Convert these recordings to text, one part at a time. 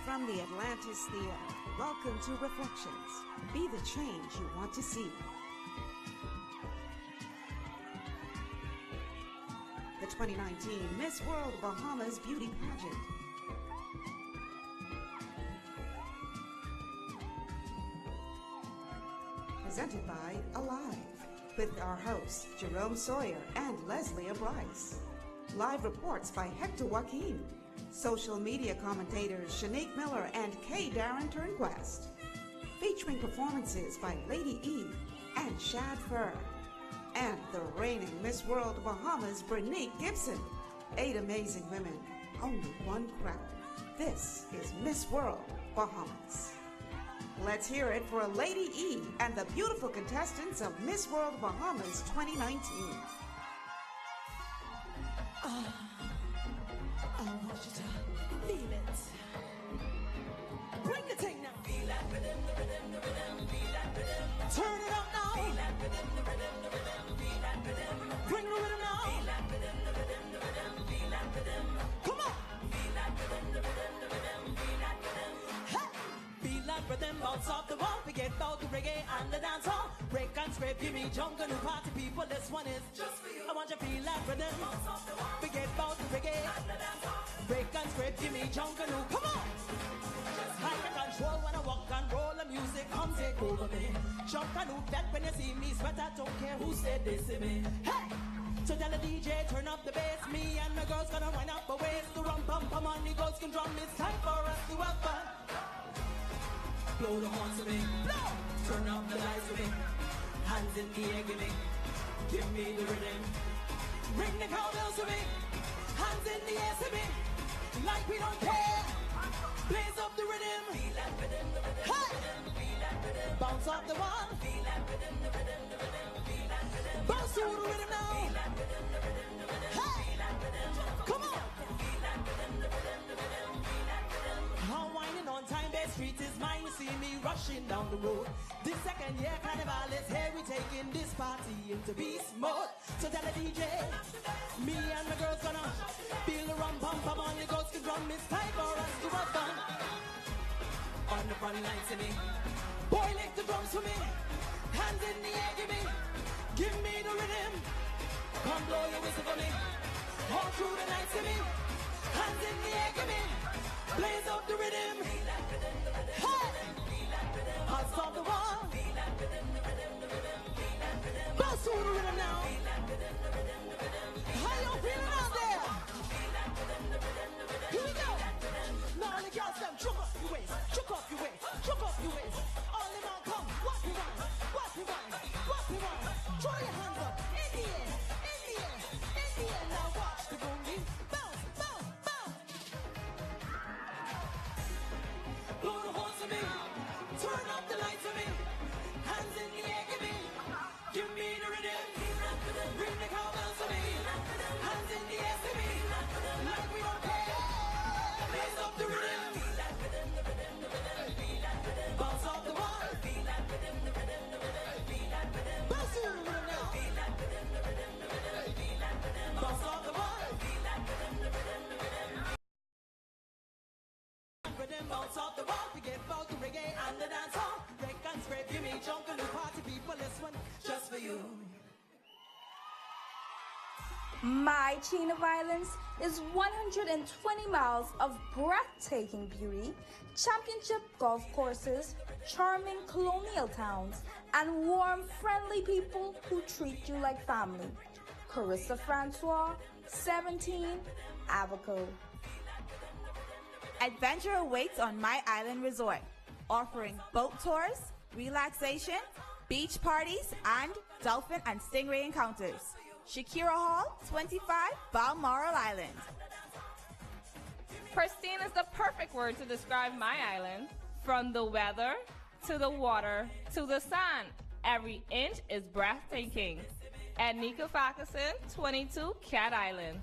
From the Atlantis Theater, welcome to Reflections. Be the change you want to see. The 2019 Miss World Bahamas Beauty Pageant. Presented by Alive, with our hosts Jerome Sawyer and Leslie Bryce. Live reports by Hector Joaquin. Social media commentators Shanique Miller and K. Darren Turnquest. Featuring performances by Lady E and Shad Fur. And the reigning Miss World Bahamas, Bernice Gibson. 8 amazing women, only one crown. This is Miss World Bahamas. Let's hear it for Lady E and the beautiful contestants of Miss World Bahamas 2019. I want you to feel it. Bring the thing now. Feel that rhythm, the rhythm, the rhythm. Feel that rhythm. Turn it up now. Feel that rhythm, the rhythm, the rhythm. Feel that rhythm. Bring the rhythm now. Feel that rhythm, the rhythm, the rhythm. Feel that rhythm. Come on. Feel that rhythm, the rhythm, the rhythm. Feel that rhythm. Hey. Feel that rhythm, bounce off the wall. Forget about the reggae and the dance hall. Break and scrape, give me jungle new party people. This one is just for you. I want you to feel that rhythm. Bounce off the wall. Forget about the reggae and the dance hall. Break and scrape, give me jungle new. Come on. Just hide the control when I walk and roll. The music come take over me. Jump and hoop that when you see me sweat. I don't care who said this to me. Hey. So tell the DJ, turn up the bass. Me and my girls gonna wind up a waist. The rum pum pum on the girls can drum. It's time for us to have fun. Blow the horns to me. Blow. Turn up the lights to me. Hands in the air, give me the rhythm. Ring the cowbells to me. Hands in the air to me. Like we don't care. Blaze up the rhythm. Feel that rhythm, the rhythm, hey. Feel that rhythm. Bounce off the wall. Feel that rhythm, the rhythm, the rhythm. Feel that rhythm. Bounce to the rhythm now. Feel that rhythm, the rhythm, the rhythm. Hey. Feel that rhythm. Come on. Feel that rhythm, the rhythm, the rhythm. Feel that rhythm. I'm winding on time, Bay Street is mine. You see me rushing down the road. This second year carnival is here. We taking this party into beast mode. So tell the DJ, me and my girls gonna feel the rum pum pum on the girls can drum. It's time for us to have fun. On the front line to me, boy lick the drums for me. Hands in the air, give me the rhythm. Come blow your whistle for me. All through the night to me. Hands in the air, blaze up the rhythm. Hey! I'll stop the wall. Bounce to the rhythm now. How you feeling out there? Here we go. Now all the girls them chuck up your waist, chuck up your waist, chuck up your waist. All the man come, walk your wine, walk your wine, walk your wine. Throw your hands up in the air, in the air, in the air. Now watch the boom. Bounce, bounce, bounce. Blow the horns to me, turn up the lights for me. Hands in the air, give me the rhythm. Bring the cowbells to me. Hands in the air to me. Like we don't care. Blaze up the rhythm. Bounce off the wall. Bounce to the rhythm now. Bounce off the wall. Rhythm bounce off the wall. Forget about the reggae and the dance hall. Break and scrape, give me jungle new party people. This one just for you. My chain of islands is 120 miles of breathtaking beauty, championship golf courses, charming colonial towns, and warm, friendly people who treat you like family. CARISSA Francois, 17, ABACO. Adventure awaits on My Island Resort, offering boat tours, relaxation, beach parties, and dolphin and stingray encounters. SHAKERA Hall, 25, Balmoral Island. Pristine is the perfect word to describe my island. From the weather, to the water, to the sun, every inch is breathtaking. EDNEKA 22, Cat Island.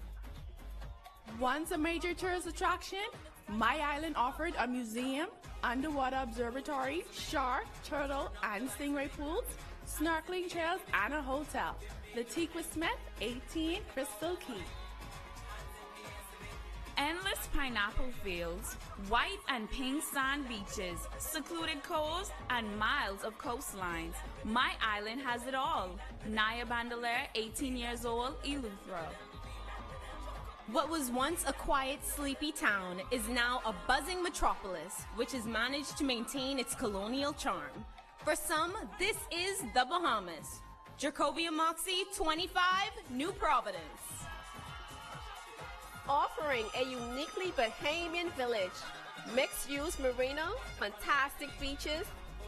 Once a major tourist attraction, my island offered a museum, underwater observatory, shark, turtle, and stingray pools, snorkeling trails, and a hotel. The Tequila Smith, 18, Crystal Key. Endless pineapple fields, white and pink sand beaches, secluded coves, and miles of coastlines. My island has it all. NYAH Bandelier, 18 years old, ELEUTHERA. What was once a quiet, sleepy town is now a buzzing metropolis, which has managed to maintain its colonial charm. For some, this is the Bahamas. JERCHOVIA MOXEY 25, New Providence. Offering a uniquely Bahamian village, mixed-use marina, fantastic beaches,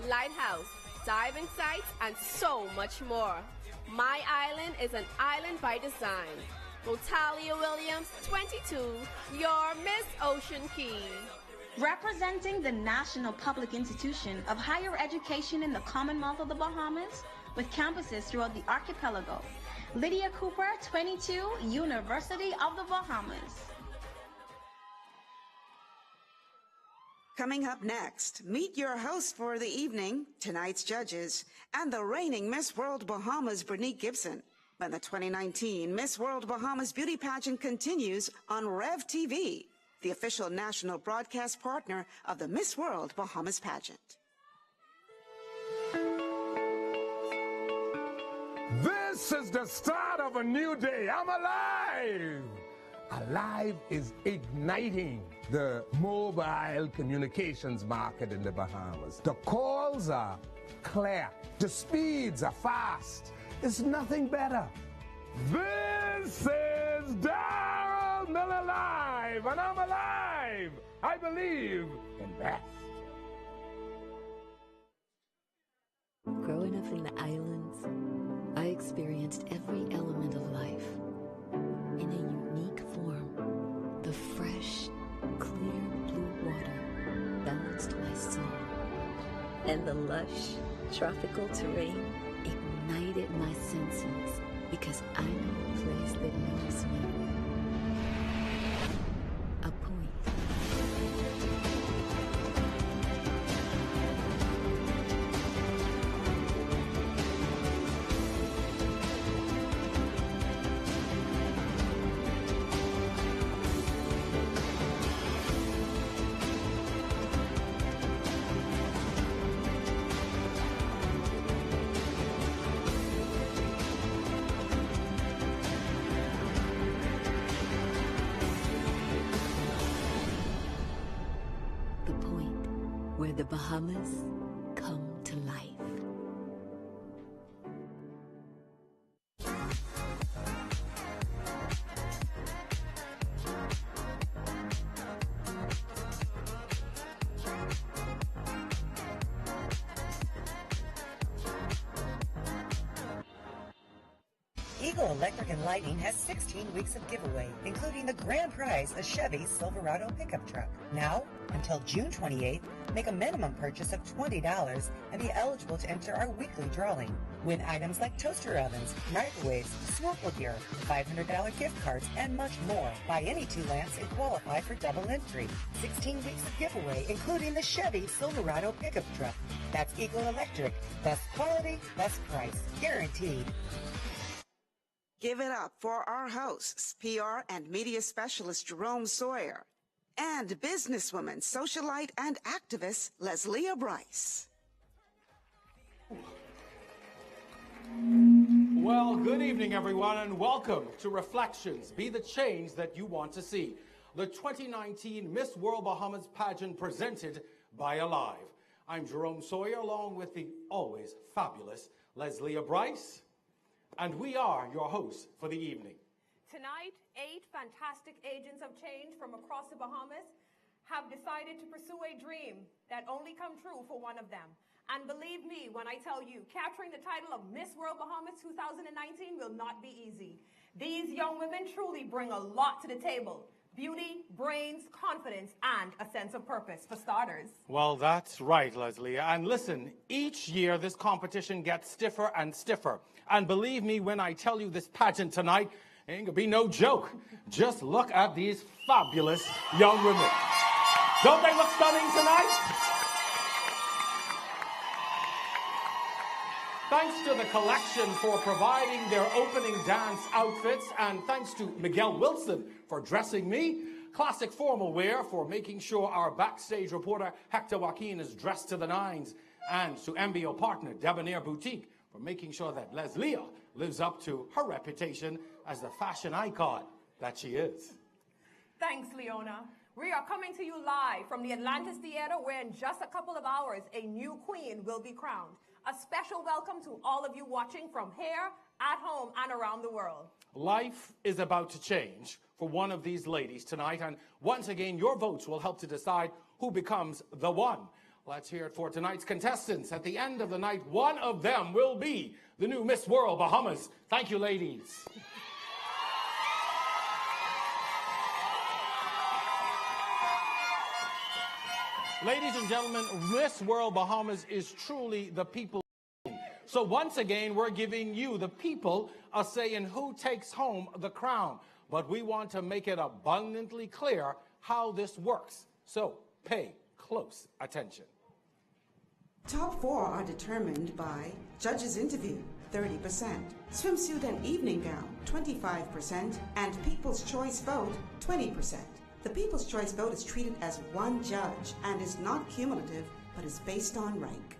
lighthouse, diving sites, and so much more. My island is an island by design. ROTALYA Williams, 22, your Miss Ocean Key. Representing the National Public Institution of Higher Education in the Commonwealth of the Bahamas, with campuses throughout the archipelago, LYDIA Cooper, 22, University of the Bahamas. Coming up next, meet your host for the evening, tonight's judges, and the reigning Miss World Bahamas, Bernice Gibson, when the 2019 Miss World Bahamas Beauty Pageant continues on Rev TV, the official national broadcast partner of the Miss World Bahamas pageant. This is the start of a new day. I'm alive. Alive is igniting the mobile communications market in the Bahamas. The calls are clear. The speeds are fast. It's nothing better. This is Daryl Miller Live, and I'm alive. I believe in best. Growing up in the islands, I experienced every element of life in a unique form. The fresh, clear blue water balanced my soul, and the lush, tropical terrain ignited my senses because I know a place that knows me. A point. Where the Bahamas come to life. Eagle Electric and Lighting has 16 weeks of giveaway, including the grand prize, a Chevy Silverado pickup truck. Now, until June 28th, make a minimum purchase of $20 and be eligible to enter our weekly drawing. Win items like toaster ovens, microwaves, snorkel gear, $500 gift cards, and much more. Buy any 2 lamps and qualify for double entry. 16 weeks of giveaway, including the Chevy Silverado pickup truck. That's Eagle Electric. Best quality, best price. Guaranteed. Give it up for our hosts, PR and media specialist Jerome Sawyer, and businesswoman, socialite, and activist Leslia Bryce. Well, good evening, everyone, and welcome to Reflections. Be the change that you want to see. The 2019 Miss World Bahamas pageant presented by Alive. I'm Jerome Sawyer, along with the always fabulous Leslia Bryce, and we are your hosts for the evening. Tonight, 8 fantastic agents of change from across the Bahamas have decided to pursue a dream that only come true for one of them. And believe me when I tell you, capturing the title of Miss World Bahamas 2019 will not be easy. These young women truly bring a lot to the table. Beauty, brains, confidence, and a sense of purpose, for starters. Well, that's right, Leslie. And listen, each year this competition gets stiffer and stiffer. And believe me when I tell you this pageant tonight ain't gonna be no joke. Just look at these fabulous young women. Don't they look stunning tonight? Thanks to the collection for providing their opening dance outfits, and thanks to Miguel Wilson for dressing me, classic formal wear for making sure our backstage reporter Hector Joaquin is dressed to the nines, and to MBO partner Debonair Boutique for making sure that LYDIA lives up to her reputation as the fashion icon that she is. Thanks, Leona. We are coming to you live from the Atlantis Theater, where in just a couple of hours, a new queen will be crowned. A special welcome to all of you watching from here, at home, and around the world. Life is about to change for one of these ladies tonight, and once again, your votes will help to decide who becomes the one. Let's hear it for tonight's contestants. At the end of the night, one of them will be the new Miss World Bahamas. Thank you, ladies. Ladies and gentlemen, Miss World Bahamas is truly the people's queen. So once again, we're giving you, the people, a say in who takes home the crown. But we want to make it abundantly clear how this works. So pay close attention. Top 4 are determined by judges' interview, 30%, swimsuit and evening gown, 25%, and People's Choice vote, 20%. The People's Choice vote is treated as one judge and is not cumulative, but is based on rank.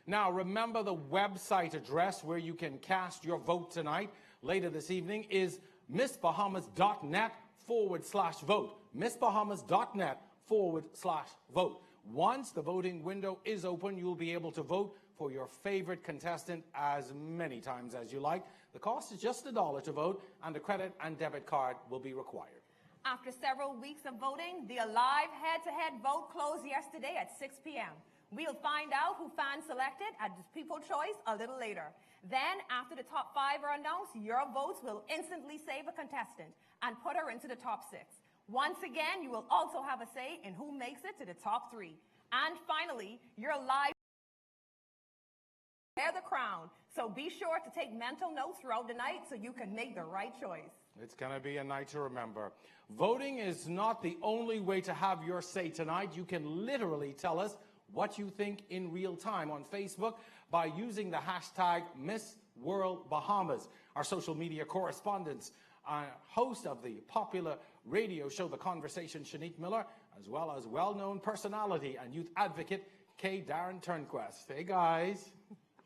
Now, remember the website address where you can cast your vote tonight, later this evening, is missbahamas.net/vote. missbahamas.net/vote. Once the voting window is open, you'll be able to vote for your favorite contestant as many times as you like. The cost is just $1 to vote, and a credit and debit card will be required. After several weeks of voting, the live head-to-head vote closed yesterday at 6 p.m. We'll find out who fans selected at the People's Choice a little later. Then, after the top 5 are announced, your votes will instantly save a contestant and put her into the top 6. Once again, you will also have a say in who makes it to the top 3. And finally, your live wear the crown. So be sure to take mental notes throughout the night so you can make the right choice. It's going to be a night to remember. Voting is not the only way to have your say tonight. You can literally tell us what you think in real time on Facebook by using the hashtag MissWorldBahamas. Our social media correspondents, host of the popular radio show The Conversation, Shanique Miller, as well as well-known personality and youth advocate, K. Darren Turnquest. Hey, guys.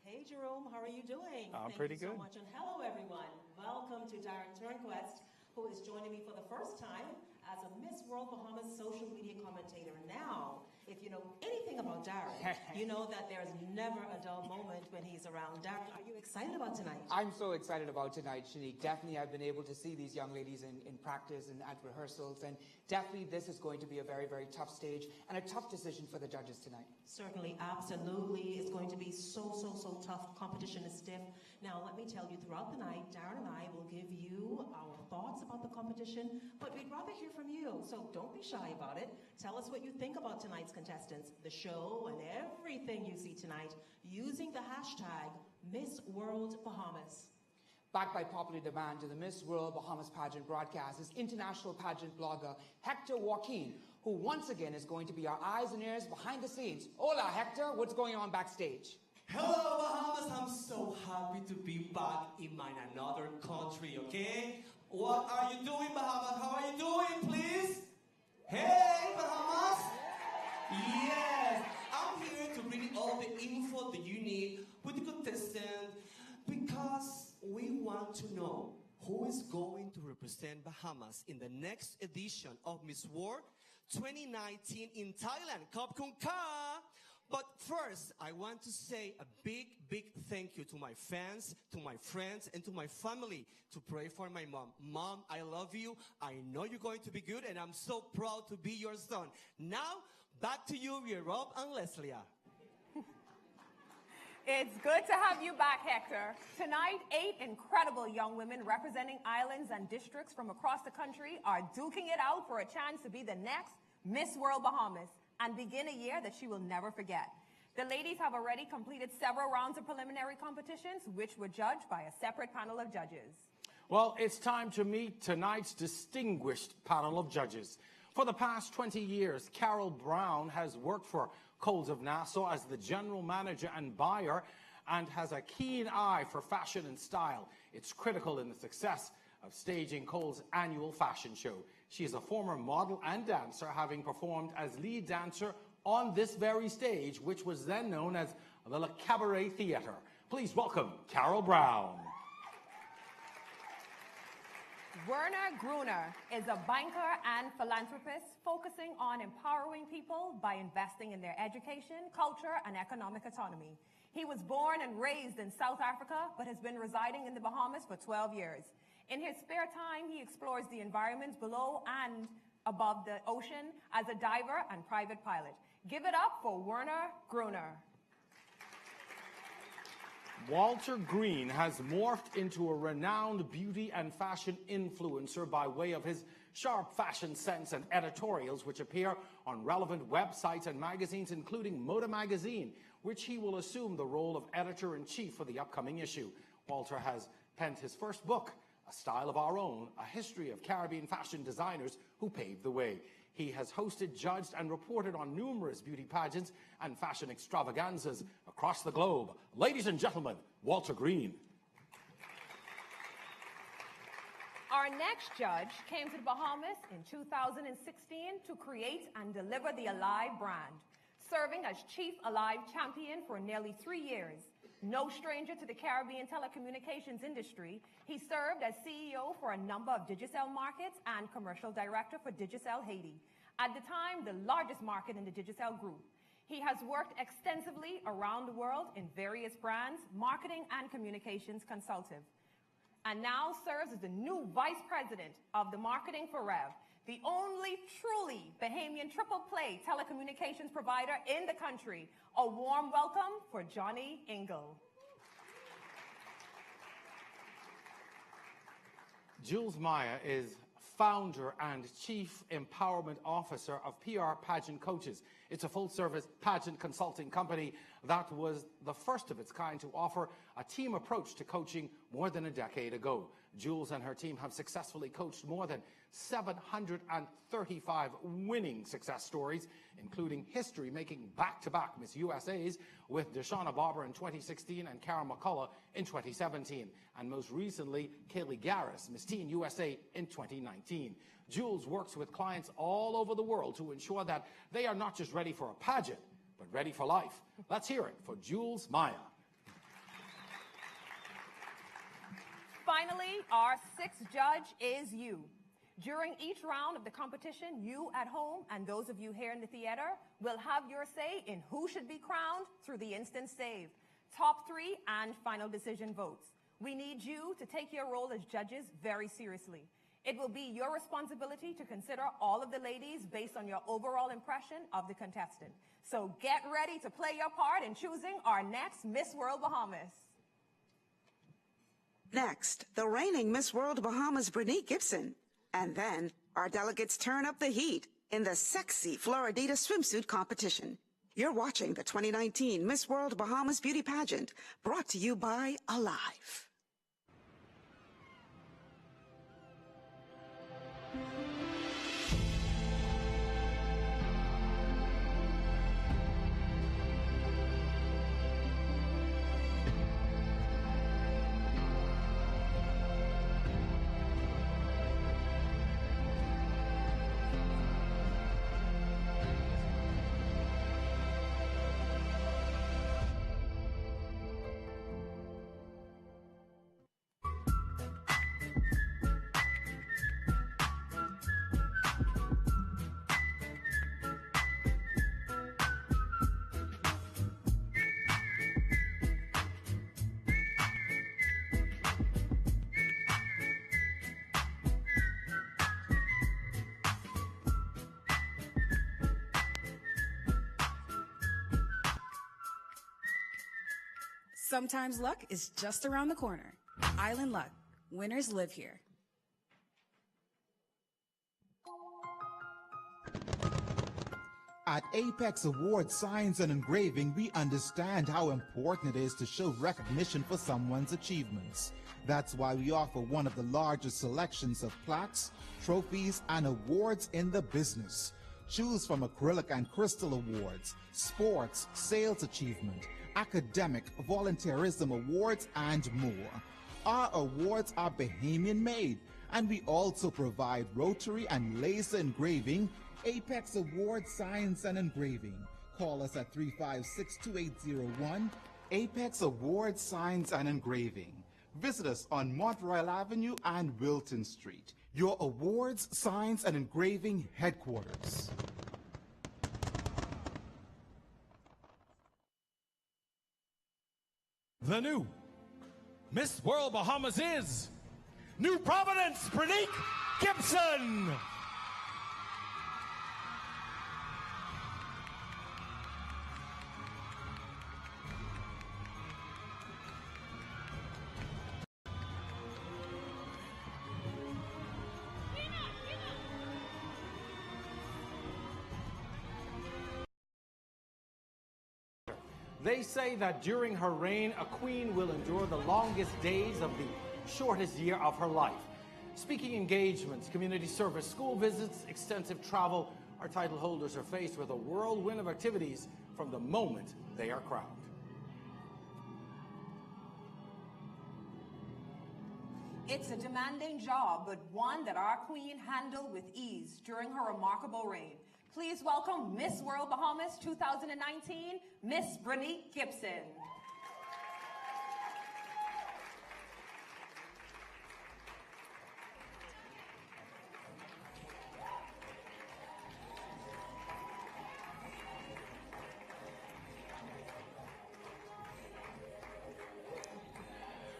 Hey, Jerome, how are you doing? I'm pretty good. Thank you so much, and hello, everyone. Welcome to Darren Turnquest, who is joining me for the first time as a Miss World Bahamas social media commentator. Now, if you know anything about Darren, you know that there's never a dull moment when he's around. Darren, are you excited about tonight? I'm so excited about tonight, Shanique. Definitely, I've been able to see these young ladies in practice and at rehearsals, and definitely this is going to be a very, very tough stage and a tough decision for the judges tonight. Certainly, absolutely. It's going to be so tough. Competition is stiff. Now, let me tell you, throughout the night, Darren and I will give you our thoughts about the competition, but we'd rather hear from you, so don't be shy about it. Tell us what you think about tonight's contestants, the show, and everything you see tonight using the hashtag MissWorldBahamas. Backed by popular demand, the Miss World Bahamas pageant broadcast is international pageant blogger Hector Joaquin, who once again is going to be our eyes and ears behind the scenes. Hola, Hector. What's going on backstage? Hello, Bahamas. I'm so happy to be back in my another country, okay? What are you doing, Bahamas? How are you doing, please? Hey, Bahamas. Yes, I'm here to bring you all the info that you need with the contestant because we want to know who is going to represent Bahamas in the next edition of Miss World 2019 in Thailand. Khop Khun Ka. But first, I want to say a big thank you to my fans, to my friends, and to my family to pray for my mom. Mom, I love you. I know you're going to be good, and I'm so proud to be your son. Now, back to you, Rob and Leslie. It's good to have you back, Hector. Tonight, 8 incredible young women representing islands and districts from across the country are duking it out for a chance to be the next Miss World Bahamas and begin a year that she will never forget. The ladies have already completed several rounds of preliminary competitions, which were judged by a separate panel of judges. Well, it's time to meet tonight's distinguished panel of judges. For the past 20 years, Carol Brown has worked for Coles of Nassau as the general manager and buyer and has a keen eye for fashion and style. It's critical in the success of staging Coles' annual fashion show. She is a former model and dancer, having performed as lead dancer on this very stage, which was then known as the Le Cabaret Theatre. Please welcome Carol Brown. Werner Gruner is a banker and philanthropist focusing on empowering people by investing in their education, culture, and economic autonomy. He was born and raised in South Africa, but has been residing in the Bahamas for 12 years. In his spare time, he explores the environments below and above the ocean as a diver and private pilot. Give it up for Werner Gruner. Walter Green has morphed into a renowned beauty and fashion influencer by way of his sharp fashion sense and editorials, which appear on relevant websites and magazines, including Moda Magazine, which he will assume the role of editor-in-chief for the upcoming issue. Walter has penned his first book, A Style of Our Own, a history of Caribbean fashion designers who paved the way. He has hosted, judged, and reported on numerous beauty pageants and fashion extravaganzas across the globe. Ladies and gentlemen, Walter Green. Our next judge came to the Bahamas in 2016 to create and deliver the Alive brand, serving as Chief Alive Champion for nearly 3 years. No stranger to the Caribbean telecommunications industry, he served as CEO for a number of Digicel markets and commercial director for Digicel Haiti, at the time the largest market in the Digicel group. He has worked extensively around the world in various brands, marketing and communications consultative, and now serves as the new Vice President of the Marketing for Rev, the only truly Bahamian triple play telecommunications provider in the country. A warm welcome for Johnny Ingle. Jules Maya is founder and chief empowerment officer of PR Pageant Coaches. It's a full-service pageant consulting company that was the first of its kind to offer a team approach to coaching more than a decade ago. Jules and her team have successfully coached more than 735 winning success stories, including history-making back-to-back Miss USAs with Deshauna Barber in 2016 and Karen McCullough in 2017, and most recently, Kaylee Garris, Miss Teen USA in 2019. Jules works with clients all over the world to ensure that they are not just ready for a pageant, but ready for life. Let's hear it for Jules Maya. Finally, our sixth judge is you. During each round of the competition, you at home and those of you here in the theater will have your say in who should be crowned through the instant save, top 3 and final decision votes. We need you to take your role as judges very seriously. It will be your responsibility to consider all of the ladies based on your overall impression of the contestant. So get ready to play your part in choosing our next Miss World Bahamas. Next, the reigning Miss World Bahamas, Brenique Gibson. And then, our delegates turn up the heat in the sexy Floridita swimsuit competition. You're watching the 2019 Miss World Bahamas Beauty Pageant, brought to you by Alive. Sometimes luck is just around the corner. Island Luck. Winners live here. At Apex Awards Science and Engraving, we understand how important it is to show recognition for someone's achievements. That's why we offer one of the largest selections of plaques, trophies, and awards in the business. Choose from acrylic and crystal awards, sports, sales achievement, academic, volunteerism awards, and more. Our awards are Bahamian made And we also provide rotary and laser engraving, Apex Award signs and engraving. Call us at 356-2801, Apex Award signs and engraving. Visit us on Mont Royal Avenue and Wilton Street, your awards, signs, and engraving headquarters. The new Miss World Bahamas is New Providence, Brenique Gibson. They say that during her reign, a queen will endure the longest days of the shortest year of her life. Speaking engagements, community service, school visits, extensive travel, our title holders are faced with a whirlwind of activities from the moment they are crowned. It's a demanding job, but one that our queen handled with ease during her remarkable reign. Please welcome Miss World Bahamas 2019, Miss Brenique Gibson.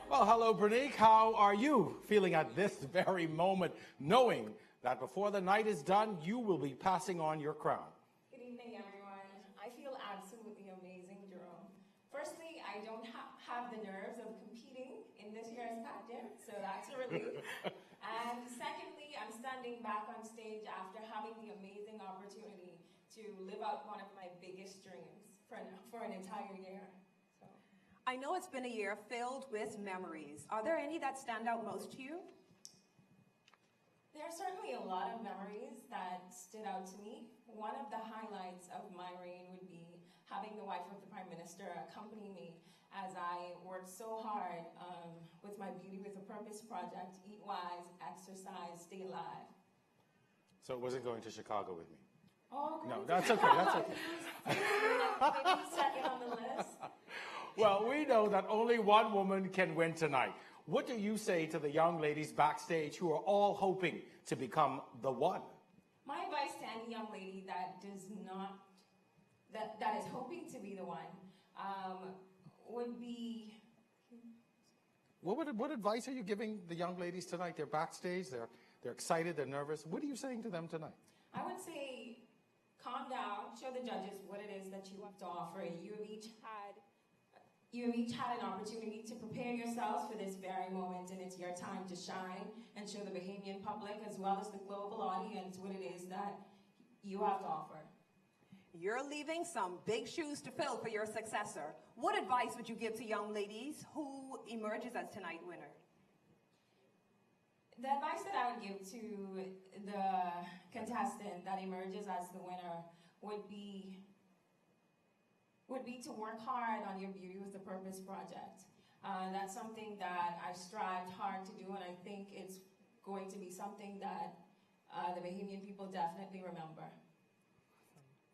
Well, hello, Brenique. How are you feeling at this very moment, knowing that before the night is done, you will be passing on your crown? Good evening, everyone. I feel absolutely amazing, Jerome. Firstly, I don't have the nerves of competing in this year's pageant, so that's a relief. And secondly, I'm standing back on stage after having the amazing opportunity to live out one of my biggest dreams for an entire year. I know it's been a year filled with memories. Are there any that stand out most to you? There are certainly a lot of memories that stood out to me. One of the highlights of my reign would be having the wife of the Prime Minister accompany me as I worked so hard with my Beauty with a Purpose project, Eat Wise, Exercise, Stay Alive. So it wasn't going to Chicago with me? Oh, no, that's okay, that's okay. Maybe second on the list. Well, we know that only one woman can win tonight. What do you say to the young ladies backstage who are all hoping to become the one? My advice to any young lady that that is hoping to be the one would be... What advice are you giving the young ladies tonight? They're backstage, they're excited, they're nervous. What are you saying to them tonight? I would say calm down, show the judges what it is that you have to offer. You have each had an opportunity to prepare yourselves for this very moment, and it's your time to shine and show the Bahamian public as well as the global audience what it is that you have to offer. You're leaving some big shoes to fill for your successor. What advice would you give to young ladies who emerges as tonight's winner? The advice that I would give to the contestant that emerges as the winner would be to work hard on your Beauty with a Purpose project. That's something that I've strived hard to do, and I think it's going to be something that the Bahamian people definitely remember.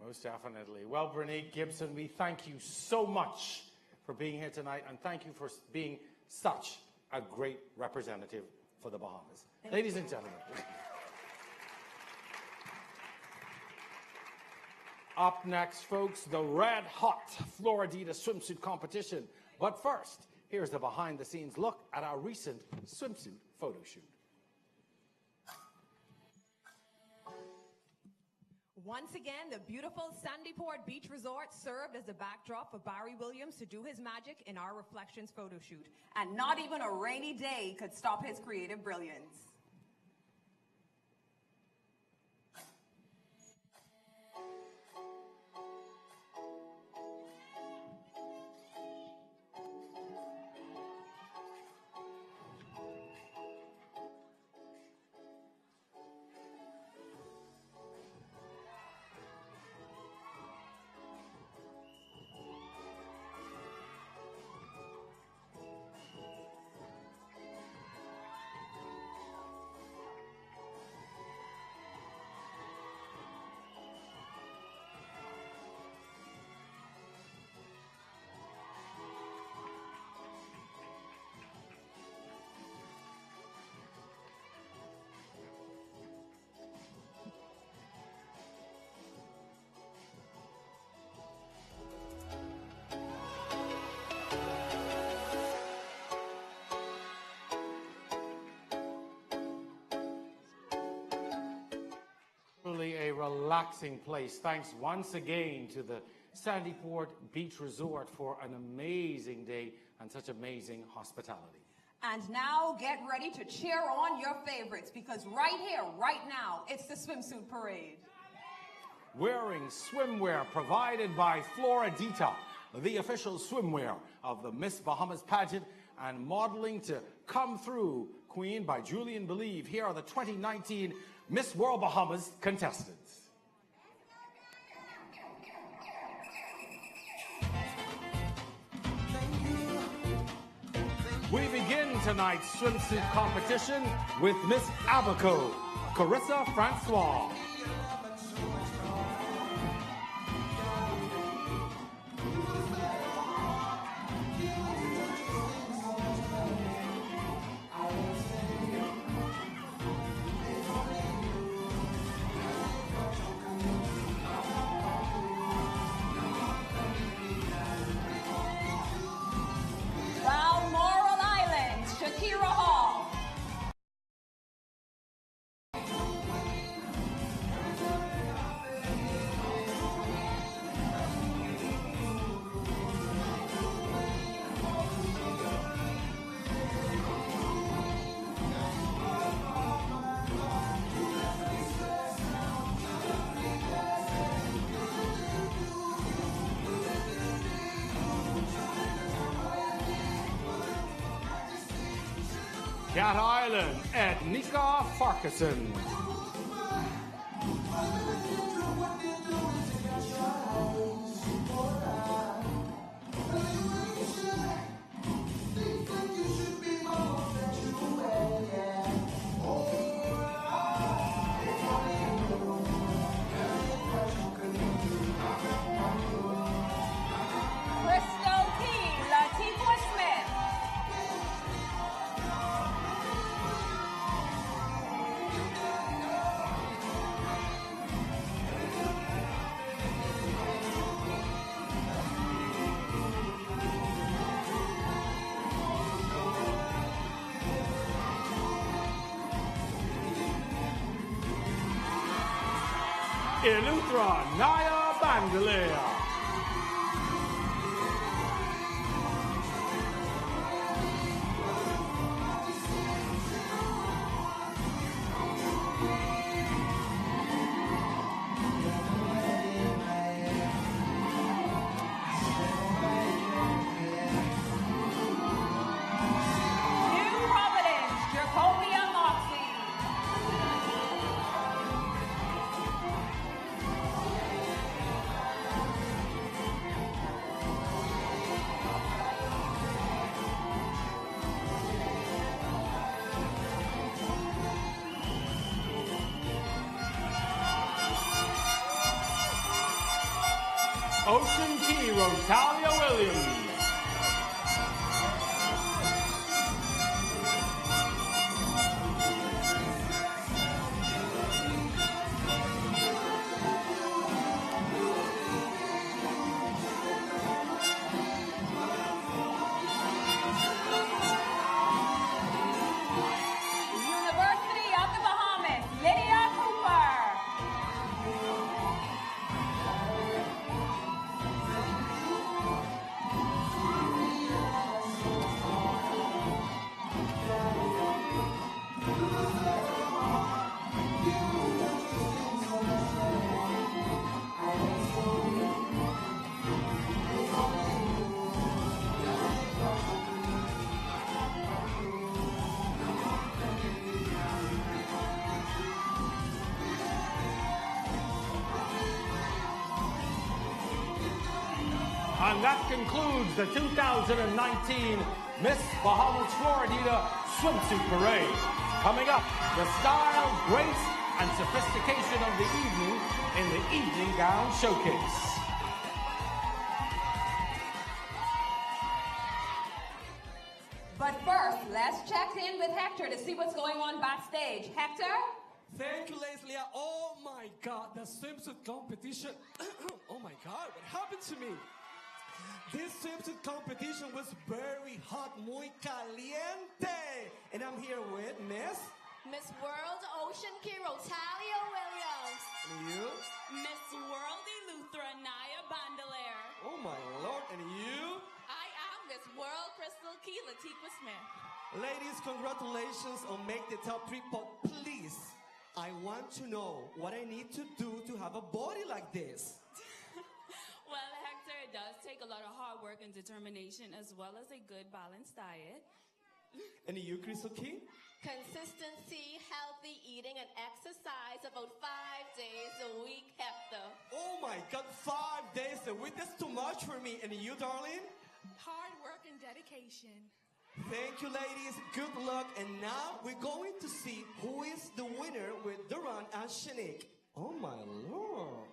Most definitely. Well, Brenique Gibson, we thank you so much for being here tonight, and thank you for being such a great representative for the Bahamas. Ladies and gentlemen. Up next, folks, the red-hot Floridita swimsuit competition. But first, here's the behind-the-scenes look at our recent swimsuit photo shoot. Once again, the beautiful Sandyport Beach Resort served as the backdrop for Barry Williams to do his magic in our Reflections photo shoot. And not even a rainy day could stop his creative brilliance. relaxing place. Thanks once again to the Sandyport Beach Resort for an amazing day and such amazing hospitality. And now get ready to cheer on your favorites, because right here, right now, it's the swimsuit parade. Wearing swimwear provided by Floridita, the official swimwear of the Miss Bahamas pageant, and modeling to Come Through Queen by Julian Believe. Here are the 2019 Miss World Bahamas contestants. We begin tonight's swimsuit competition with Miss ABACO, CARISSA Francois. Balmoral Island, SHAKERA Hall. Cat Island, EDNEKA Farquharson. Crystal Key, Latifah Smith. ELEUTHERA, NYAH BANDELIER. New Providence, JERCHOVIA, MOXEY. Ocean Key, ROTALYA Williams. University of the Bahamas, LYDIA Cooper. And that concludes the 2019 Miss Bahamas Florida Swimsuit Parade. Coming up, the style, grace, and sophistication of the evening in the Evening Gown Showcase. But first, let's check in with Hector to see what's going on backstage. Hector? Thank you, Leslie. Oh my God, the swimsuit competition. Oh my God, what happened to me? This swimsuit competition was very hot, muy caliente. And I'm here with Miss World Ocean Key, ROTALYA Williams. And you? Miss World ELEUTHERA NYAH Bandelier. Oh my lord, and you? I am Miss World Crystal Key LYDIA Smith. Ladies, congratulations on make the top 3, but please, I want to know what I need to do to have a body like this. Well, Hector, it does take a lot of hard work and determination as well as a good balanced diet. And you, Crystal Key? Consistency, healthy eating, and exercise about 5 days a week, Hector. Oh my God, 5 days a week? That's too much for me. And you, darling? Hard work and dedication. Thank you, ladies. Good luck. And now we're going to see who is the winner with Duran and Shanique. Oh my lord.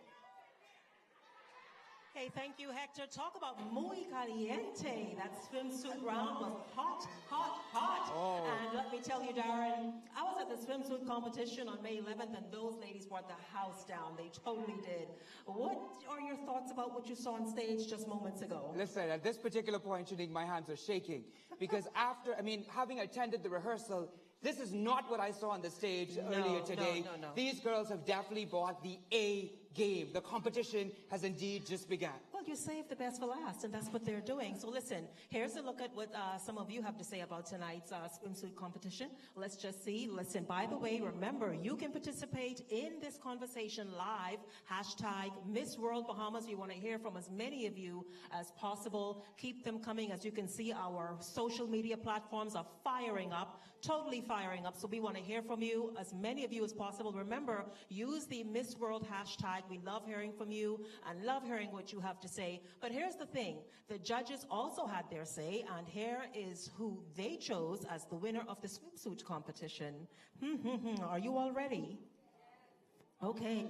Hey, thank you, Hector. Talk about muy caliente. That swimsuit round was hot, hot, hot. Oh. And let me tell you, Darren, I was at the swimsuit competition on May 11th, and those ladies brought the house down. They totally did. What are your thoughts about what you saw on stage just moments ago? Listen, at this particular point, Shanique, my hands are shaking. Because having attended the rehearsal, this is not what I saw on the stage earlier today. No. These girls have definitely brought the A game. The competition has indeed just begun. Well, you saved the best for last, and that's what they're doing. So listen, here's a look at what some of you have to say about tonight's swimsuit competition. Let's just see. Listen, by the way, remember, you can participate in this conversation live. Hashtag Miss World Bahamas. We want to hear from as many of you as possible. Keep them coming. As you can see, our social media platforms are firing up, totally firing up. So we want to hear from you, as many of you as possible. Remember, use the Miss World hashtag. We love hearing from you and love hearing what you have to say. But here's the thing. The judges also had their say, and here is who they chose as the winner of the swimsuit competition. Are you all ready? Okay.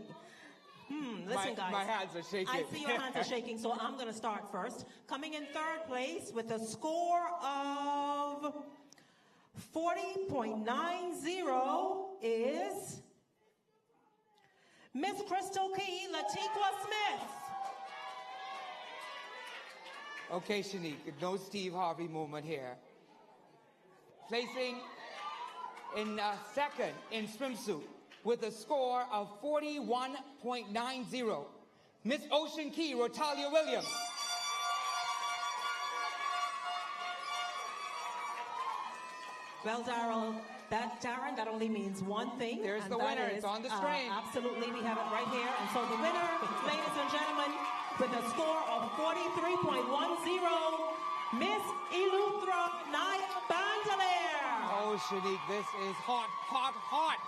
Listen, guys. My hands are shaking. I see your hands are shaking, so I'm going to start first. Coming in third place with a score of 40.90 is Miss Crystal Key LYDIA Smith. Okay, Shanique, no Steve Harvey moment here. Placing in second in swimsuit with a score of 41.90, Miss Ocean Key ROTALYA Williams. Well, Darren, that only means one thing. There's the winner. It's on the screen. Absolutely, we have it right here. And so the winner, ladies and gentlemen, with a score of 43.10, Miss ELEUTHERA NYAH Bandelier. Oh, Shanique, this is hot, hot, hot.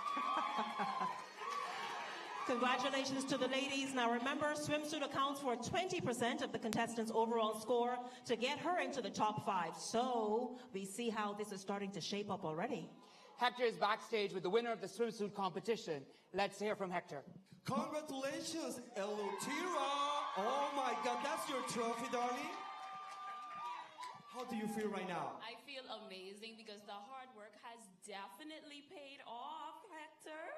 Congratulations to the ladies. Now remember, swimsuit accounts for 20% of the contestants' overall score to get her into the top 5. So we see how this is starting to shape up already. Hector is backstage with the winner of the swimsuit competition. Let's hear from Hector. Congratulations, ELEUTHERA. Oh my God, that's your trophy, darling. How do you feel right now? I feel amazing because the hard work has definitely paid off, Hector.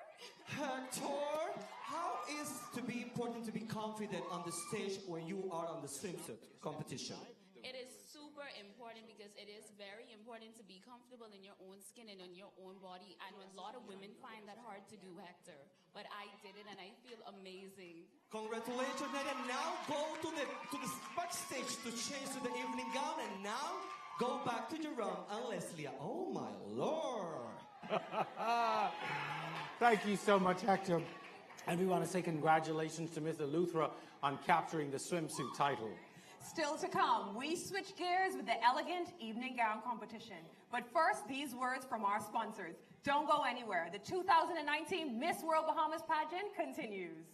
Hector, how is to be important to be confident on the stage when you are on the swimsuit competition? It is super important because it is very important to be comfortable in your own skin and in your own body. And a lot of women find that hard to do, Hector. But I did it and I feel amazing. Congratulations, Nadia. Now go to the backstage to change to the evening gown, and now go back to Jerome and Leslie. Oh my Lord. Thank you so much, Hector. And we want to say congratulations to Miss ELEUTHERA on capturing the swimsuit title. Still to come, we switch gears with the elegant evening gown competition. But first, these words from our sponsors. Don't go anywhere. The 2019 Miss World Bahamas pageant continues.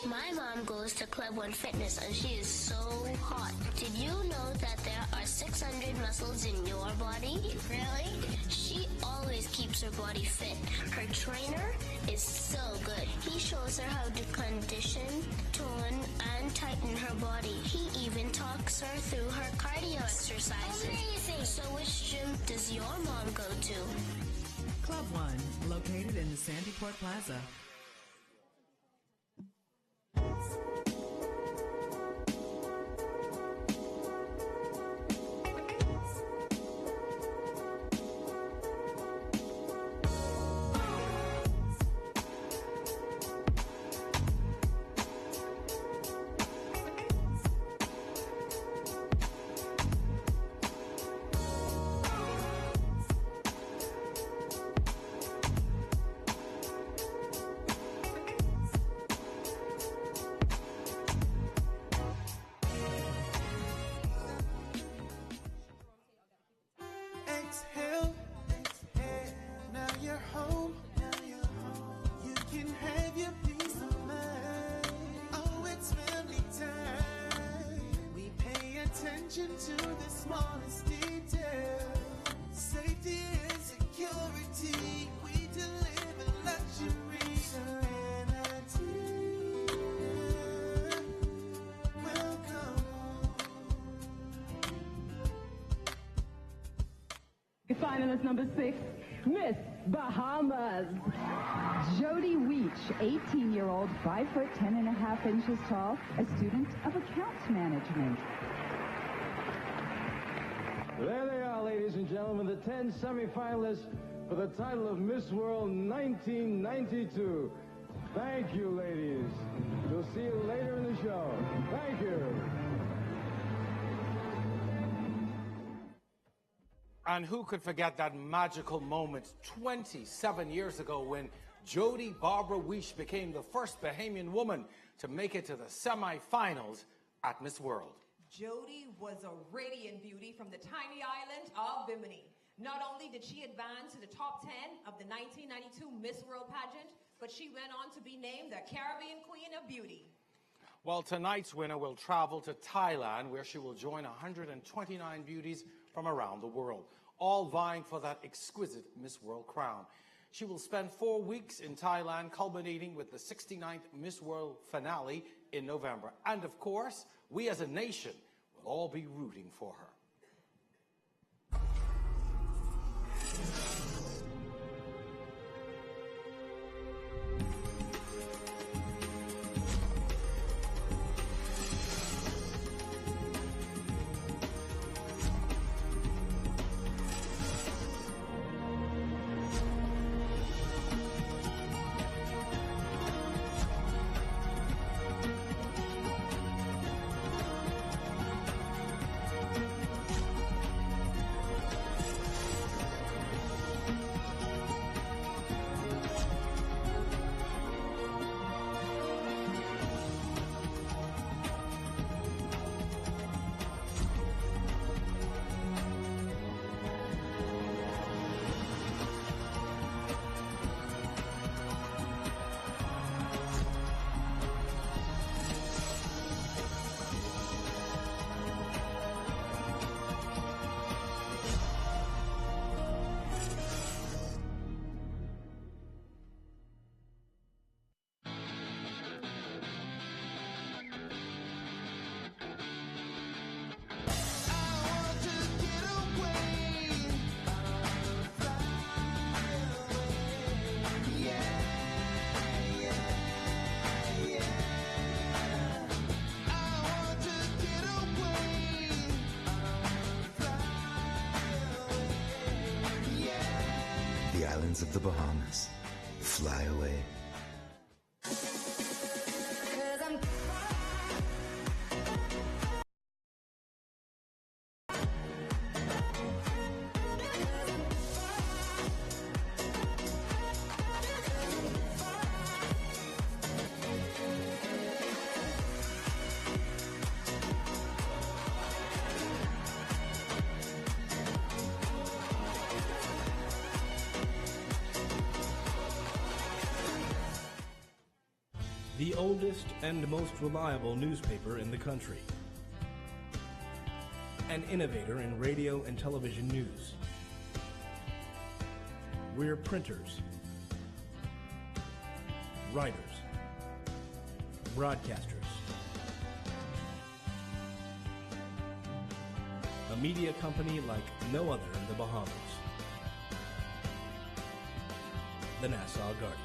My mom goes to Club One Fitness and she is so hot. Did you know that there are 600 muscles in your body? Really? She always keeps her body fit. Her trainer is so good. He shows her how to condition, tone, and tighten her body. He even talks her through her cardio exercises. Amazing! So which gym does your mom go to? Club One, located in the Sandy Port Plaza. Exhale, now you're home. You can have your peace of mind. Oh, it's family time. We pay attention to the smallest details. Safety and security. We deliver luxury. Serenity. Welcome. Finalist number 6, Miss Bahamas. Jody Weech, 18-year-old, 5 foot 10.5 tall, a student of accounts management. There they are, ladies and gentlemen, the 10 semifinalists for the title of Miss World 1992. Thank you, ladies. We'll see you later in the show. Thank you. And who could forget that magical moment 27 years ago when Jody Barbara Weech became the first Bahamian woman to make it to the semifinals at Miss World. Jody was a radiant beauty from the tiny island of Bimini. Not only did she advance to the top 10 of the 1992 Miss World pageant, but she went on to be named the Caribbean Queen of Beauty. Well, tonight's winner will travel to Thailand, where she will join 129 beauties from around the world, all vying for that exquisite Miss World crown. She will spend 4 weeks in Thailand, culminating with the 69th Miss World finale in November. And of course, we as a nation will all be rooting for her. Of the Bahamas. Fly away. the oldest and most reliable newspaper in the country. An innovator in radio and television news. We're printers, writers, broadcasters. A media company like no other in the Bahamas. The Nassau Guardian.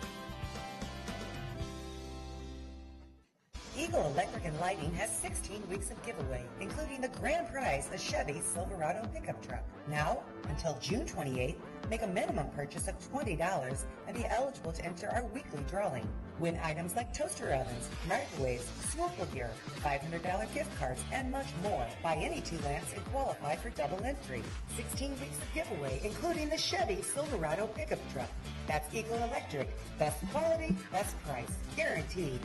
Eagle Electric and Lighting has 16 weeks of giveaway, including the grand prize, a Chevy Silverado pickup truck. Now, until June 28th, make a minimum purchase of $20 and be eligible to enter our weekly drawing. Win items like toaster ovens, microwaves, snorkel gear, $500 gift cards, and much more. Buy any 2 lamps and qualify for double entry. 16 weeks of giveaway, including the Chevy Silverado pickup truck. That's Eagle Electric. Best quality, best price. Guaranteed.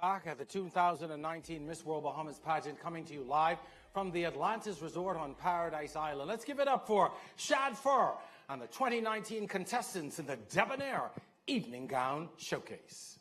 Back at the 2019 Miss World Bahamas pageant, coming to you live from the Atlantis Resort on Paradise Island. Let's give it up for Shad Fur and the 2019 contestants in the Debonair Evening Gown Showcase.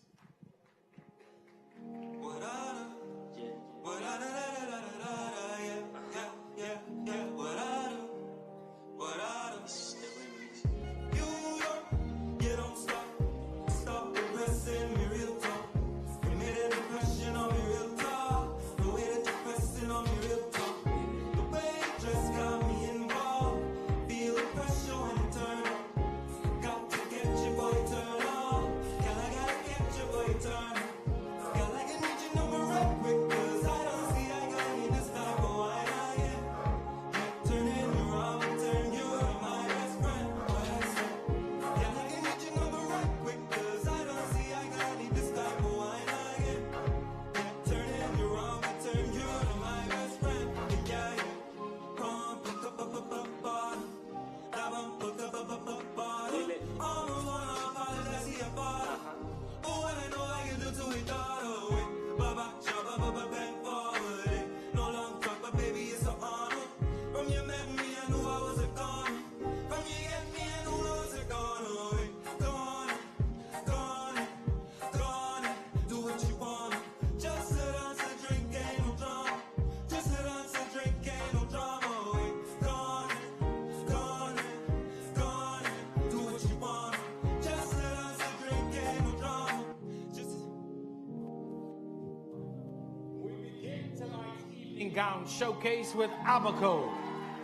Gown Showcase with ABACO,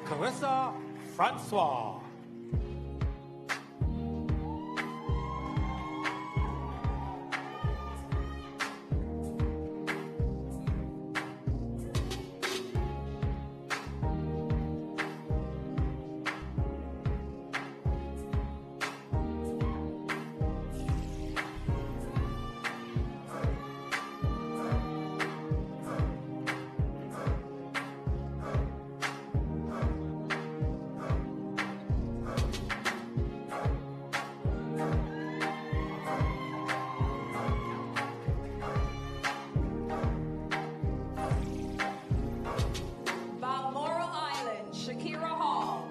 CARISSA, Francois. Balmoral Island, Shakera Hall.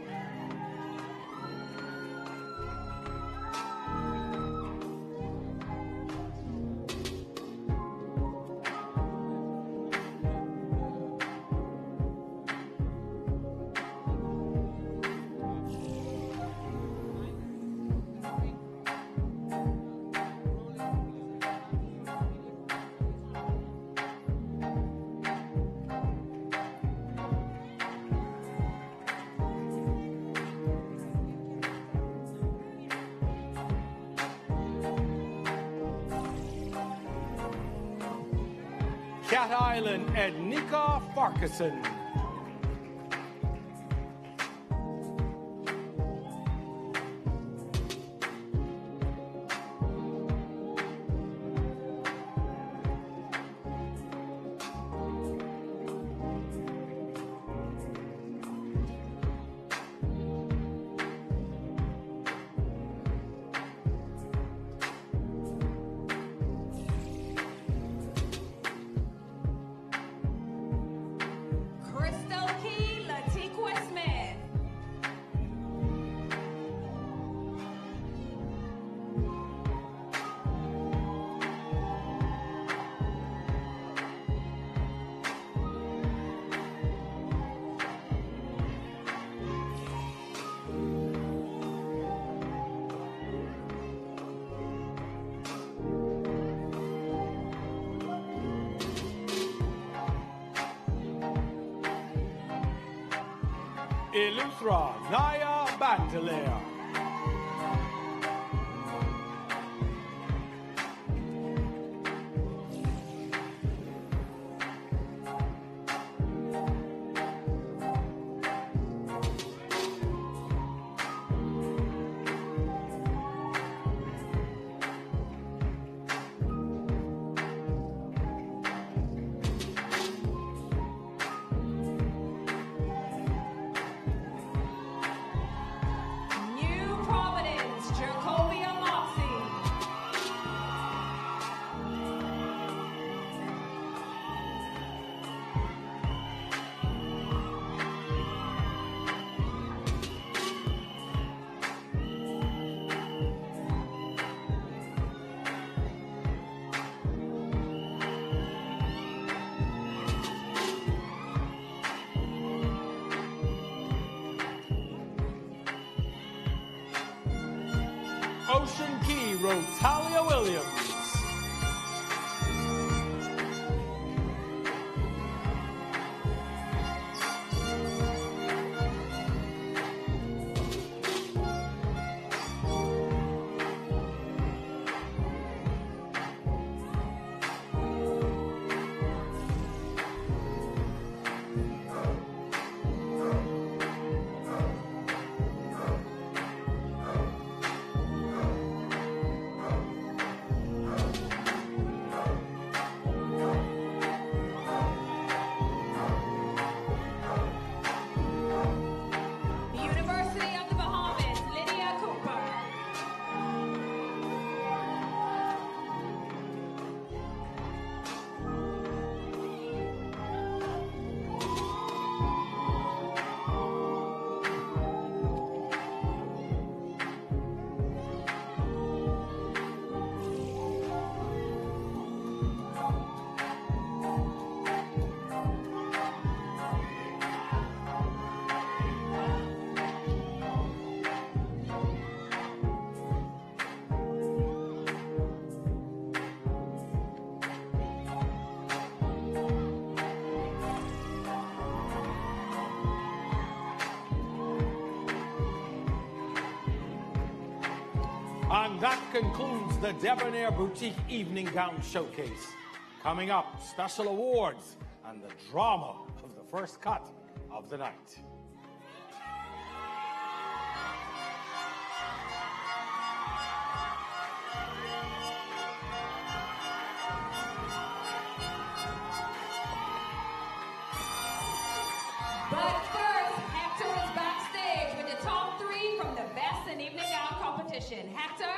Cat Island, EDNEKA Farquharson. ELEUTHERA, NYAH, BANDELIER. New Providence, JERCHOVIA, MOXEY. Ocean Key, ROTALYA Williams. University of the Bahamas, LYDIA Cooper. And that concludes the Debonair Boutique Evening Gown Showcase. Coming up, special awards and the drama of the first cut of the night. But first, Hector is backstage with the top 3 from the Best in Evening Gown competition. Hector?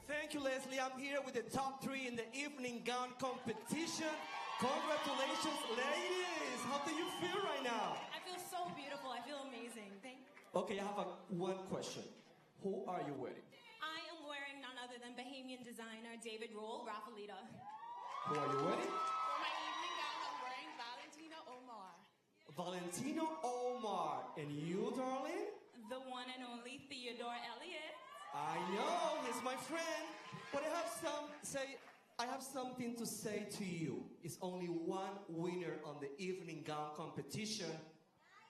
Thank you, Leslie. I'm here with the top 3 in the evening gown competition. Congratulations, ladies. How do you feel right now? I feel so beautiful. I feel amazing. Thank you. Okay, I have one question. Who are you wearing? I am wearing none other than Bahamian designer David Roll, Rafaelita. Who are you wearing? For my evening gown, I'm wearing Valentina Omar. Valentino Omar. And you, darling? The one and only Theodore Elliott. I know, he's my friend. But I have something to say to you. It's only one winner on the evening gown competition,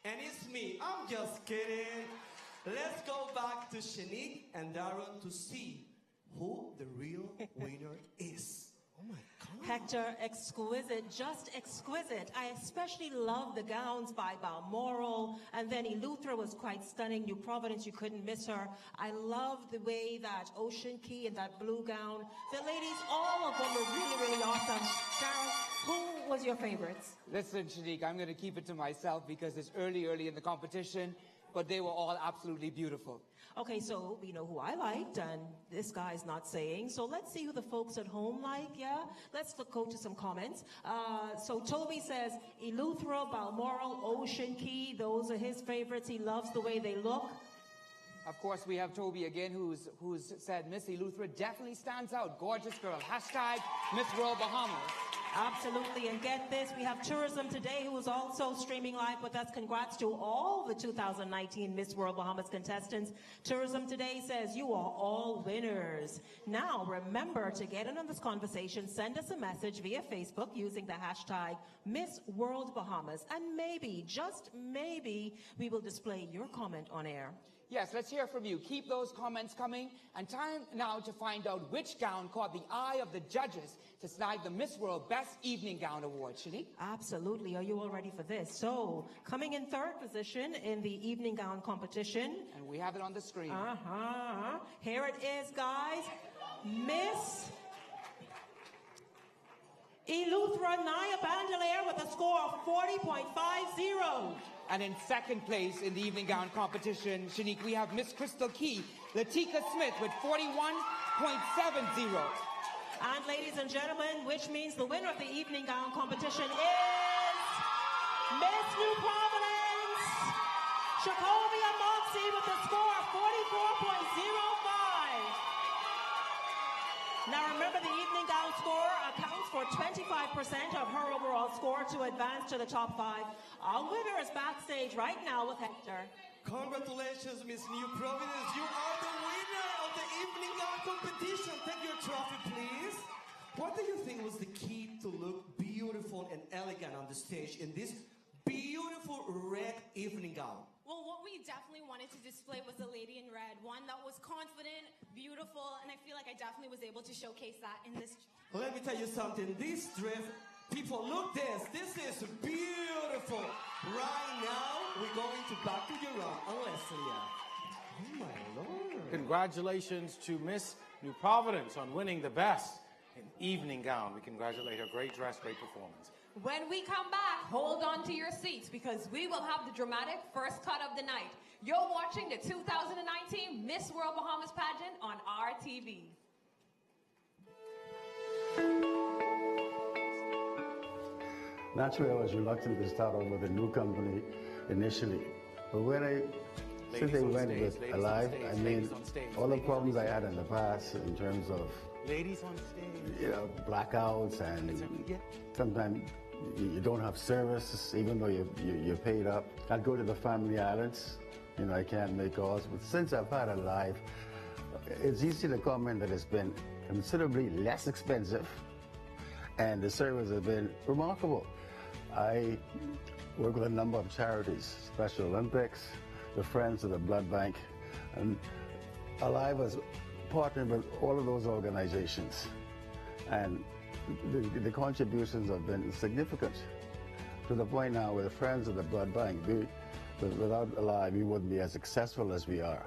and it's me. I'm just kidding. Let's go back to Shanique and Darren to see who the real winner is. Oh my God. Hector, exquisite, just exquisite. I especially love the gowns by Balmoral, and then ELEUTHERA was quite stunning. New Providence, you couldn't miss her. I love the way that Ocean Key and that blue gown, the ladies, all of them were really, really awesome. Darren, who was your favorites? Listen, Shanique, I'm going to keep it to myself because it's early in the competition, but they were all absolutely beautiful. Okay, so we know who I liked, and this guy's not saying. So let's see who the folks at home like, yeah? Let's go to some comments. So Toby says, ELEUTHERA, Balmoral, Ocean Key, those are his favorites. He loves the way they look. Of course, we have Toby again, who's said Miss ELEUTHERA definitely stands out. Gorgeous girl. Hashtag Miss World Bahamas. Absolutely, and get this, we have Tourism Today, who is also streaming live with us. Congrats to all the 2019 Miss World Bahamas contestants. Tourism Today says you are all winners. Now, remember to get in on this conversation, send us a message via Facebook using the hashtag Miss World Bahamas, and maybe, just maybe, we will display your comment on air. Yes, let's hear from you. Keep those comments coming. And time now to find out which gown caught the eye of the judges to snag the Miss World Best Evening Gown Award, Shanique. Absolutely. Are you all ready for this? So, coming in third position in the evening gown competition. And we have it on the screen. Here it is, guys. Miss ELEUTHERA NYAH Bandelier with a score of 40.50. And in second place in the evening gown competition, Shanique, we have Miss Crystal Key, Latika Smith with 41.70. And ladies and gentlemen, which means the winner of the evening gown competition is Miss New Providence, JERCHOVIA MOXEY with a score of 44.05. Now remember, the evening gown score accounts for 25% of her overall score to advance to the top 5. Our winner is backstage right now with Hector. Congratulations, Miss New Providence. You are the winner of the evening gown competition. Take your trophy, please. What do you think was the key to look beautiful and elegant on the stage in this beautiful red evening gown? Well, what we definitely wanted to display was the lady in red, one that was confident, beautiful, and I feel like I definitely was able to showcase that in this. Well, let me tell you something. This dress, people, look this. This is beautiful. Right now, we're going to back to your own, Leslie. Oh, my Lord. Congratulations to Miss New Providence on winning the best in evening gown. We congratulate her. Great dress, great performance. When we come back, hold on to your seats because we will have the dramatic first cut of the night. You're watching the 2019 Miss World Bahamas pageant on RTV. Naturally, I was reluctant to start off with a new company initially. But when since they went with Alive, I mean, all the problems I had in the past in terms of ladies on stage, you know, blackouts, and sometimes you don't have service even though you're paid up. I'd go to the family islands, you know, I can't make calls. But since I've had Alive, it's easy to comment that it's been considerably less expensive, and the service has been remarkable. I work with a number of charities, Special Olympics, the Friends of the Blood Bank, and Alive has partnered with all of those organizations, and the contributions have been significant to the point now with the Friends of the Blood Bank. Without Alive, we wouldn't be as successful as we are.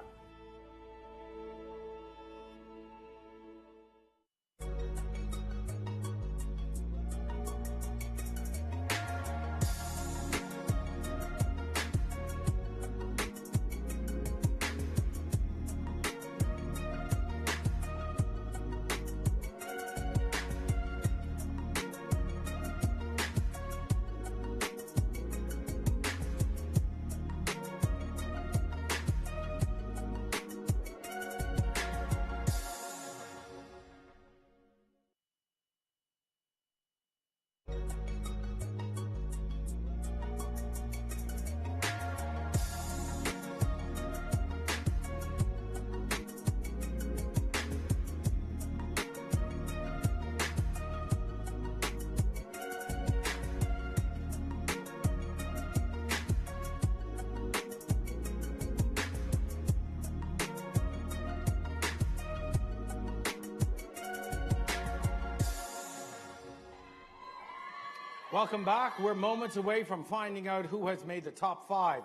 Welcome back. We're moments away from finding out who has made the top 5.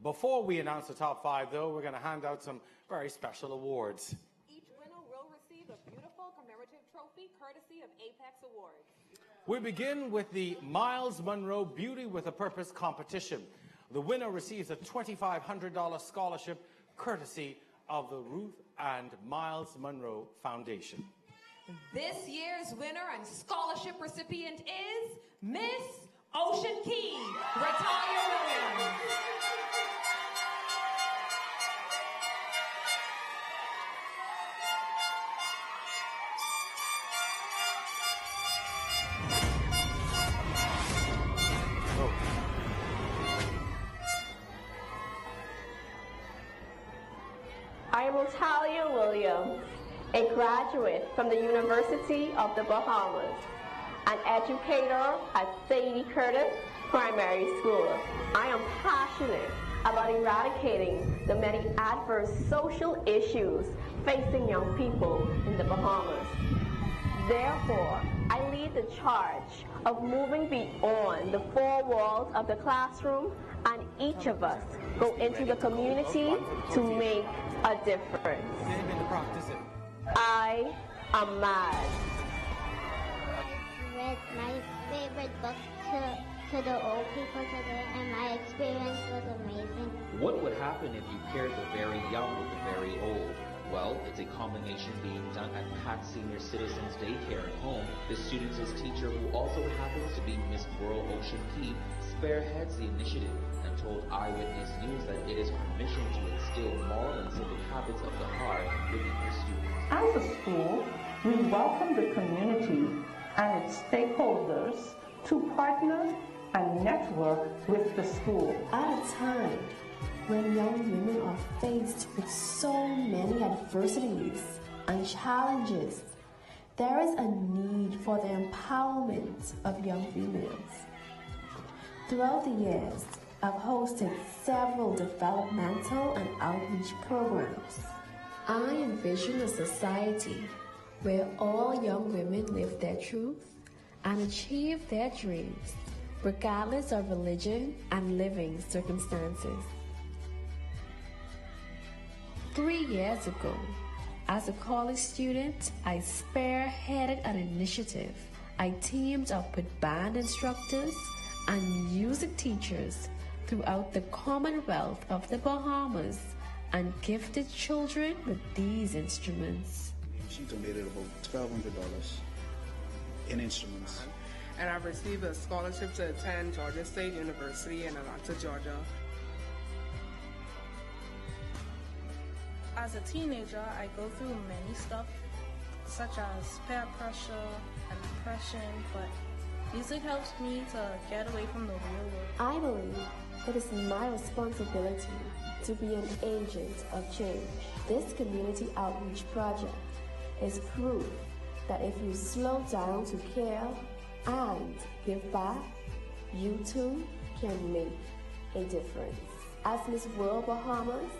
Before we announce the top 5, though, we're going to hand out some very special awards. Each winner will receive a beautiful commemorative trophy courtesy of Apex Awards. We begin with the Miles Monroe Beauty with a Purpose competition. The winner receives a $2,500 scholarship courtesy of the Ruth and Miles Monroe Foundation. This year's winner and scholarship recipient is Miss Ocean Key, Retalia Williams. I am ROTALYA Williams, a graduate from the University of the Bahamas, an educator at Sadie Curtis Primary School. I am passionate about eradicating the many adverse social issues facing young people in the Bahamas. Therefore, I lead the charge of moving beyond the four walls of the classroom, and each of us go into the community to make a difference. I am mad. I read my favorite book to the old people today, and my experience was amazing. What would happen if you paired the very young with the very old? Well, it's a combination being done at Pat Senior Citizens Daycare at home. The student's teacher, who also happens to be Miss World Ocean Peep, spearheads the initiative and told Eyewitness News that it is her mission to instill moral and civic habits of the heart within her students. As a school, we welcome the community and its stakeholders to partner and network with the school. At a time when young women are faced with so many adversities and challenges, there is a need for the empowerment of young females. Throughout the years, I've hosted several developmental and outreach programs. I envision a society where all young women live their truth and achieve their dreams, regardless of religion and living circumstances. 3 years ago, as a college student, I spearheaded an initiative. I teamed up with band instructors and music teachers throughout the Commonwealth of the Bahamas and gifted children with these instruments. She donated about $1,200 in instruments. And I've received a scholarship to attend Georgia State University in Atlanta, Georgia. As a teenager, I go through many stuff, such as peer pressure and depression, but music helps me to get away from the real world. I believe it is my responsibility to be an agent of change. This community outreach project is proof that if you slow down to care and give back, you too can make a difference. As Miss World Bahamas,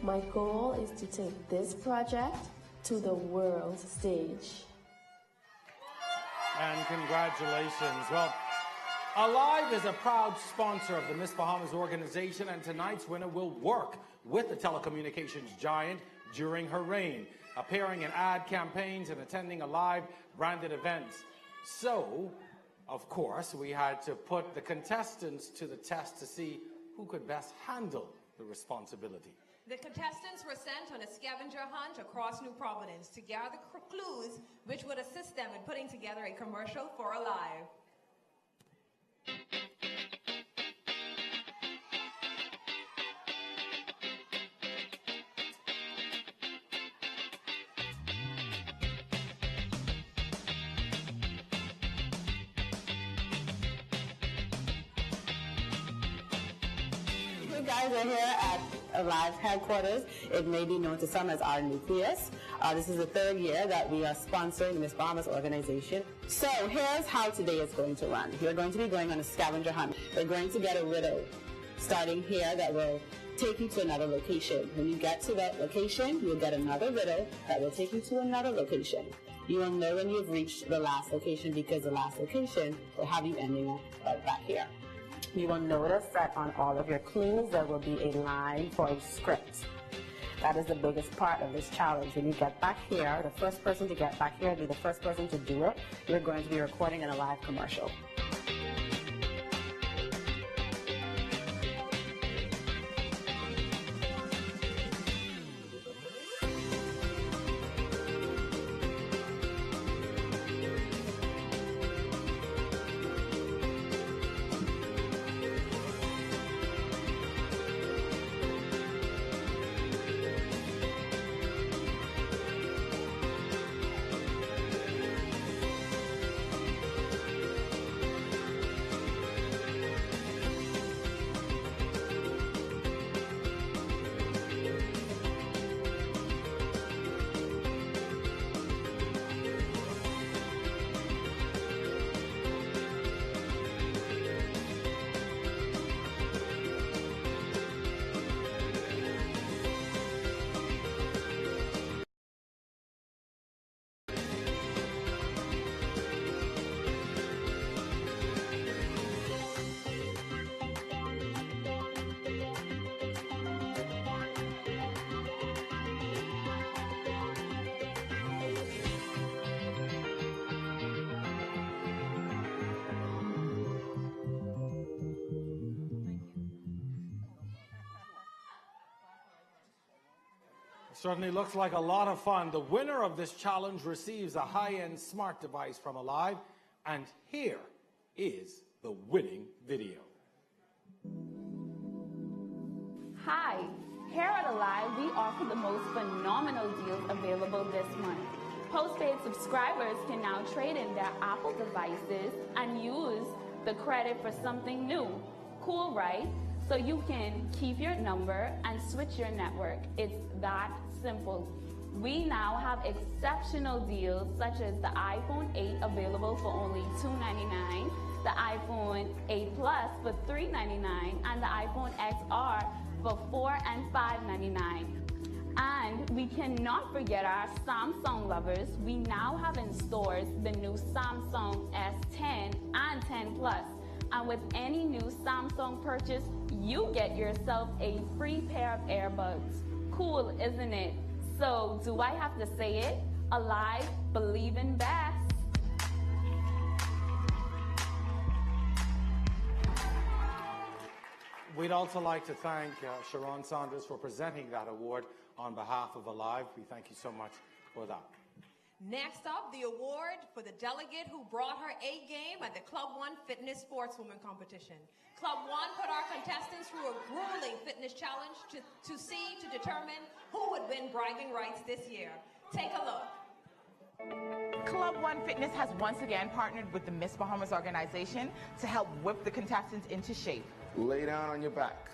my goal is to take this project to the world stage. And congratulations. Well, Alive is a proud sponsor of the Miss Bahamas organization, and tonight's winner will work with the telecommunications giant during her reign, appearing in ad campaigns and attending Alive branded events. So, of course, we had to put the contestants to the test to see who could best handle the responsibility. The contestants were sent on a scavenger hunt across New Providence to gather clues which would assist them in putting together a commercial for Alive. You guys are here at Alive's headquarters. It may be known to some as our nucleus. This is the third year that we are sponsoring the Miss Bahamas organization. So here's how today is going to run. You're going to be going on a scavenger hunt. We're going to get a riddle starting here that will take you to another location. When you get to that location, you'll get another riddle that will take you to another location. You will know when you've reached the last location because the last location will have you ending right back here. You will notice that on all of your clues there will be a line for a script. That is the biggest part of this challenge. When you get back here, the first person to get back here will be the first person to do it. You're going to be recording an Alive commercial. Certainly looks like a lot of fun. The winner of this challenge receives a high-end smart device from Alive, and here is the winning video. Hi, here at Alive, we offer the most phenomenal deals available this month. Postpaid subscribers can now trade in their Apple devices and use the credit for something new. Cool, right? So you can keep your number and switch your network. It's that simple. We now have exceptional deals such as the iPhone 8 available for only $299, the iPhone 8 Plus for $399, and the iPhone XR for $4 and $599. And we cannot forget our Samsung lovers. We now have in stores the new Samsung S10 and 10 Plus. And with any new Samsung purchase, you get yourself a free pair of earbuds. Cool, isn't it? So, do I have to say it? Alive, believe in best. We'd also like to thank Sharon Saunders for presenting that award on behalf of Alive. We thank you so much for that. Next up, the award for the delegate who brought her A game at the Club 1 Fitness Sportswoman Competition. Club 1 put our contestants through a grueling fitness challenge to determine who would win bragging rights this year. Take a look. Club 1 Fitness has once again partnered with the Miss Bahamas organization to help whip the contestants into shape. Lay down on your back.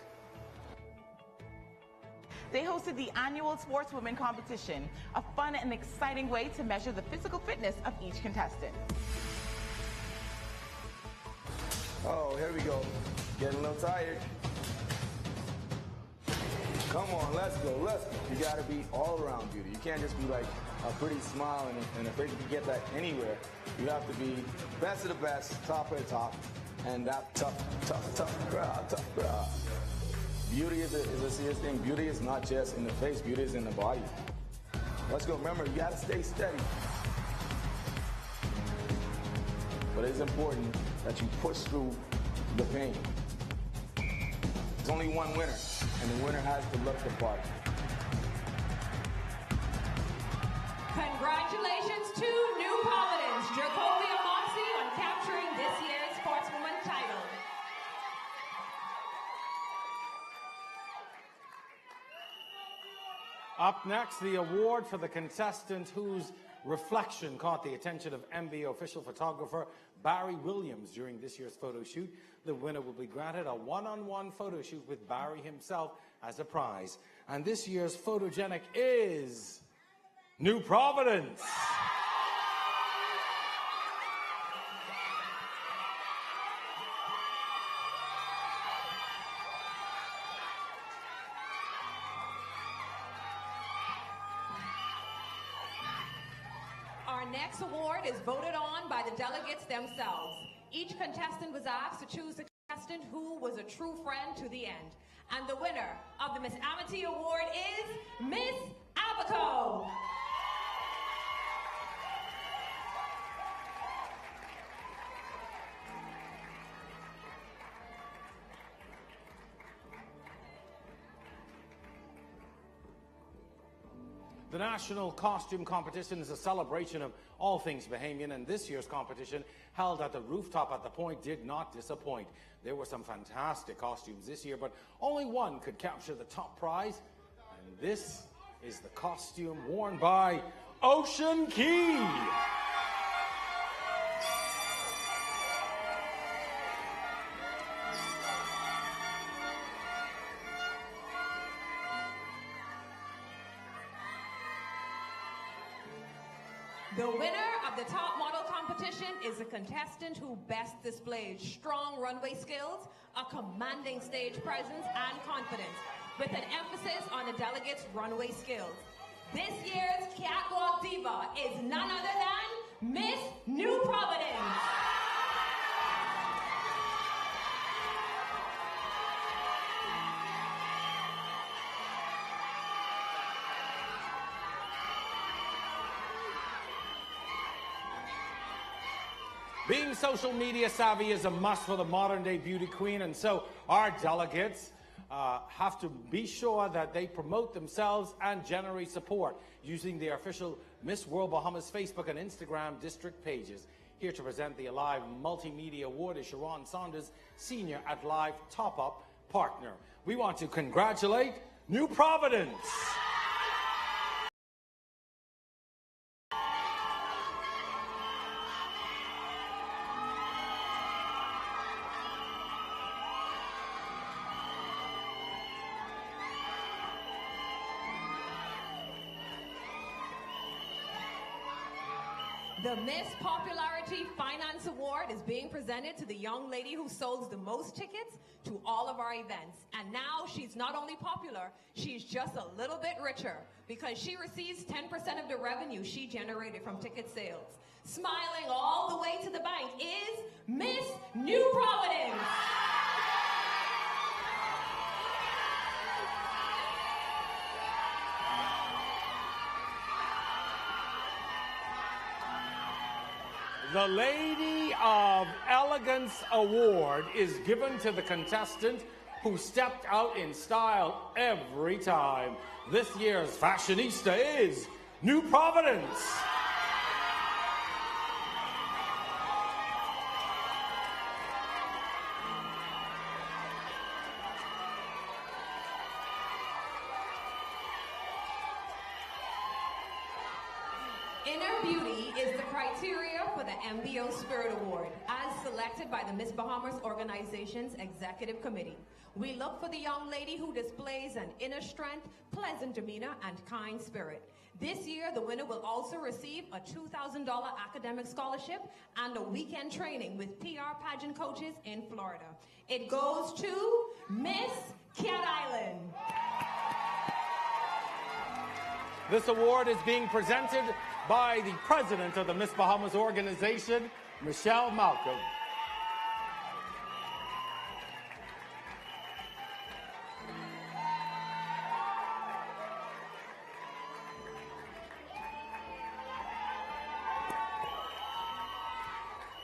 They hosted the annual Sportswoman Competition, a fun and exciting way to measure the physical fitness of each contestant. Oh, here we go. Getting a little tired. Come on, let's go, let's go. You gotta be all around beauty. You can't just be like a pretty smile and a face. You can get that anywhere. You have to be best of the best, top of the top, and that tough crowd. Beauty is a serious thing. Beauty is not just in the face, beauty is in the body. Let's go. Remember, you gotta stay steady. But it's important that you push through the pain. There's only one winner, and the winner has to look the part. Congratulations to New Providence, JERCHOVIA MOXEY, on capturing this year's Sportswoman title. Up next, the award for the contestant whose reflection caught the attention of MBO official photographer Barry Williams during this year's photo shoot. The winner will be granted a one-on-one photo shoot with Barry himself as a prize. And this year's photogenic is New Providence. Our next award is voted on by the delegates themselves. Each contestant was asked to choose the contestant who was a true friend to the end. And the winner of the Miss Amity Award is Miss ABACO. The National Costume Competition is a celebration of all things Bahamian, and this year's competition, held at the rooftop at the Point, did not disappoint. There were some fantastic costumes this year, but only one could capture the top prize, and this is the costume worn by Ocean Key. The winner of the top model competition is the contestant who best displays strong runway skills, a commanding stage presence, and confidence, with an emphasis on the delegates' runway skills. This year's Catwalk Diva is none other than Miss New Providence. Being social media savvy is a must for the modern day beauty queen, and so our delegates have to be sure that they promote themselves and generate support using their official Miss World Bahamas Facebook and Instagram district pages. Here to present the Alive Multimedia Award is Sharon Saunders, Senior at Live Top Up Partner. We want to congratulate New Providence. The Miss Popularity Finance Award is being presented to the young lady who sold the most tickets to all of our events. And now she's not only popular, she's just a little bit richer because she receives 10% of the revenue she generated from ticket sales. Smiling all the way to the bank is Miss New Providence. The Lady of Elegance Award is given to the contestant who stepped out in style every time. This year's fashionista is New Providence. Inner beauty is the criteria for the MBO Spirit Award, as selected by the Miss Bahamas Organization's Executive Committee. We look for the young lady who displays an inner strength, pleasant demeanor, and kind spirit. This year, the winner will also receive a $2,000 academic scholarship and a weekend training with PR pageant coaches in Florida. It goes to Miss Cat Island. This award is being presented by the president of the Miss Bahamas organization, Michelle Malcolm.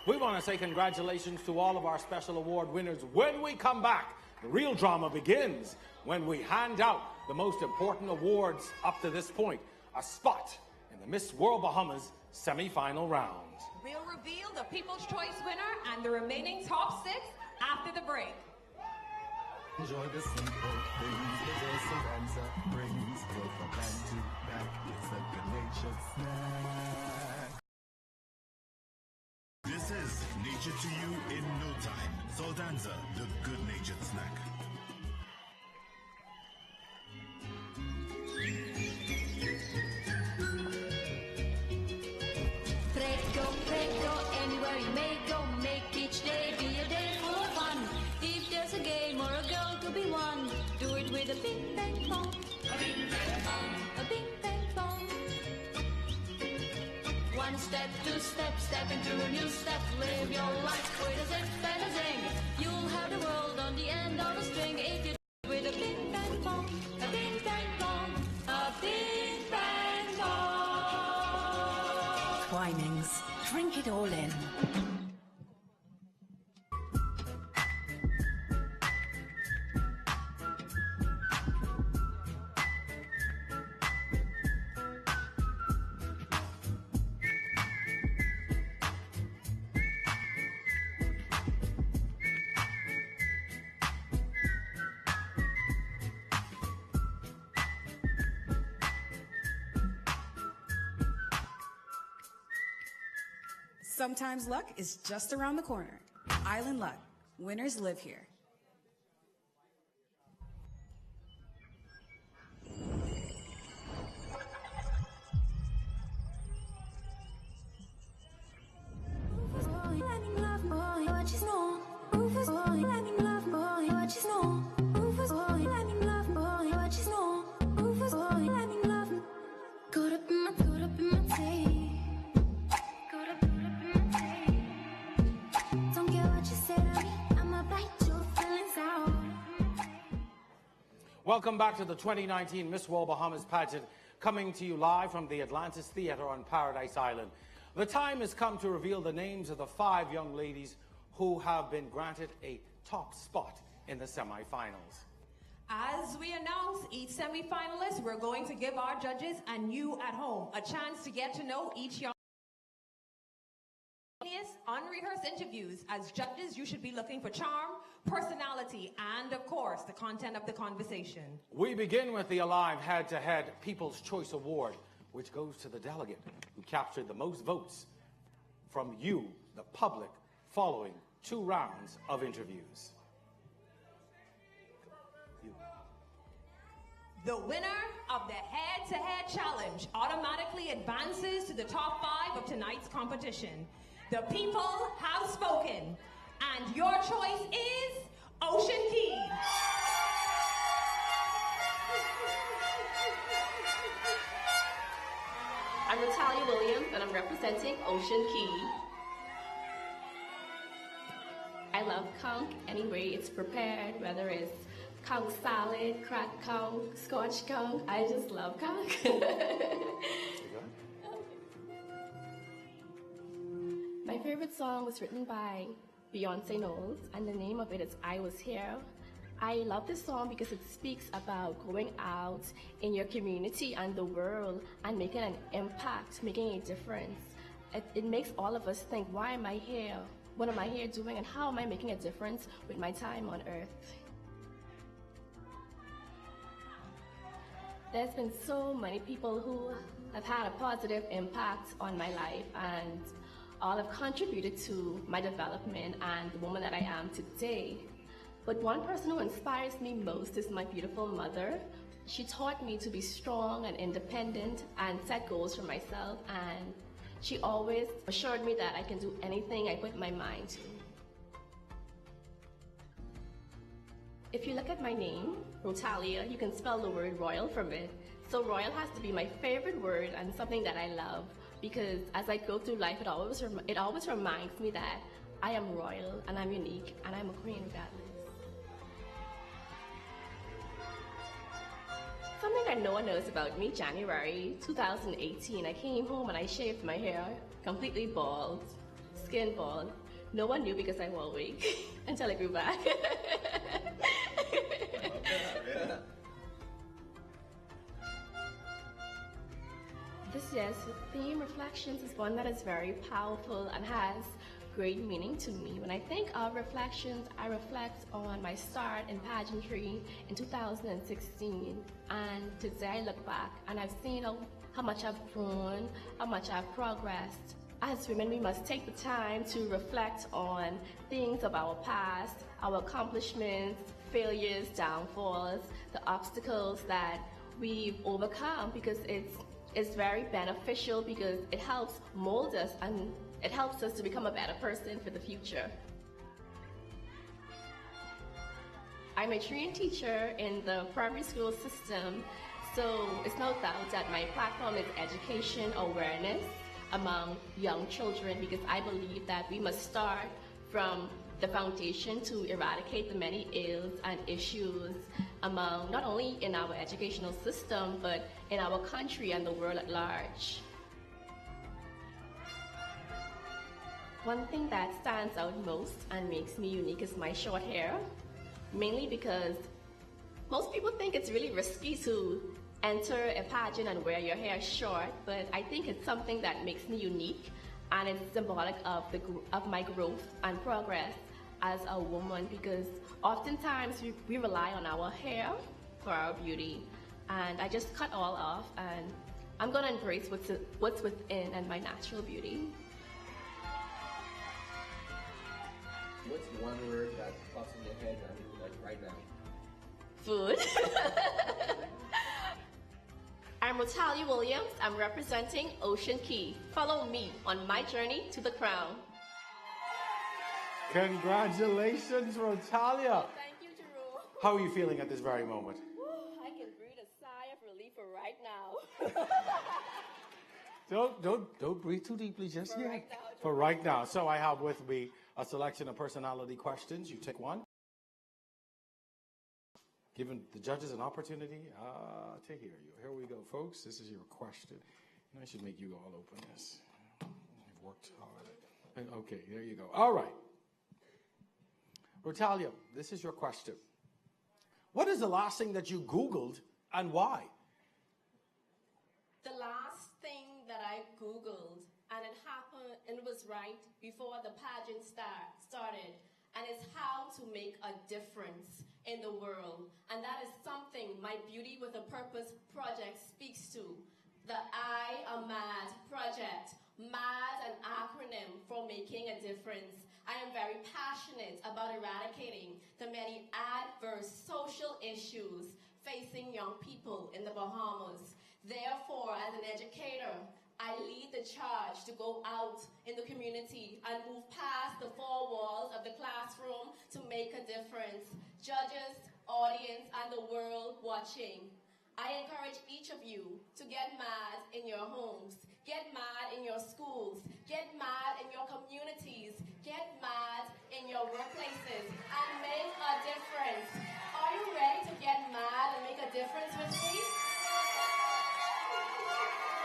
We want to say congratulations to all of our special award winners. When we come back, the real drama begins when we hand out the most important awards up to this point, a spot in the Miss World Bahamas semi-final round. We'll reveal the People's Choice winner and the remaining top 6 after the break. Enjoy the simple things the Joseph answer brings. Go from back to back, it's a good-natured snack. This is Nature to You in No Time. Soldanza, the good-natured snack. Prego, anywhere you may go, make each day be a day full of fun. If there's a game or a girl to be won, do it with a bing bang bong. A bing bang bong. A bing bang bong. One step, two steps, step into a new step. Live your life with a zip and a zing. You'll have the world on the end of a string if you do it with a bing bang bong. A bing bang bong. A bing bang bong. Twinings. Drink it all in. Sometimes luck is just around the corner. Island Luck. Winners live here. Welcome back to the 2019 Miss World Bahamas pageant, coming to you live from the Atlantis Theatre on Paradise Island. The time has come to reveal the names of the 5 young ladies who have been granted a top spot in the semi-finals. As we announce each semi-finalist, we're going to give our judges and you at home a chance to get to know each young unrehearsed interviews. As judges, you should be looking for charm, personality, and of course, the content of the conversation. We begin with the Alive Head-to-Head People's Choice Award, which goes to the delegate who captured the most votes from you, the public, following 2 rounds of interviews. The winner of the head-to-head challenge automatically advances to the top 5 of tonight's competition. The people have spoken, and your choice is Ocean Key. I'm ROTALYA Williams, and I'm representing Ocean Key. I love conch any way it's prepared, whether it's conch salad, cracked conch, scotch conch. I just love conch. My favorite song was written by Beyonce Knowles, and the name of it is I Was Here. I love this song because it speaks about going out in your community and the world and making an impact, making a difference. It makes all of us think, why am I here? What am I here doing? And how am I making a difference with my time on earth? There's been so many people who have had a positive impact on my life, and all have contributed to my development and the woman that I am today. But one person who inspires me most is my beautiful mother. She taught me to be strong and independent and set goals for myself, and she always assured me that I can do anything I put my mind to. If you look at my name, ROTALYA, you can spell the word royal from it. So royal has to be my favorite word and something that I love, because as I go through life, it always reminds me that I am royal and I'm unique and I'm a queen regardless. Something that no one knows about me, January 2018, I came home and I shaved my hair, completely bald, skin bald. No one knew because I wore a wig until I grew back. This year's theme, Reflections, is one that is very powerful and has great meaning to me. When I think of reflections, I reflect on my start in pageantry in 2016. And today I look back and I've seen how much I've grown, how much I've progressed. As women, we must take the time to reflect on things of our past, our accomplishments, failures, downfalls, the obstacles that we've overcome, because it's very beneficial, because it helps mold us and it helps us to become a better person for the future. I'm a trained teacher in the primary school system, so it's no doubt that my platform is education awareness among young children, because I believe that we must start from the foundation to eradicate the many ills and issues among, not only in our educational system, but in our country and the world at large. One thing that stands out most and makes me unique is my short hair, mainly because most people think it's really risky to enter a pageant and wear your hair short, but I think it's something that makes me unique, and it's symbolic of my growth and progress as a woman, because oftentimes we rely on our hair for our beauty, and I just cut all off, and I'm gonna embrace what's within and my natural beauty. What's one word that pops in your head right now? Food. I'm ROTALYA Williams. I'm representing Ocean Key. Follow me on my journey to the crown. Congratulations, ROTALYA. Thank you, Jerome. How are you feeling at this very moment? I can breathe a sigh of relief for right now. Don't breathe too deeply just yet. For right now. So I have with me a selection of personality questions. You take one. Giving the judges an opportunity to hear you. Here we go, folks. This is your question. And I should make you all open this. You've worked hard. Okay, there you go. All right. ROTALYA, this is your question. What is the last thing that you Googled and why? The last thing that I Googled, and it happened, and it was right before the pageant started, and it's how to make a difference in the world. And that is something my Beauty with a Purpose project speaks to. The I Am Mad project. MAD, an acronym for making a difference. I am very passionate about eradicating the many adverse social issues facing young people in the Bahamas. Therefore, as an educator, I lead the charge to go out in the community and move past the four walls of the classroom to make a difference. Judges, audience, and the world watching. I encourage each of you to get mad in your homes, get mad in your schools, get mad in your communities, get mad in your workplaces, and make a difference. Are you ready to get mad and make a difference with me?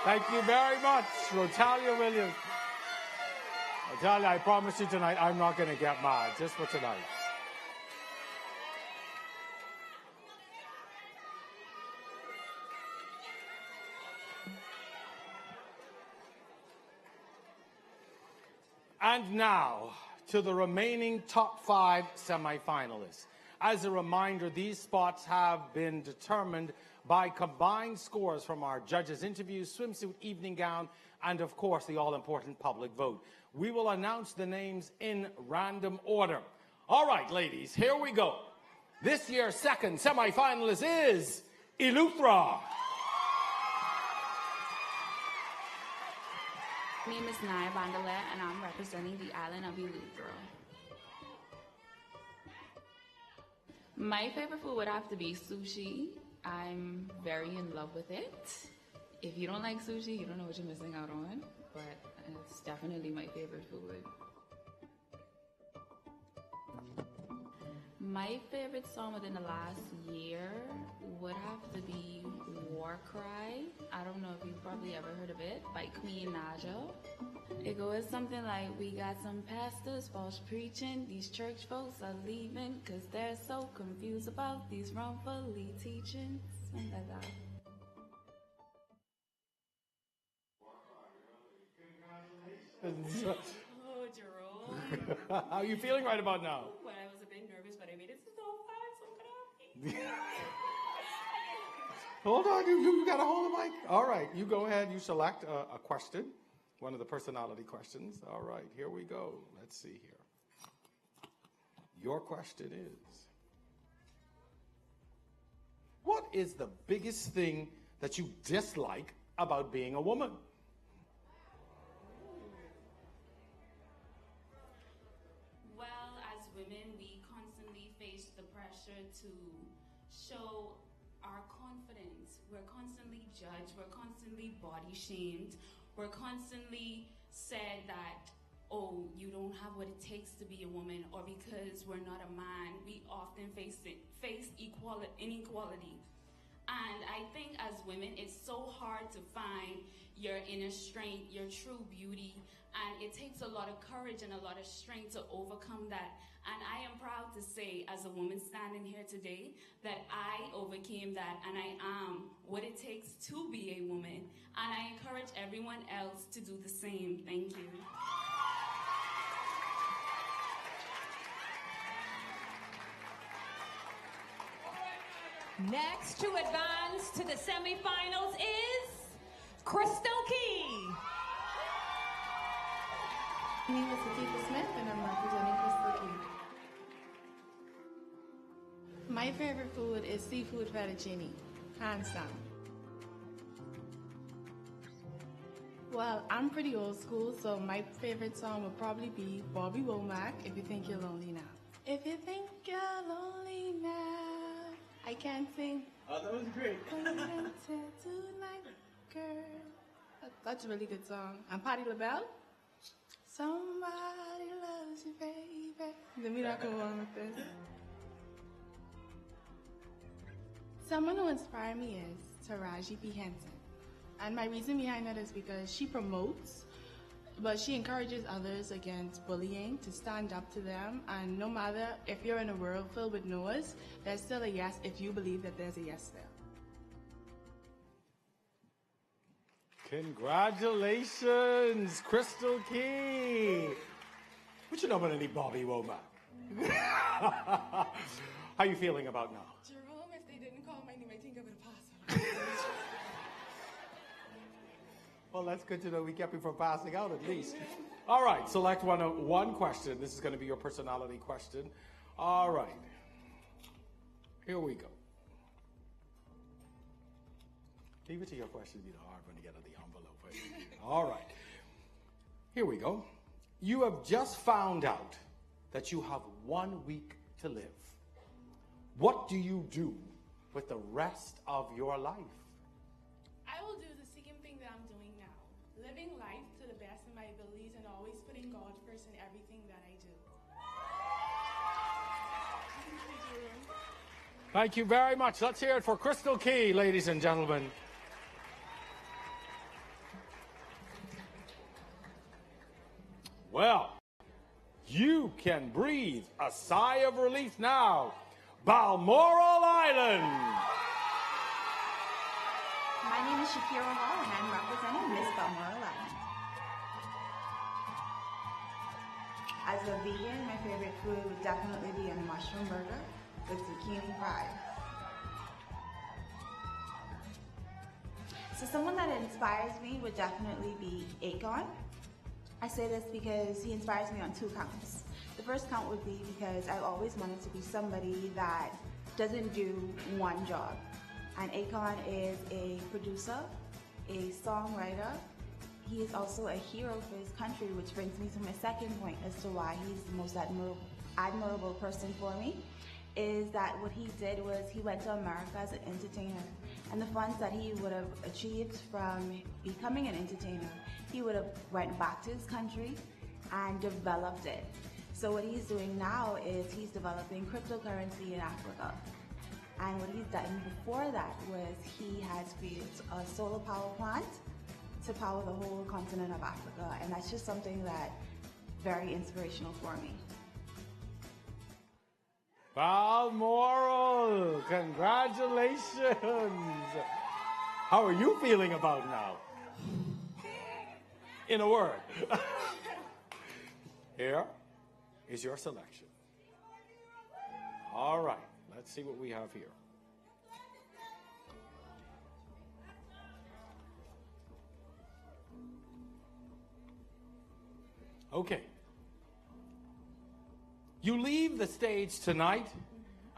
Thank you very much, Rotalia Williams. Rotalia, I promise you tonight, I'm not going to get mad, just for tonight. And now, to the remaining top 5 semifinalists. As a reminder, these spots have been determined by combined scores from our judges' interviews, swimsuit, evening gown, and of course, the all-important public vote. We will announce the names in random order. All right, ladies, here we go. This year's second semifinalist is ELEUTHERA. My name is NYAH BANDELIER, and I'm representing the island of ELEUTHERA. My favorite food would have to be sushi. I'm very in love with it. If you don't like sushi, you don't know what you're missing out on, but it's definitely my favorite food. My favorite song within the last year would have to be War Cry. I don't know if you've probably ever heard of it, by Queen NYAH. It goes something like, we got some pastors false preaching, these church folks are leaving cause they're so confused about these wrongfully teachings. Something like that. Oh, Jerome. How are you feeling right about now? Well, I was a bit nervous, but I made it so far, so good. Hold on, you got to hold the mic. All right, you go ahead, you select a question, one of the personality questions. All right, here we go. Let's see here. Your question is, what is the biggest thing that you dislike about being a woman? Well, as women, we constantly face the pressure to show our confidence. We're constantly judged. We're constantly body shamed. We're constantly said that, oh, you don't have what it takes to be a woman, or because we're not a man, we often face inequality. And I think as women, it's so hard to find your inner strength, your true beauty, and it takes a lot of courage and a lot of strength to overcome that. And I am proud to say, as a woman standing here today, that I overcame that, and I am what it takes to be a woman. And I encourage everyone else to do the same. Thank you. Next to advance to the semifinals is Crystal Key. My name is Latifah Smith, and I'm representing Crystal Key. My favorite food is seafood fettuccine, hands down. Well, I'm pretty old school, so my favorite song would probably be Bobby Womack, If You Think You're Lonely Now. If you think you're lonely now, I can't sing. Oh, that was great. That's a really good song. And Patti LaBelle. Somebody loves you, baby. Let me not go on with this. Someone who inspired me is Taraji P. Henson. And my reason behind that is because she promotes But she encourages others against bullying, to stand up to them, and no matter if you're in a world filled with no's, there's still a yes if you believe that there's a yes there. Congratulations, Crystal Key. What you know about any Bobby Womack? How you feeling about now? Jerome, if they didn't call my name, I think I would have passed. Well, that's good to know. We kept you from passing out at least. All right, select one question. This is going to be your personality question. All right. Here we go. Leave it to your question to be the hard one to get out of the envelope. All right. Here we go. You have just found out that you have 1 week to live. What do you do with the rest of your life? I will do the same thing that I'm doing now. Living life to the best of my abilities and always putting God first in everything that I do. Thank you very much. Let's hear it for Crystal Key, ladies and gentlemen. Well, you can breathe a sigh of relief now. Balmoral Island. My name is Shakera Hall, and I'm representing Miss Balmoral Island. As a vegan, my favorite food would definitely be a mushroom burger with zucchini fries. So someone that inspires me would definitely be Akon. I say this because he inspires me on 2 counts. The first count would be because I've always wanted to be somebody that doesn't do one job. And Akon is a producer, a songwriter. He is also a hero for his country, which brings me to my second point as to why he's the most admirable person for me, is that what he did was he went to America as an entertainer. And the funds that he would have achieved from becoming an entertainer, he would have went back to his country and developed it. So what he's doing now is he's developing cryptocurrency in Africa. And what he's done before that was he has created a solar power plant to power the whole continent of Africa. And that's just something that very inspirational for me. Balmoral, congratulations. How are you feeling about now? In a word. Here is your selection. All right, let's see what we have here. Okay. You leave the stage tonight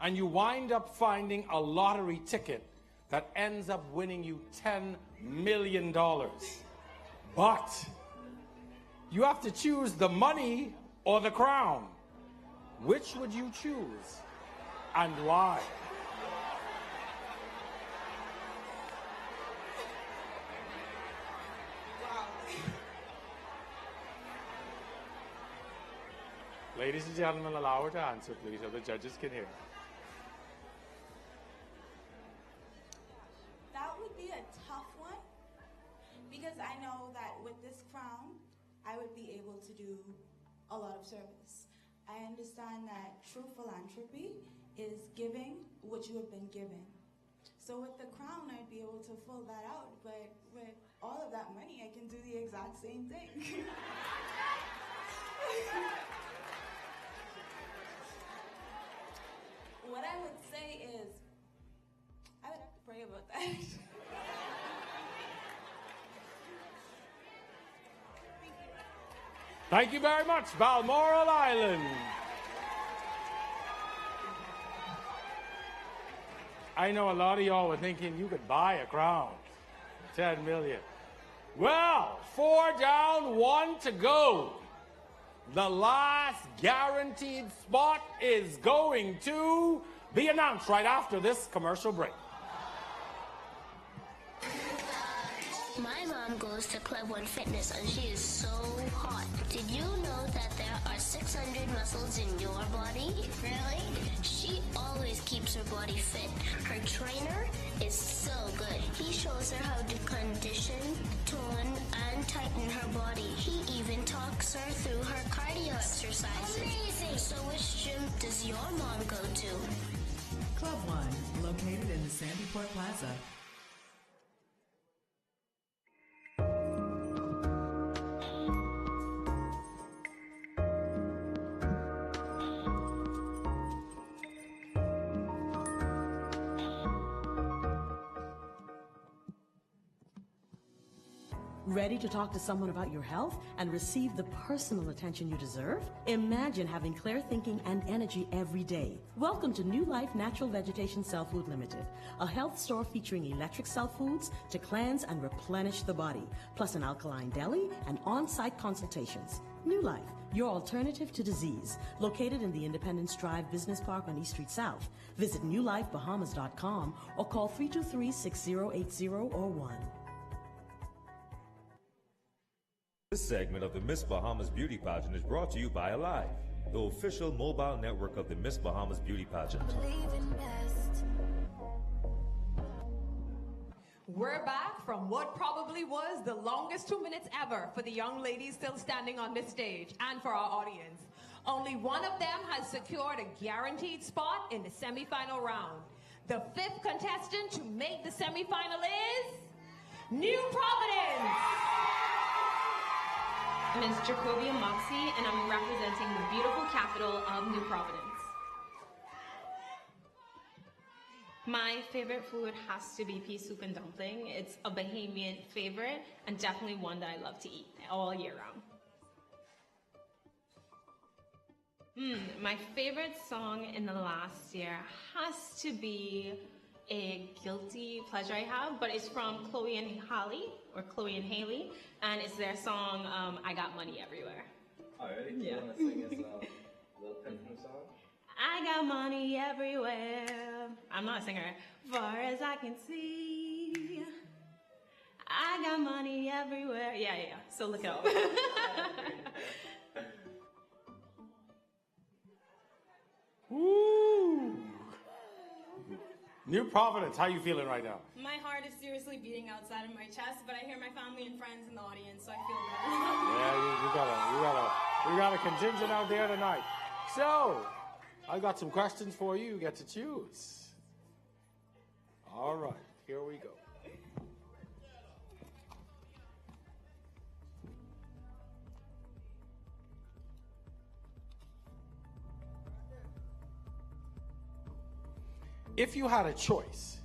and you wind up finding a lottery ticket that ends up winning you $10 million. But you have to choose the money or the crown. Which would you choose and why? Ladies and gentlemen, allow her to answer, please, so the judges can hear. That would be a tough one, because I know that with this crown, I would be able to do a lot of service. I understand that true philanthropy is giving what you have been given. So with the crown, I'd be able to fill that out, but with all of that money, I can do the exact same thing. What I would say is, I would have to pray about that. Thank you very much, Balmoral Island. I know a lot of y'all were thinking you could buy a crown. 10 million. Well, 4 down, 1 to go. The last guaranteed spot is going to be announced right after this commercial break. My mom goes to Club One Fitness and she is so hot. Did you know that there are 600 muscles in your body? Really? She always keeps her body body fit. Her trainer is so good. He shows her how to condition, tone, and tighten her body. He even talks her through her cardio exercises. Amazing! So which gym does your mom go to? Club One, located in the Sandyport Plaza. Ready to talk to someone about your health and receive the personal attention you deserve? Imagine having clear thinking and energy every day. Welcome to New Life Natural Vegetation Cell Food Limited, a health store featuring electric cell foods to cleanse and replenish the body, plus an alkaline deli and on-site consultations. New Life, your alternative to disease, located in the Independence Drive Business Park on East Street South. Visit newlifebahamas.com or call 323-6080 or 1. This segment of the Miss Bahamas Beauty Pageant is brought to you by Alive, the official mobile network of the Miss Bahamas Beauty Pageant. We're back from what probably was the longest 2 minutes ever for the young ladies still standing on this stage and for our audience. Only one of them has secured a guaranteed spot in the semifinal round. The fifth contestant to make the semifinal is New Providence. Ms. JERCHOVIA MOXEY, and I'm representing the beautiful capital of New Providence. My favorite food has to be pea soup and dumpling. It's a Bahamian favorite and definitely one that I love to eat all year round. My favorite song in the last year has to be a guilty pleasure I have, but it's from Chloe and Haley, and it's their song, I Got Money Everywhere. Alright, yeah. You want to sing us a little Pimpin' song? I got money everywhere. I'm not a singer. Far as I can see, I got money everywhere. Yeah. So look it up. Woo! New Providence, how you feeling right now? My heart is seriously beating outside of my chest, but I hear my family and friends in the audience, so I feel Yeah, we got a contingent out there tonight. So, I got some questions for you. You get to choose. All right, here we go. If you had a choice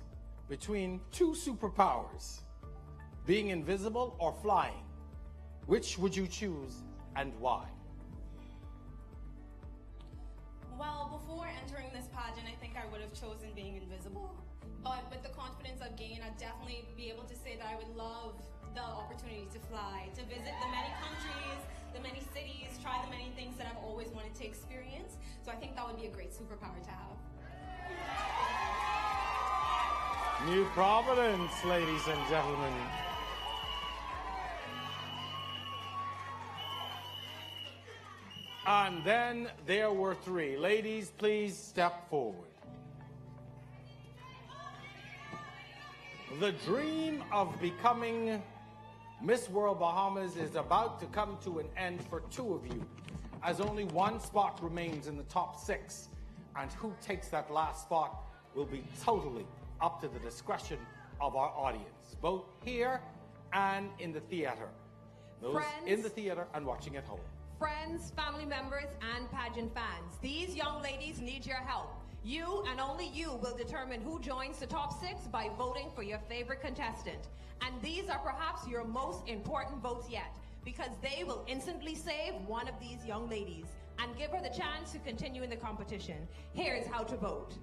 between two superpowers, being invisible or flying, which would you choose and why? Well, before entering this pageant, I think I would have chosen being invisible. But with the confidence I've gained, I'd definitely be able to say that I would love the opportunity to fly, to visit the many countries, the many cities, try the many things that I've always wanted to experience. So I think that would be a great superpower to have. New Providence, ladies and gentlemen. And then there were three. Ladies, please step forward. The dream of becoming Miss World Bahamas is about to come to an end for two of you, as only one spot remains in the top 6. And who takes that last spot will be totally up to the discretion of our audience, both here and in the theater. Those Friends, in the theater and watching at home. Friends, family members, and pageant fans, these young ladies need your help. You and only you will determine who joins the top 6 by voting for your favorite contestant. And these are perhaps your most important votes yet, because they will instantly save one of these young ladies and give her the chance to continue in the competition. Here's how to vote.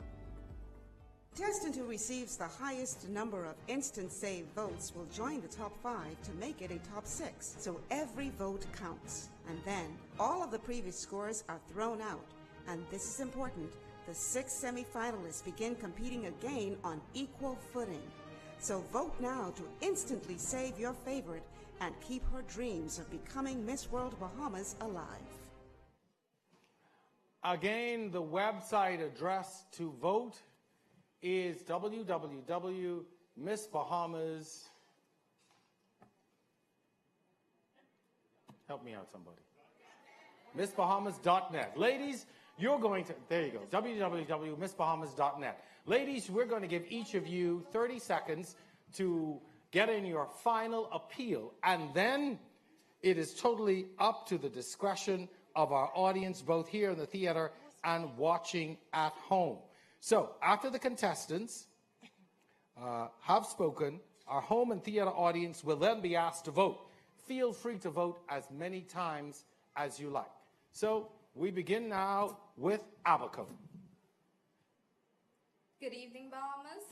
Contestant who receives the highest number of instant save votes will join the top 5 to make it a top 6. So every vote counts. And then all of the previous scores are thrown out. And this is important. The 6 semifinalists begin competing again on equal footing. So vote now to instantly save your favorite and keep her dreams of becoming Miss World Bahamas alive. Again, the website address to vote is www.missbahamas. Help me out, somebody. MissBahamas.net. Ladies, you're going to, there you go, www.missbahamas.net. Ladies, we're going to give each of you 30 seconds to get in your final appeal, and then it is totally up to the discretion of our audience, both here in the theater and watching at home. So, after the contestants have spoken, our home and theater audience will then be asked to vote. Feel free to vote as many times as you like. So, we begin now with ABACO. Good evening, Bahamas.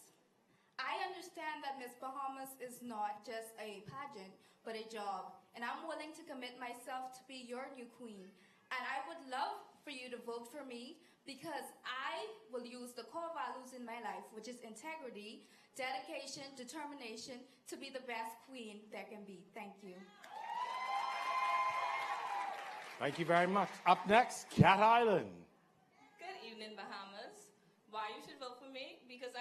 I understand that Miss Bahamas is not just a pageant, but a job, and I'm willing to commit myself to be your new queen. And I would love for you to vote for me because I will use the core values in my life, which is integrity, dedication, determination, to be the best queen there can be. Thank you. Thank you very much. Up next, Cat Island. Good evening, Bahamas. Why you should vote for me? Because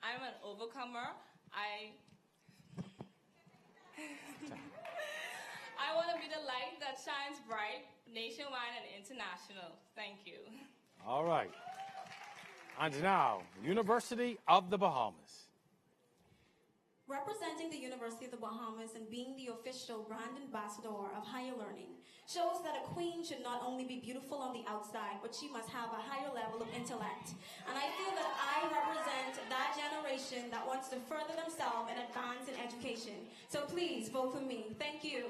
I'm an overcomer. I want to be the light that shines bright, nationwide and international. Thank you. All right. And now, University of the Bahamas. Representing the University of the Bahamas and being the official brand ambassador of higher learning shows that a queen should not only be beautiful on the outside, but she must have a higher level of intellect. And I feel that I represent that generation that wants to further themselves and advance in education. So please vote for me. Thank you.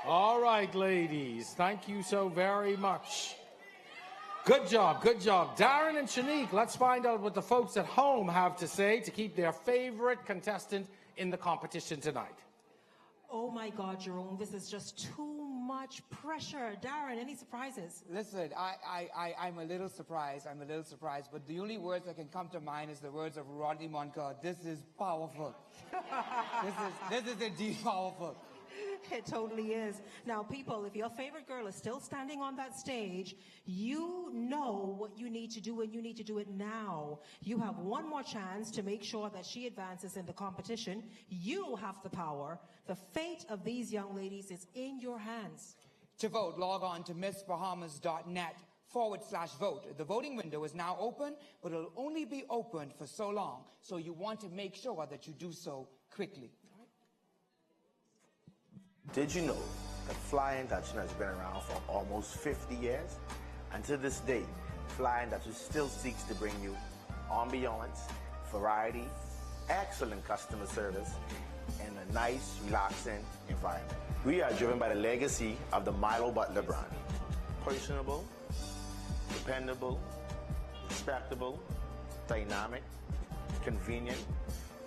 All right, ladies. Thank you so very much. Good job, good job. Darren and Shanique, let's find out what the folks at home have to say to keep their favorite contestant in the competition tonight. Oh my God, Jerome, this is just too much pressure. Darren, any surprises? Listen, I'm a little surprised. But the only words that can come to mind is the words of Rodney Moncard. This is powerful. this is indeed powerful. It totally is. Now, people, if your favorite girl is still standing on that stage, you know what you need to do, and you need to do it now. You have one more chance to make sure that she advances in the competition. You have the power. The fate of these young ladies is in your hands. To vote, log on to missbahamas.net/vote. The voting window is now open, but it'll only be open for so long, so you want to make sure that you do so quickly. Did you know that Flying Dutchman has been around for almost 50 years? And to this day, Flying Dutchman still seeks to bring you ambiance, variety, excellent customer service, and a nice, relaxing environment. We are driven by the legacy of the Milo Butler brand. Personable, dependable, respectable, dynamic, convenient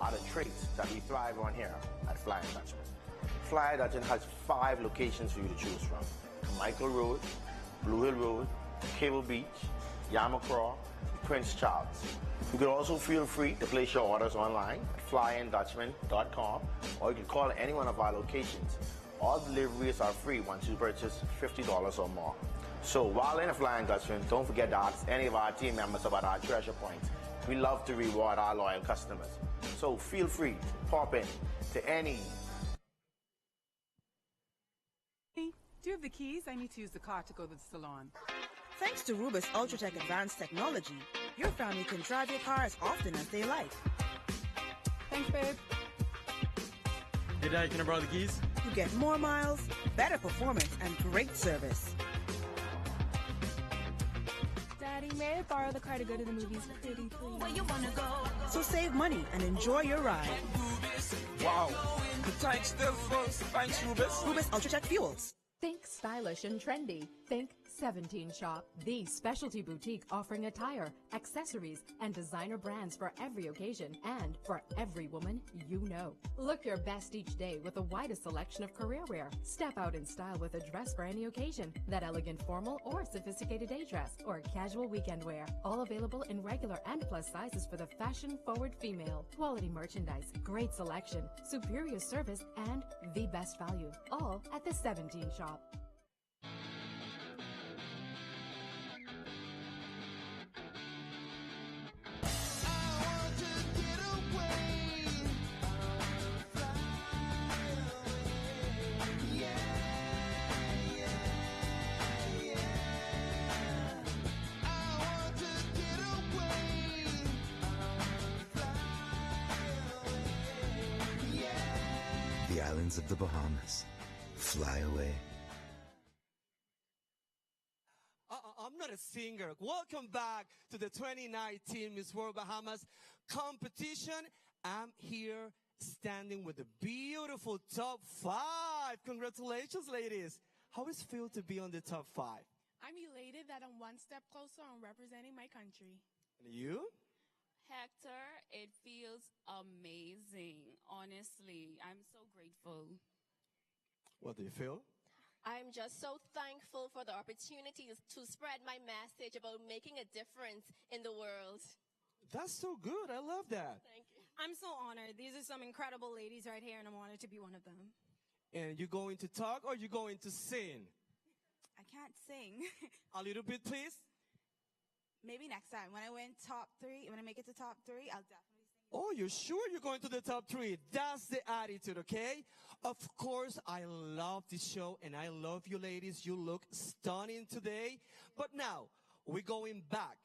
are the traits that we thrive on here at Flying Dutchman. Flying Dutchman has 5 locations for you to choose from: Michael Road, Blue Hill Road, Cable Beach, Yamacraw, Prince Charles. You can also feel free to place your orders online at flyindutchman.com, or you can call any one of our locations. All deliveries are free once you purchase $50 or more. So while in a Flying Dutchman, don't forget to ask any of our team members about our treasure points. We love to reward our loyal customers. So feel free to pop in to any. Do you have the keys? I need to use the car to go to the salon. Thanks to Rubis Ultratech Advanced Technology, your family can drive your car as often as they like. Thanks, babe. Hey, Dad, can I borrow the keys? You get more miles, better performance, and great service. Daddy, may I borrow the car to go to the movies? Pretty, please. Where you wanna go? So save money and enjoy your ride. Wow. The tank still full. Thanks, Rubis. Rubis Ultratech Fuels. Think stylish and trendy. Think 17 Shop, the specialty boutique offering attire, accessories, and designer brands for every occasion and for every woman you know. Look your best each day with the widest selection of career wear. Step out in style with a dress for any occasion, that elegant formal or sophisticated day dress, or casual weekend wear. All available in regular and plus sizes for the fashion-forward female. Quality merchandise, great selection, superior service, and the best value. All at the 17 Shop. islands of the Bahamas. Fly away. I'm not a singer. Welcome back to the 2019 Miss World Bahamas competition. I'm here standing with the beautiful top 5. Congratulations, ladies. How does it feel to be on the top 5? I'm elated that I'm one step closer on representing my country. And you? Hector, it feels amazing. Honestly, I'm so grateful. What do you feel? I'm just so thankful for the opportunity to spread my message about making a difference in the world. That's so good. I love that. Thank you. I'm so honored. These are some incredible ladies right here, and I'm honored to be one of them. And you going to talk or you going to sing? I can't sing. A little bit, please. Maybe next time. When I win top 3, when I make it to top 3, I'll definitely sing. Oh, you're sure you're going to the top 3? That's the attitude, okay? Of course, I love this show, and I love you ladies. You look stunning today. But now, we're going back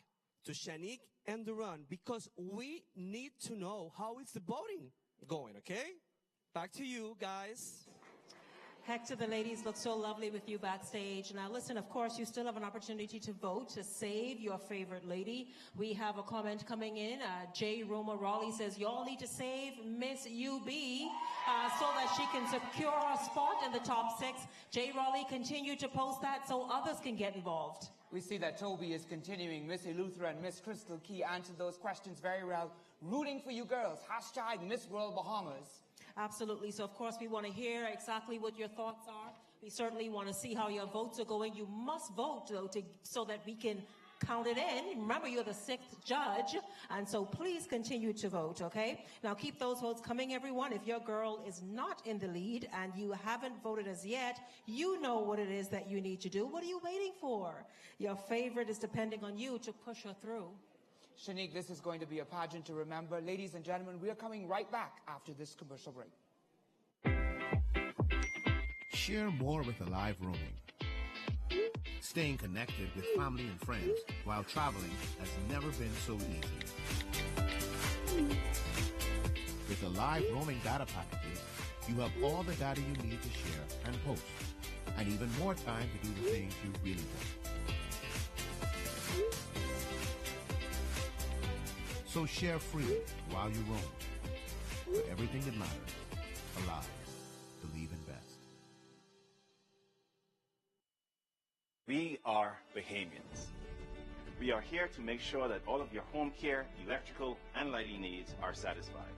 to Shanique and Duran because we need to know how is the voting going, okay? Back to you, guys. Hector, the ladies look so lovely with you backstage. Now listen, of course, you still have an opportunity to vote to save your favorite lady. We have a comment coming in. J. Roma Raleigh says, y'all need to save Miss UB so that she can secure her spot in the top 6. J. Raleigh, continue to post that so others can get involved. We see that Toby is continuing. Miss ELEUTHERA and Miss Crystal Key answered those questions very well. Rooting for you girls. Hashtag Miss World Bahamas. Absolutely. So, of course, we want to hear exactly what your thoughts are. We certainly want to see how your votes are going. You must vote, though, so that we can count it in. Remember, you're the 6th judge, and so please continue to vote, okay? Now, keep those votes coming, everyone. If your girl is not in the lead and you haven't voted as yet, you know what it is that you need to do. What are you waiting for? Your favorite is depending on you to push her through. Shanique, this is going to be a pageant to remember. Ladies and gentlemen, we are coming right back after this commercial break. Share more with Alive Roaming. Staying connected with family and friends while traveling has never been so easy. With Alive Roaming data packages, you have all the data you need to share and post, and even more time to do the things you really want. So share freely while you roam. For everything that matters, Alive. Believe in best. We are Bahamians. We are here to make sure that all of your home care, electrical, and lighting needs are satisfied.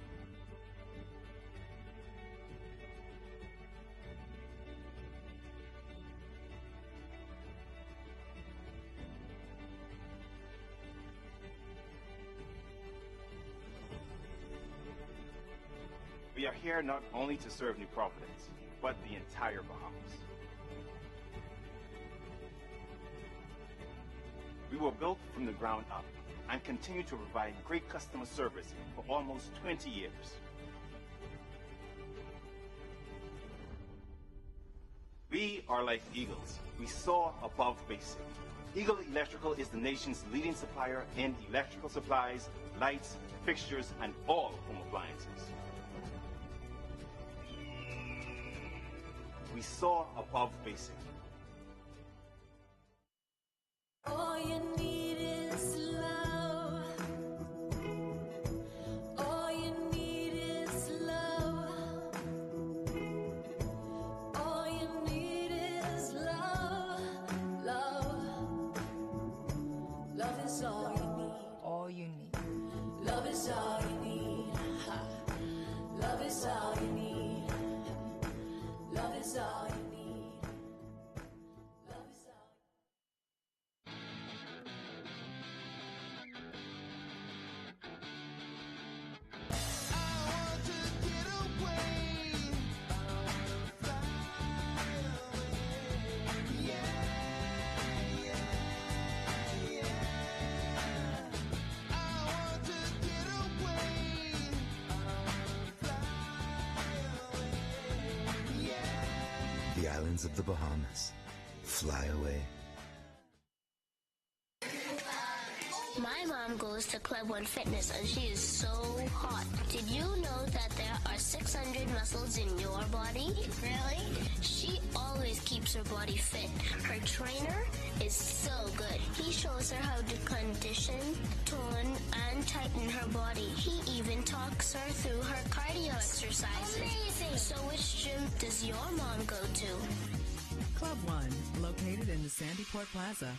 We are here not only to serve New Providence, but the entire Bahamas. We were built from the ground up and continue to provide great customer service for almost 20 years. We are like eagles. We soar above basic. Eagle Electrical is the nation's leading supplier in electrical supplies, lights, fixtures, and all home appliances. We soar above basic. All you need is love. All you need is love. All you need is love. Love. Love is all you need. All you need. Love is all you need. Love is all you need. Love is all you need. The islands of the Bahamas. Fly away. My mom goes to Club One Fitness and she is so hot. Did you know that there are 600 muscles in your body? Really? She always keeps her body fit. Her trainer is so good. He shows her how to condition, tone, and tighten her body. He even talks her through her cardio exercises. Amazing! So which gym does your mom go to? Club One, located in the Sandy Port Plaza.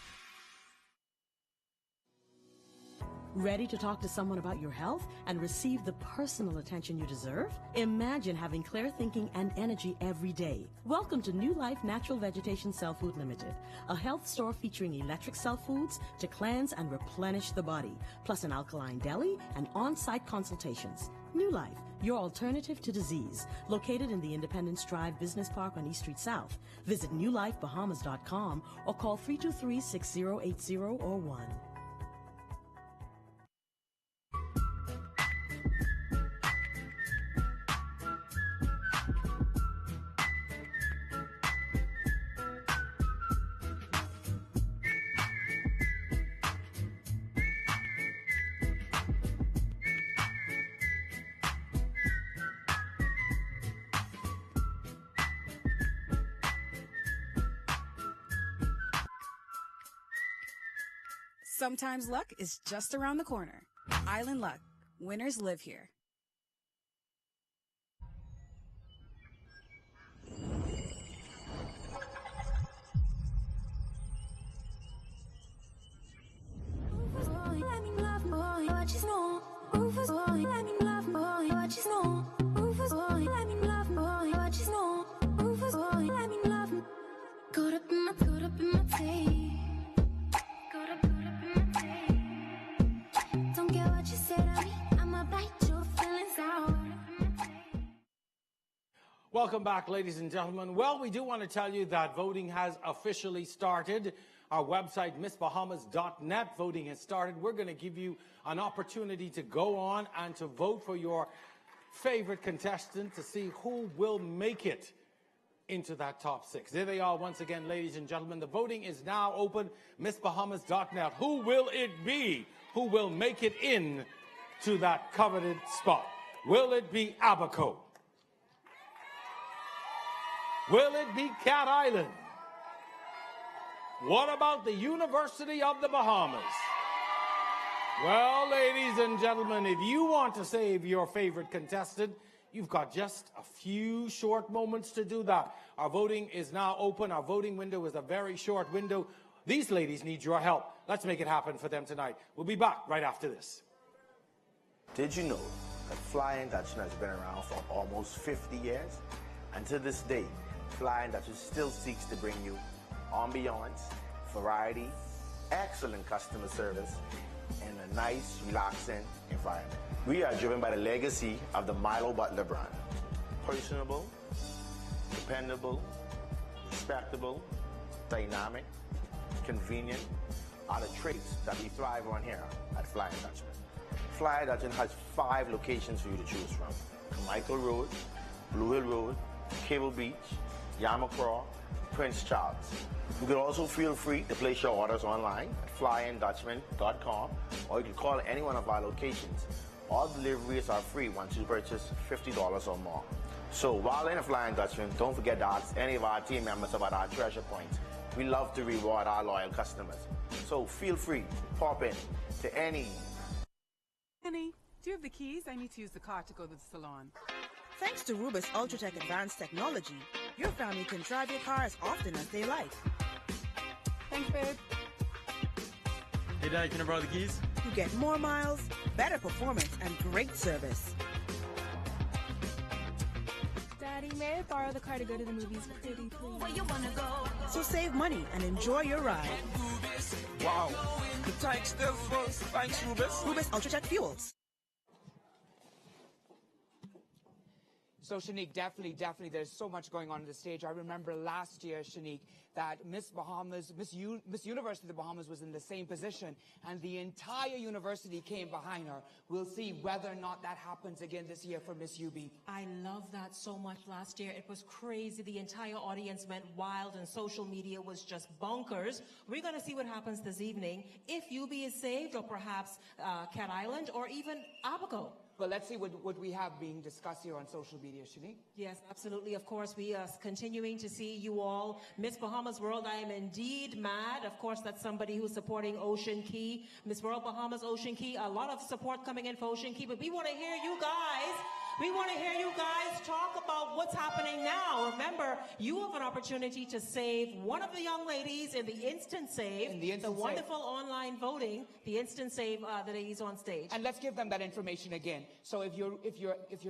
Ready to talk to someone about your health and receive the personal attention you deserve? Imagine having clear thinking and energy every day. Welcome to New Life Natural Vegetation Cell Food Limited, a health store featuring electric cell foods to cleanse and replenish the body, plus an alkaline deli and on-site consultations. New Life, your alternative to disease, located in the Independence Drive Business Park on East Street South. Visit newlifebahamas.com or call 323-6080 or 1. Sometimes luck is just around the corner. Island Luck. Winners live here. Welcome back, ladies and gentlemen. Well, we do want to tell you that voting has officially started. Our website, missbahamas.net, voting has started. We're going to give you an opportunity to go on and to vote for your favorite contestant to see who will make it into that top 6. There they are once again, ladies and gentlemen. The voting is now open, missbahamas.net. Who will it be who will make it in to that coveted spot? Will it be ABACO? Will it be Cat Island? What about the University of the Bahamas? Well, ladies and gentlemen, if you want to save your favorite contestant, you've got just a few short moments to do that. Our voting is now open. Our voting window is a very short window. These ladies need your help. Let's make it happen for them tonight. We'll be back right after this. Did you know that Flying Dutchman has been around for almost 50 years? And to this day, Flying Dutchman still seeks to bring you ambiance, variety, excellent customer service, and a nice, relaxing environment. We are driven by the legacy of the Milo Butler brand. Personable, dependable, respectable, dynamic, convenient are the traits that we thrive on here at Flying Dutchman. Flying Dutchman has 5 locations for you to choose from: Carmichael Road, Blue Hill Road, Cable Beach, Yamacraw, Prince Charles. You can also feel free to place your orders online at flyindutchman.com, or you can call any one of our locations. All deliveries are free once you purchase $50 or more. So while in a Flying Dutchman, don't forget to ask any of our team members about our treasure points. We love to reward our loyal customers. So feel free, pop in to any. Honey, do you have the keys? I need to use the car to go to the salon. Thanks to Rubis Ultratech Advanced Technology, your family can drive your car as often as they like. Thanks, babe. Hey, Dad, can I borrow the keys? You get more miles, better performance, and great service. Daddy, may I borrow the car to go to the movies? Pretty, please. Where you wanna go? So save money and enjoy your ride. Wow, the tank's still full. Thanks, Rubis. Rubis Ultratech Fuels. So, Shanique, definitely, there's so much going on the stage. I remember last year, Shanique, that Miss University of the Bahamas was in the same position, and the entire university came behind her. We'll see whether or not that happens again this year for Miss UB. I love that so much last year. It was crazy. The entire audience went wild, and social media was just bonkers. We're going to see what happens this evening. If UB is saved, or perhaps Cat Island, or even ABACO. But let's see what we have being discussed here on social media, Shanique. Yes, absolutely. Of course, we are continuing to see you all. Miss Bahamas World, I am indeed mad. Of course, that's somebody who's supporting Ocean Key. Miss World Bahamas, Ocean Key, a lot of support coming in for Ocean Key, but we want to hear you guys. We want to hear you guys talk about what's happening now. Remember, you have an opportunity to save one of the young ladies in the Instant Save, the wonderful online voting, the Instant Save, the ladies on stage. And let's give them that information again. So if you're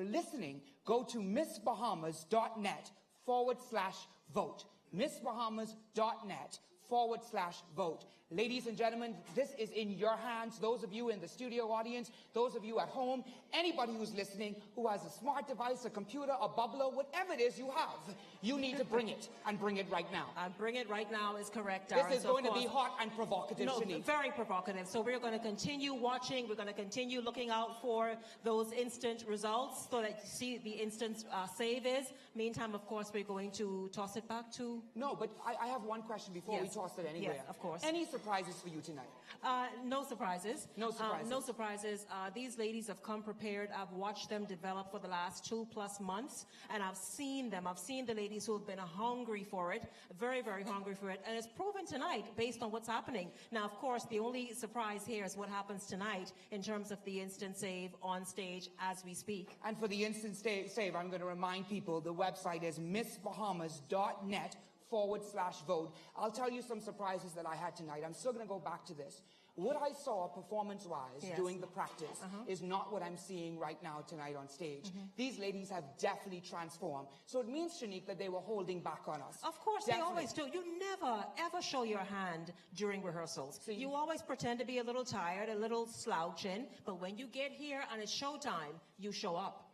listening, go to missbahamas.net/vote. missbahamas.net/vote. Ladies and gentlemen, this is in your hands. Those of you in the studio audience, those of you at home, anybody who's listening who has a smart device, a computer, a bubbler, whatever it is you have, you need to bring it, and bring it right now. And bring it right now is correct, Darren. This is going to be hot and provocative, Shanique. Very provocative. So we're going to continue watching. We're going to continue looking out for those instant results so that you see the instant save is. Meantime, of course, we're going to toss it back to... No, but I have one question before we toss it anywhere. Yes, of course. Any surprises for you tonight? No surprises. No surprises. No surprises. These ladies have come prepared. I've watched them develop for the last 2+ months, and I've seen them. I've seen the ladies who have been hungry for it, very, very hungry for it, and it's proven tonight based on what's happening. Now, of course, the only surprise here is what happens tonight in terms of the instant save on stage as we speak. And for the instant save, I'm going to remind people the website is missbahamas.net/vote. I'll tell you some surprises that I had tonight. I'm still going to go back to this. What I saw performance-wise doing the practice is not what I'm seeing right now tonight on stage. These ladies have definitely transformed. So it means, Shanique, that they were holding back on us. Of course, they always do. You never, ever show your hand during rehearsals. So you always pretend to be a little tired, a little slouching, but when you get here and it's showtime, you show up.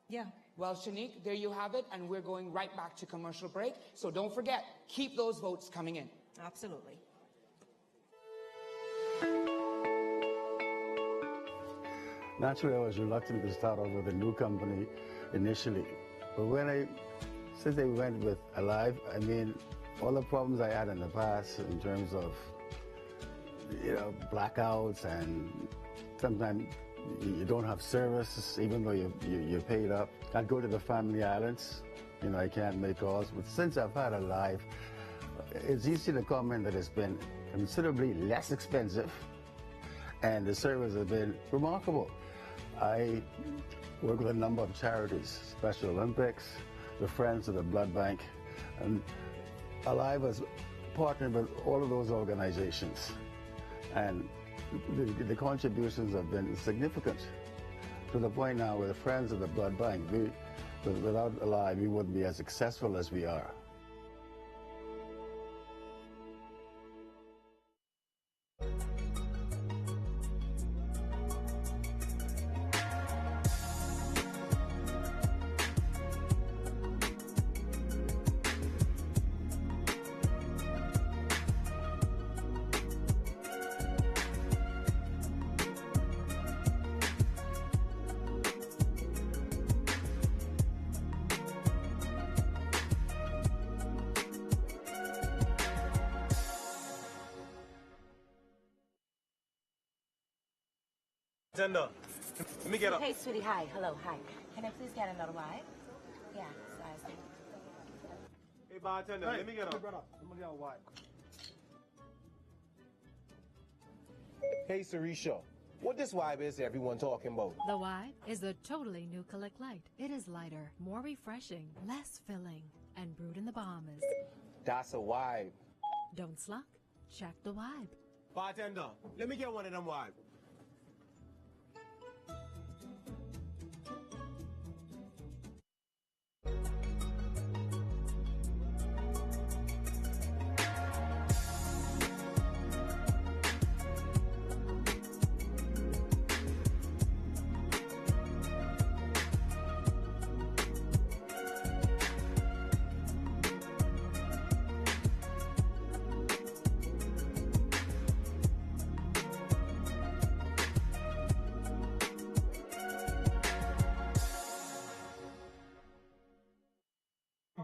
Yeah. Well, Shanique, there you have it, and we're going right back to commercial break. So don't forget, keep those votes coming in. Absolutely. Naturally, I was reluctant to start off with a new company initially. But since they went with Alive, I mean, all the problems I had in the past in terms of, blackouts, and sometimes you don't have service, even though you're paid up. Can't go to the family islands, I can't make calls. But since I've had Alive, it's easy to comment that it's been considerably less expensive, and the service has been remarkable. I work with a number of charities, Special Olympics, the Friends of the Blood Bank, and Alive has partnered with all of those organizations, and the contributions have been significant, to the point now with the Friends of the Blood Bank, without Alive, we wouldn't be as successful as we are. Bartender, let me get up. Hey, sweetie, hi. Hello, hi. Can I please get another wine? Yeah, size. Hey, bartender, let me get up. Hey, brother, let me get a wine. Hey, Sarisha, what this vibe is everyone talking about? The Vibe is the totally new Collect Light. It is lighter, more refreshing, less filling, and brewed in the Bahamas. That's a vibe. Don't sluck. Check the Vibe. Bartender, let me get one of them vibe.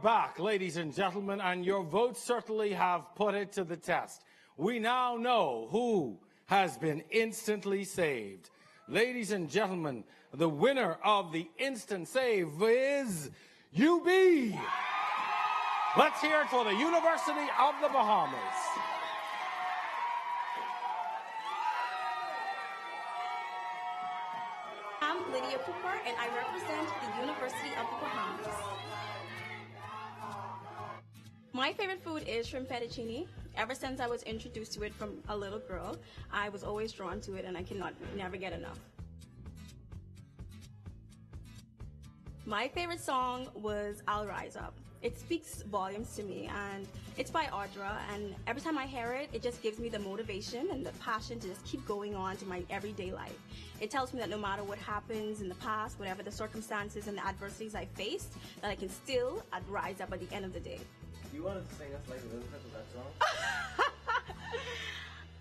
back, ladies and gentlemen, and your votes certainly have put it to the test. We now know who has been instantly saved. Ladies and gentlemen, the winner of the instant save is UB. Let's hear it for the University of the Bahamas. I'm Lydia Cooper, and I represent the University of the Bahamas. My favorite food is shrimp fettuccine. Ever since I was introduced to it from a little girl, I was always drawn to it, and I never get enough. My favorite song was I'll Rise Up. It speaks volumes to me, and it's by Audra, and every time I hear it, it just gives me the motivation and the passion to just keep going on to my everyday life. It tells me that no matter what happens in the past, whatever the circumstances and the adversities I faced, that I can still rise up at the end of the day. Do you want to sing us like a little bit of that song?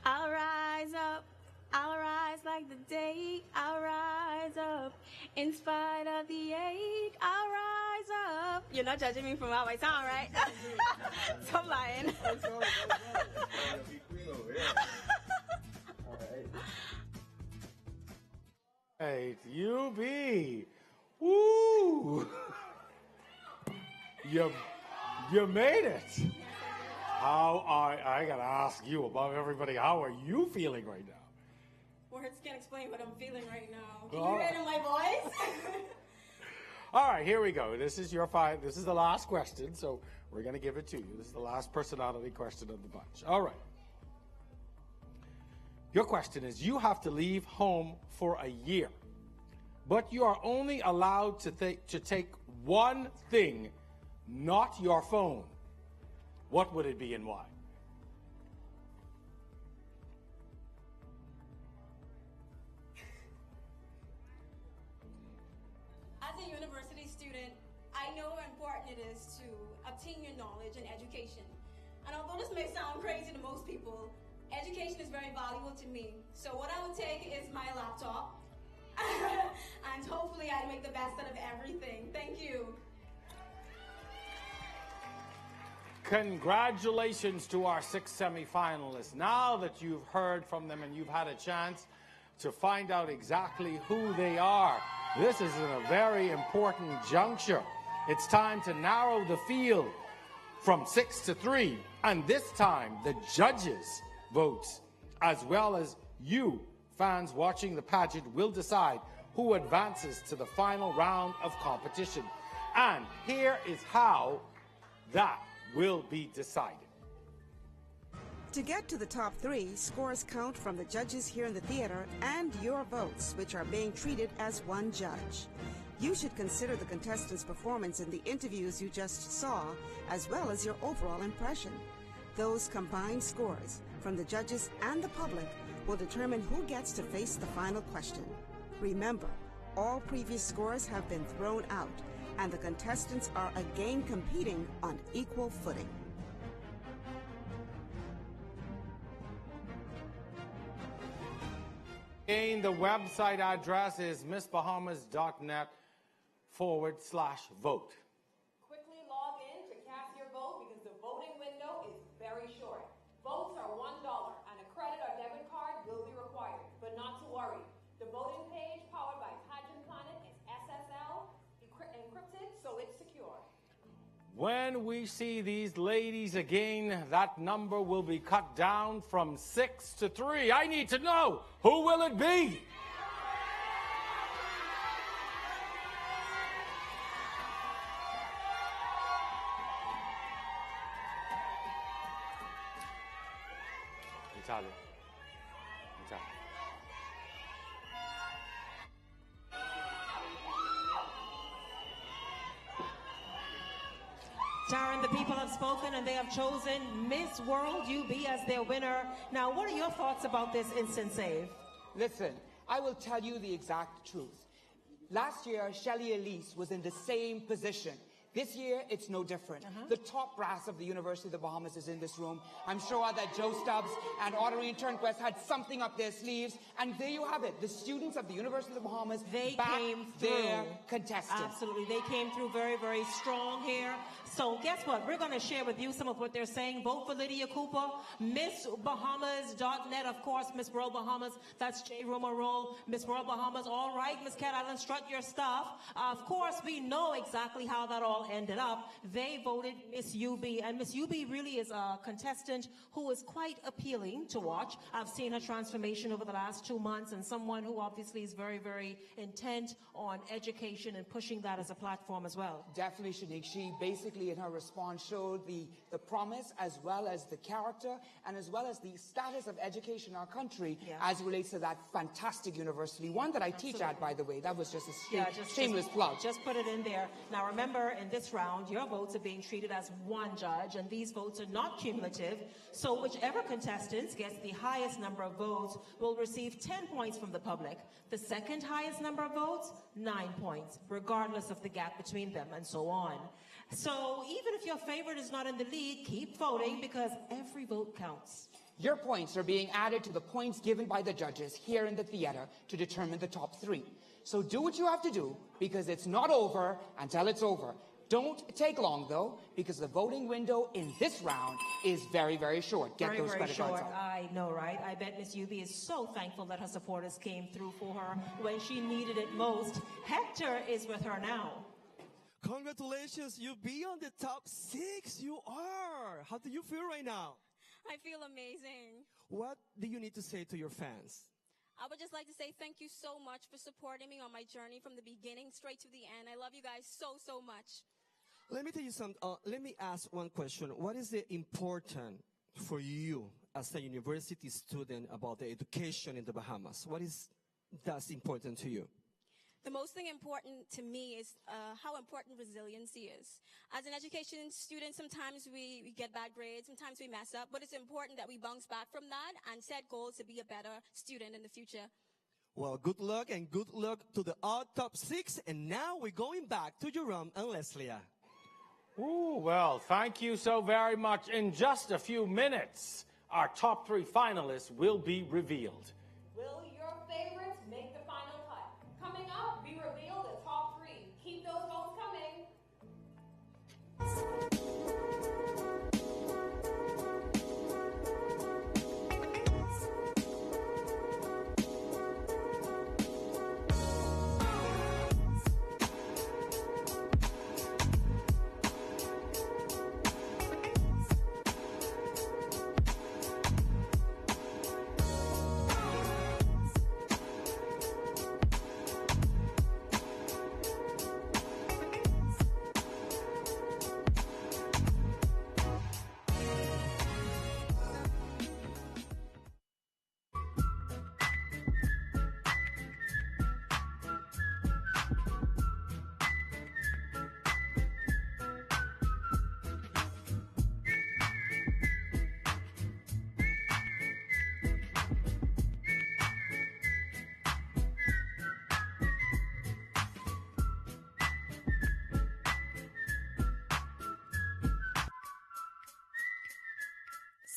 I'll rise up. I'll rise like the day. I'll rise up. In spite of the ache, I'll rise up. You're not judging me from how I sound, right? So I'm lying. Right, UB. Woo! You made it. I gotta ask you above everybody, how are you feeling right now? Words can't explain what I'm feeling right now. Can you read in my voice? All right, here we go. This is this is the last question, so we're gonna give it to you. This is the last personality question of the bunch. All right. Your question is, you have to leave home for a year, but you are only allowed to take one thing, not your phone. What would it be and why? As a university student, I know how important it is to obtain your knowledge and education. And although this may sound crazy to most people, education is very valuable to me. So what I would take is my laptop, and hopefully I'd make the best out of everything. Thank you. Congratulations to our 6 semifinalists. Now that you've heard from them and you've had a chance to find out exactly who they are, this is a very important juncture. It's time to narrow the field from 6 to 3, and this time the judges' votes, as well as you, fans watching the pageant, will decide who advances to the final round of competition. And here is how that will be decided. To get to the top 3, scores count from the judges here in the theater and your votes, which are being treated as one judge. You should consider the contestants' performance in the interviews you just saw, as well as your overall impression. Those combined scores from the judges and the public will determine who gets to face the final question. Remember, all previous scores have been thrown out, and the contestants are again competing on equal footing. Again, the website address is missbahamas.net/vote. Quickly log in to cast your vote because the voting window is very short. Votes are $1 and a credit or debit card will be required, but not to worry. The voting page powered by Pageant Planet is SSL encrypted, so it's secure. When we see these ladies again, that number will be cut down from 6 to 3. I need to know, who will it be? Italia. Taryn, the people have spoken and they have chosen Miss World UB as their winner. Now, what are your thoughts about this instant save? Listen, I will tell you the exact truth. Last year, Shelly Elise was in the same position. This year, it's no different. The top brass of the University of the Bahamas is in this room. I'm sure that Joe Stubbs and Audrey Turnquest had something up their sleeves. And there you have it. The students of the University of the Bahamas, they back came through. their contestants. Absolutely. They came through very, very strong here. So guess what? We're going to share with you some of what they're saying. Vote for Lydia Cooper. MissBahamas.net, of course. Miss World Bahamas. That's J. Roll. Miss World Bahamas. All right, Miss Cat Island, strut your stuff. Of course, we know exactly how that all ended up. They voted Miss UB. And Miss UB really is a contestant who is quite appealing to watch. I've seen her transformation over the last 2 months, and someone who obviously is very, very intent on education and pushing that as a platform as well. Definitely, Shanique. She basically in her response showed the promise as well as the character and as well as the status of education in our country as it relates to that fantastic university, one that I teach at, by the way. That was just a shameless plug. Just put it in there. Now remember, in this round, your votes are being treated as one judge, and these votes are not cumulative. So whichever contestant gets the highest number of votes will receive 10 points from the public. The second highest number of votes, 9 points, regardless of the gap between them, and so on. So even if your favorite is not in the lead, keep voting because every vote counts. Your points are being added to the points given by the judges here in the theater to determine the top 3. So do what you have to do because it's not over until it's over. Don't take long, though, because the voting window in this round is very, very short. Get those credit cards out. I know, right? I bet Miss UB is so thankful that her supporters came through for her when she needed it most. Hector is with her now. Congratulations, you'll be on the top 6. You are. How do you feel right now? I feel amazing. What do you need to say to your fans? I would just like to say thank you so much for supporting me on my journey from the beginning straight to the end. I love you guys so, so much. Let me tell you something. Let me ask one question. What is the important for you as a university student about the education in the Bahamas? What is that's important to you? The most thing important to me is how important resiliency is. As an education student, sometimes we get bad grades, sometimes we mess up, but it's important that we bounce back from that and set goals to be a better student in the future. Well, good luck and good luck to the all top 6. And now we're going back to Jerome and Leslie. Ooh, well, thank you so very much. In just a few minutes, our top 3 finalists will be revealed. Will your favorites make the final cut? Coming up, we reveal the top 3. Keep those votes coming.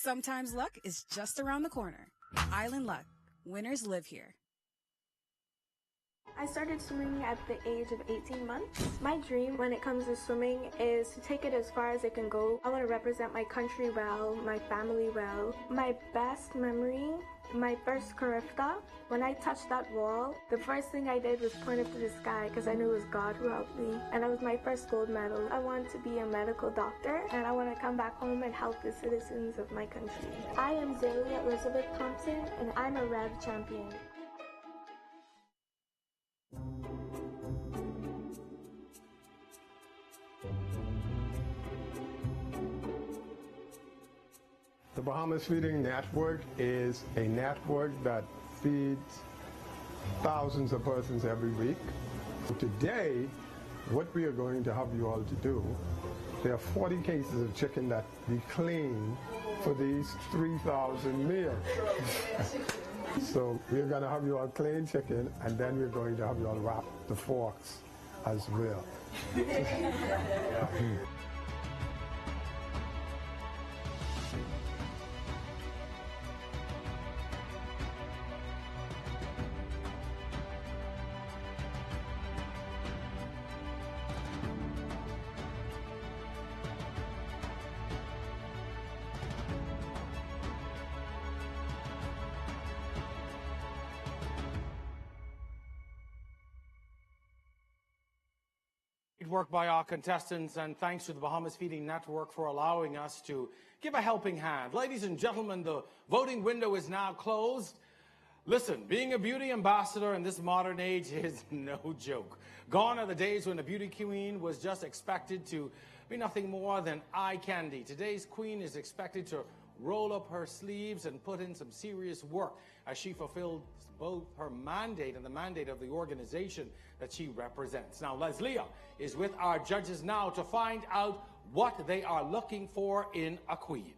Sometimes luck is just around the corner. Island Luck. Winners live here. I started swimming at the age of 18 months. My dream when it comes to swimming is to take it as far as it can go. I want to represent my country well, my family well. My best memory, my first CARISSA. When I touched that wall, the first thing I did was point up to the sky because I knew it was God who helped me. And that was my first gold medal. I want to be a medical doctor and I want to come back home and help the citizens of my country. I am Zelia Elizabeth Thompson and I'm a Rev champion. The Bahamas Feeding Network is a network that feeds thousands of persons every week. Today, what we are going to have you all to do, there are 40 cases of chicken that we clean for these 3,000 meals. So we're going to have you all clean chicken, and then we're going to have you all wrap the forks as well. work by our contestants, and thanks to the Bahamas Feeding Network for allowing us to give a helping hand. Ladies and gentlemen, the voting window is now closed. Listen, being a beauty ambassador in this modern age is no joke. Gone are the days when a beauty queen was just expected to be nothing more than eye candy. Today's queen is expected to roll up her sleeves and put in some serious work as she fulfills both her mandate and the mandate of the organization that she represents. Now, LYDIA is with our judges now to find out what they are looking for in a queen.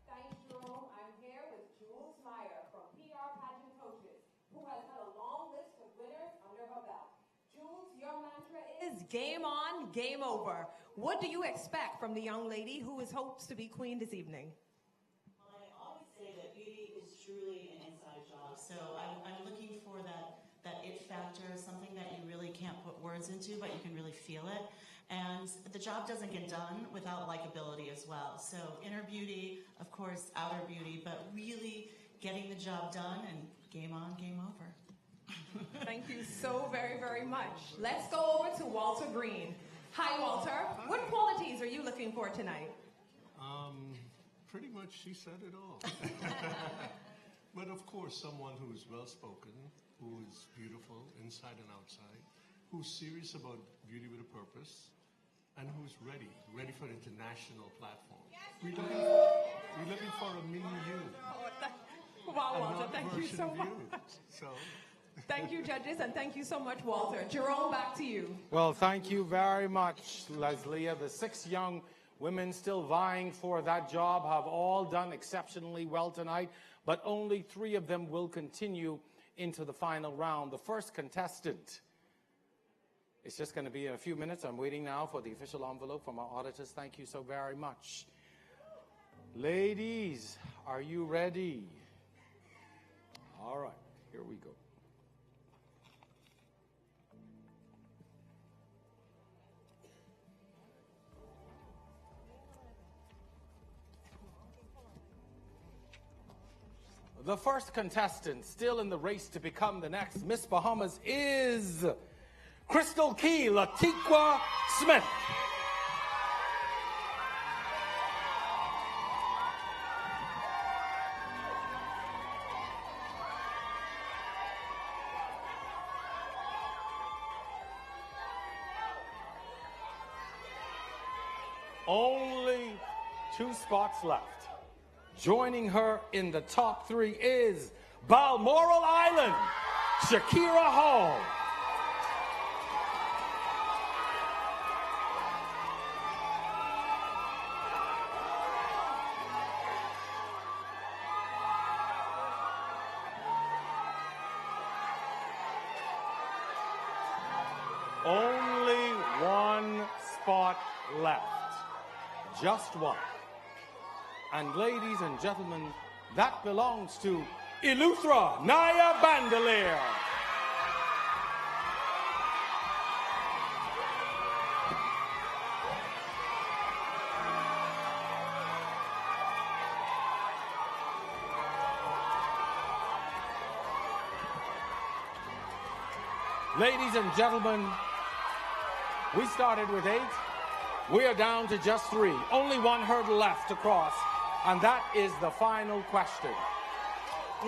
Thanks, Jerome. I'm here with Jules Meyer from PR Pageant Coaches, who has had a long list of winners under her belt. Jules, your mantra is Game on, game over. What do you expect from the young lady who is hopes to be queen this evening? Well, I always say that beauty is truly an inside job. So I'm looking for that it factor, something that you really can't put words into, but you can really feel it. And the job doesn't get done without likability as well. So inner beauty, of course, outer beauty, but really getting the job done and game on, game over. Thank you so very, very much. Let's go over to Walter Green. Hi, Walter. What qualities are you looking for tonight? Pretty much she said it all. But of course, someone who is well-spoken, who is beautiful inside and outside, who's serious about beauty with a purpose, and who's ready for an international platform. We're looking for a mini you. Wow, Walter, thank you so much. So. Thank you, judges, and thank you so much, Walter. Jerome, back to you. Well, thank you very much, LYDIA. The 6 young women still vying for that job have all done exceptionally well tonight, but only 3 of them will continue into the final round. The first contestant, it's just going to be in a few minutes. I'm waiting now for the official envelope from our auditors. Thank you so very much. Ladies, are you ready? All right, here we go. The first contestant still in the race to become the next Miss Bahamas is Crystal Key Latiqua Smith. Only 2 spots left. Joining her in the top 3 is Balmoral Island, SHAKERA Hall. Only 1 spot left. Just 1. And ladies and gentlemen, that belongs to ELEUTHERA NYAH BANDELIER. Ladies and gentlemen, we started with 8. We are down to just 3. Only 1 hurdle left to cross. And that is the final question.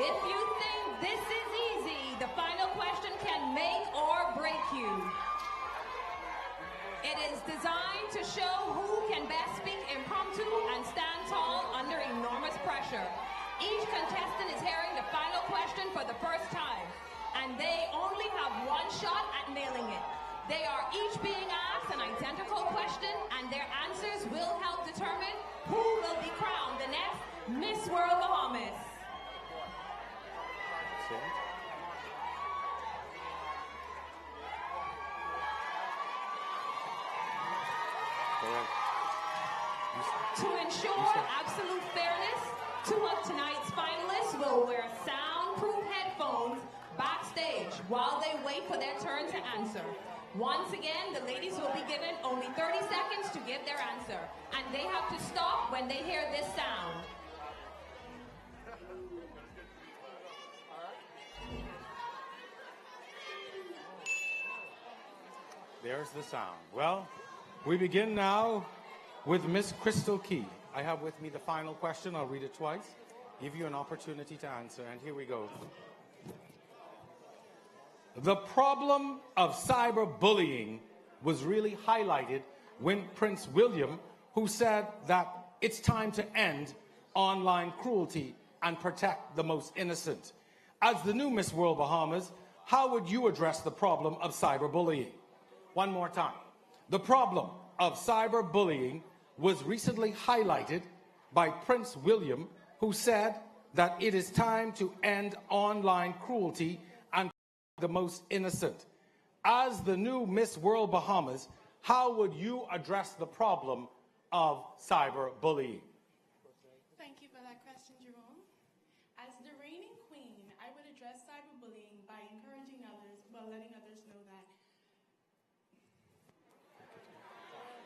If you think this is easy, the final question can make or break you. It is designed to show who can best speak impromptu and stand tall under enormous pressure. Each contestant is hearing the final question for the first time, and they only have 1 shot at nailing it. They are each being asked an identical question, and their answers will help determine who will be crowned the next Miss World Bahamas. To ensure absolute fairness, 2 of tonight's finalists will wear soundproof headphones backstage while they wait for their turn to answer. Once again, the ladies will be given only 30 seconds to give their answer, and they have to stop when they hear this sound. There's the sound. Well, We begin now with Miss Crystal Key. I have with me the final question. I'll read it twice, give you an opportunity to answer, and here we go. The problem of cyberbullying was really highlighted when Prince William, who said that it's time to end online cruelty and protect the most innocent. As the new Miss World Bahamas, how would you address the problem of cyberbullying? One more time. The problem of cyberbullying was recently highlighted by Prince William, who said that it is time to end online cruelty and protect the most innocent. As the new Miss World Bahamas, how would you address the problem of cyberbullying? Thank you for that question, Jerome. As the reigning queen, I would address cyberbullying by encouraging others, while letting others know that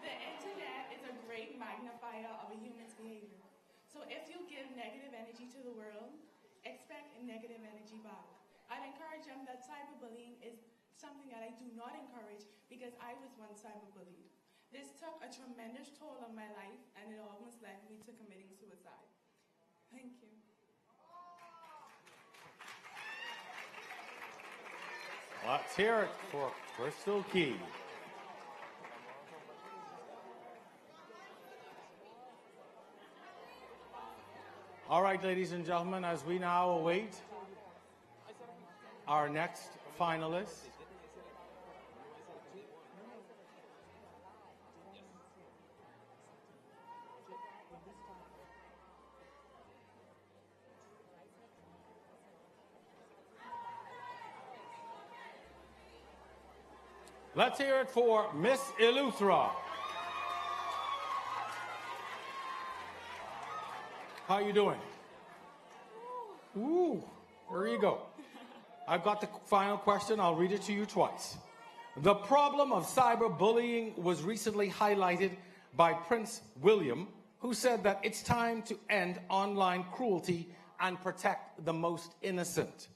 the internet is a great magnifier of a human's behavior. So if you give negative energy to the world, expect negative energy back. I'd encourage them that cyberbullying is something that I do not encourage because I was once cyberbullied. This took a tremendous toll on my life, and it almost led me to committing suicide. Thank you. Let's hear it for Crystal Key. All right, ladies and gentlemen, as we now await our next finalist, let's hear it for Miss ELEUTHERA. How you doing? Ooh, there you go. I've got the final question. I'll read it to you twice. The problem of cyberbullying was recently highlighted by Prince William, who said that it's time to end online cruelty and protect the most innocent.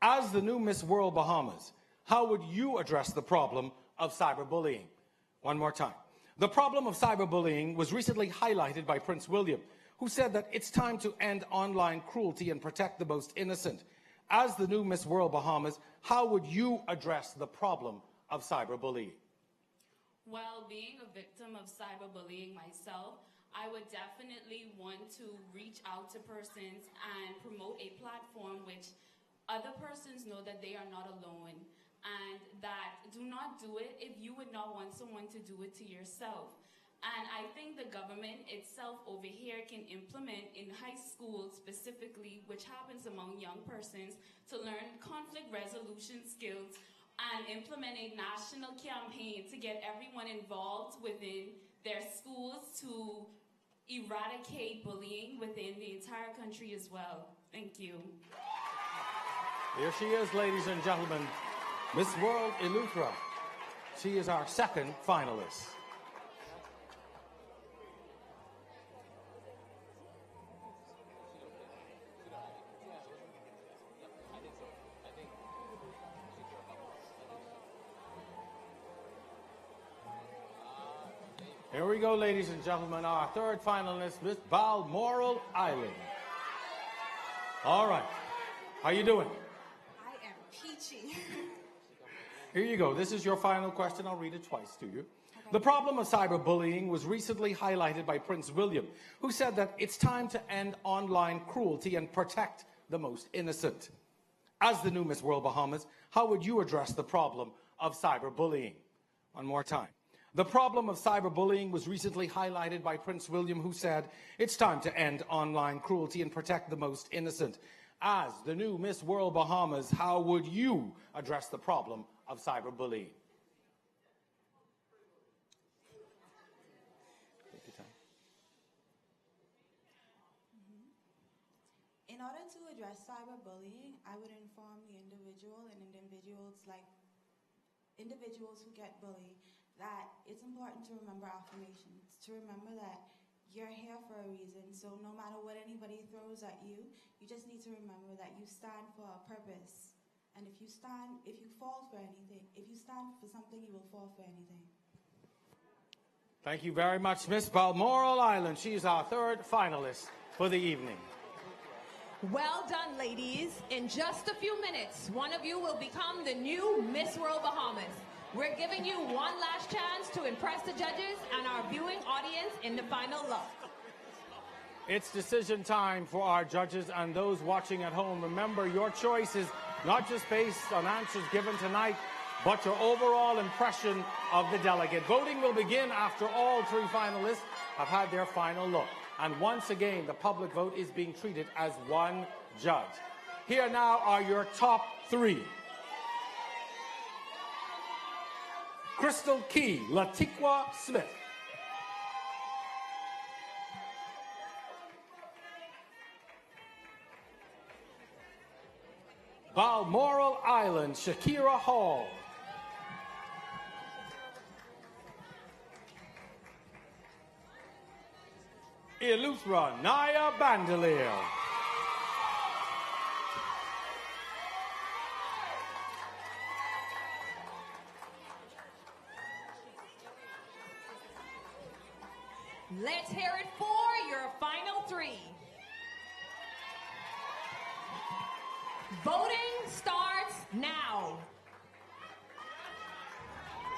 As the new Miss World Bahamas, how would you address the problem of cyberbullying? One more time. The problem of cyberbullying was recently highlighted by Prince William, who said that it's time to end online cruelty and protect the most innocent. As the new Miss World Bahamas, how would you address the problem of cyberbullying? Well, being a victim of cyberbullying myself, I would definitely want to reach out to persons and promote a platform which other persons know that they are not alone, and that do not do it if you would not want someone to do it to yourself. And I think the government itself over here can implement in high school specifically, which happens among young persons, to learn conflict resolution skills and implement a national campaign to get everyone involved within their schools to eradicate bullying within the entire country as well. Thank you. Here she is, ladies and gentlemen, Miss World ELEUTHERA. She is our second finalist. Here we go, ladies and gentlemen, our third finalist, Miss BALMORAL Island. All right. How you doing? I am peachy. Here you go. This is your final question. I'll read it twice to you. Okay. The problem of cyberbullying was recently highlighted by Prince William, who said that it's time to end online cruelty and protect the most innocent. As the new Miss World Bahamas, how would you address the problem of cyberbullying? One more time. The problem of cyberbullying was recently highlighted by Prince William, who said, it's time to end online cruelty and protect the most innocent. As the new Miss World Bahamas, how would you address the problem of cyberbullying? Take your time. In order to address cyberbullying, I would inform the individual and individuals who get bullied that it's important to remember affirmations, to remember that you're here for a reason, so no matter what anybody throws at you, you just need to remember that you stand for a purpose. And if you stand for something, you will fall for anything. Thank you very much, Miss Balmoral Island. She's our third finalist for the evening. Well done, ladies. In just a few minutes, one of you will become the new Miss World Bahamas. We're giving you one last chance to impress the judges and our viewing audience in the final look. It's decision time for our judges and those watching at home. Remember, your choice is not just based on answers given tonight, but your overall impression of the delegate. Voting will begin after all three finalists have had their final look. And once again, the public vote is being treated as one judge. Here now are your top three. Crystal Key, Latiqua Smith. Balmoral Island, SHAKERA Hall. ELEUTHERA, NYAH Bandelier. Let's hear it for your final three. Voting starts now.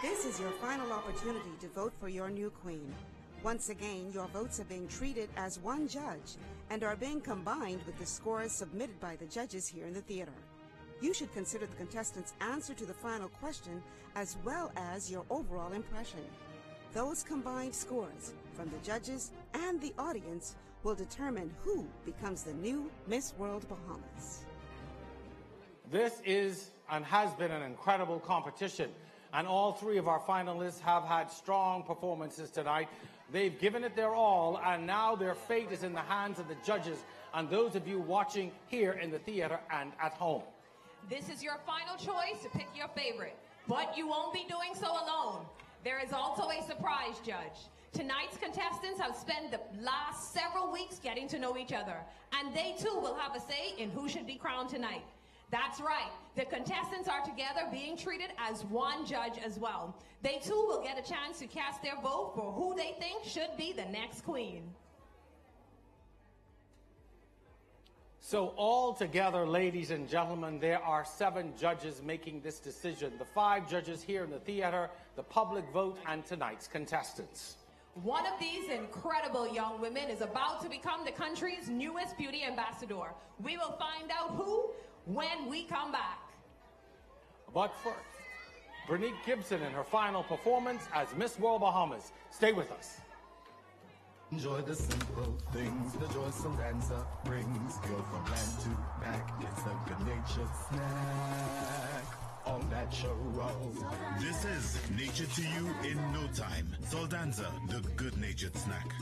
This is your final opportunity to vote for your new queen. Once again, your votes are being treated as one judge and are being combined with the scores submitted by the judges here in the theater. You should consider the contestants' answer to the final question as well as your overall impression. Those combined scores from the judges and the audience will determine who becomes the new Miss World Bahamas. This is and has been an incredible competition, and all three of our finalists have had strong performances tonight. They've given it their all, and now their fate is in the hands of the judges and those of you watching here in the theater and at home. This is your final choice to pick your favorite, but you won't be doing so alone. There is also a surprise judge. Tonight's contestants have spent the last several weeks getting to know each other, and they too will have a say in who should be crowned tonight. That's right, the contestants are together being treated as one judge as well. They too will get a chance to cast their vote for who they think should be the next queen. So all together, ladies and gentlemen, there are 7 judges making this decision. The 5 judges here in the theater, the public vote, and tonight's contestants. One of these incredible young women is about to become the country's newest beauty ambassador. We will find out who when we come back. But first, Bernice Gibson in her final performance as Miss World Bahamas. Stay with us. Enjoy the simple things, the joy Soldanza brings. Go from land to back, it's a good-natured snack. All natural. This is nature to you in no time. Soldanza, the good-natured snack.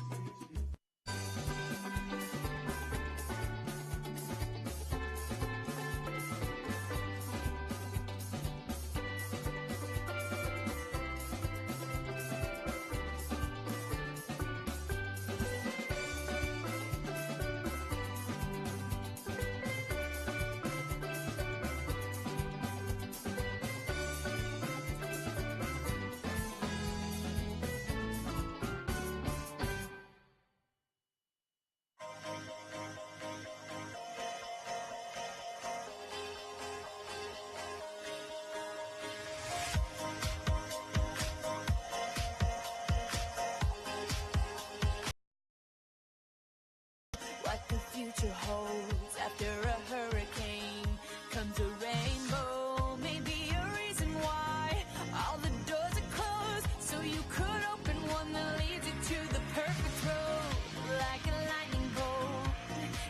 What the future holds after a hurricane comes a rainbow, maybe a reason why all the doors are closed, so you could open one that leads you to the perfect road. Like a lightning bolt,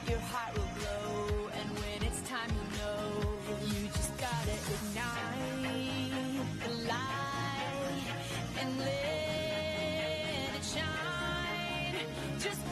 your heart will glow, and when it's time you know, you just gotta ignite the light and let it shine. Just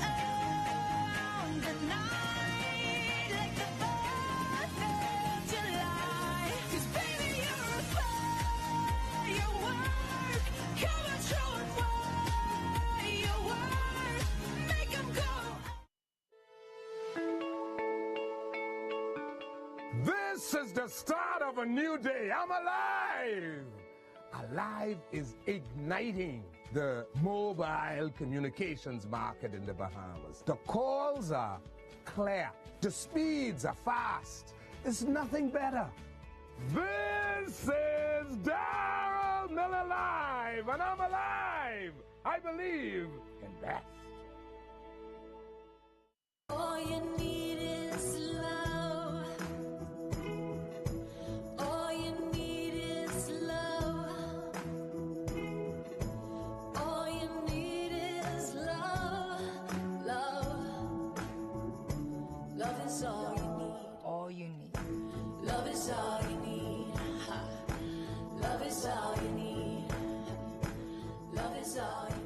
This is the start of a new day. I'm alive. Alive is igniting. the mobile communications market in the Bahamas. The calls are clear. The speeds are fast. It's nothing better. This is Daryl Miller Live, and I'm alive. I believe in that. All you need is love. All you need is love. All you need is love. Love. Love is all you need. All you need. Love is all you need. Ha. Love is all you need. Love is all you need.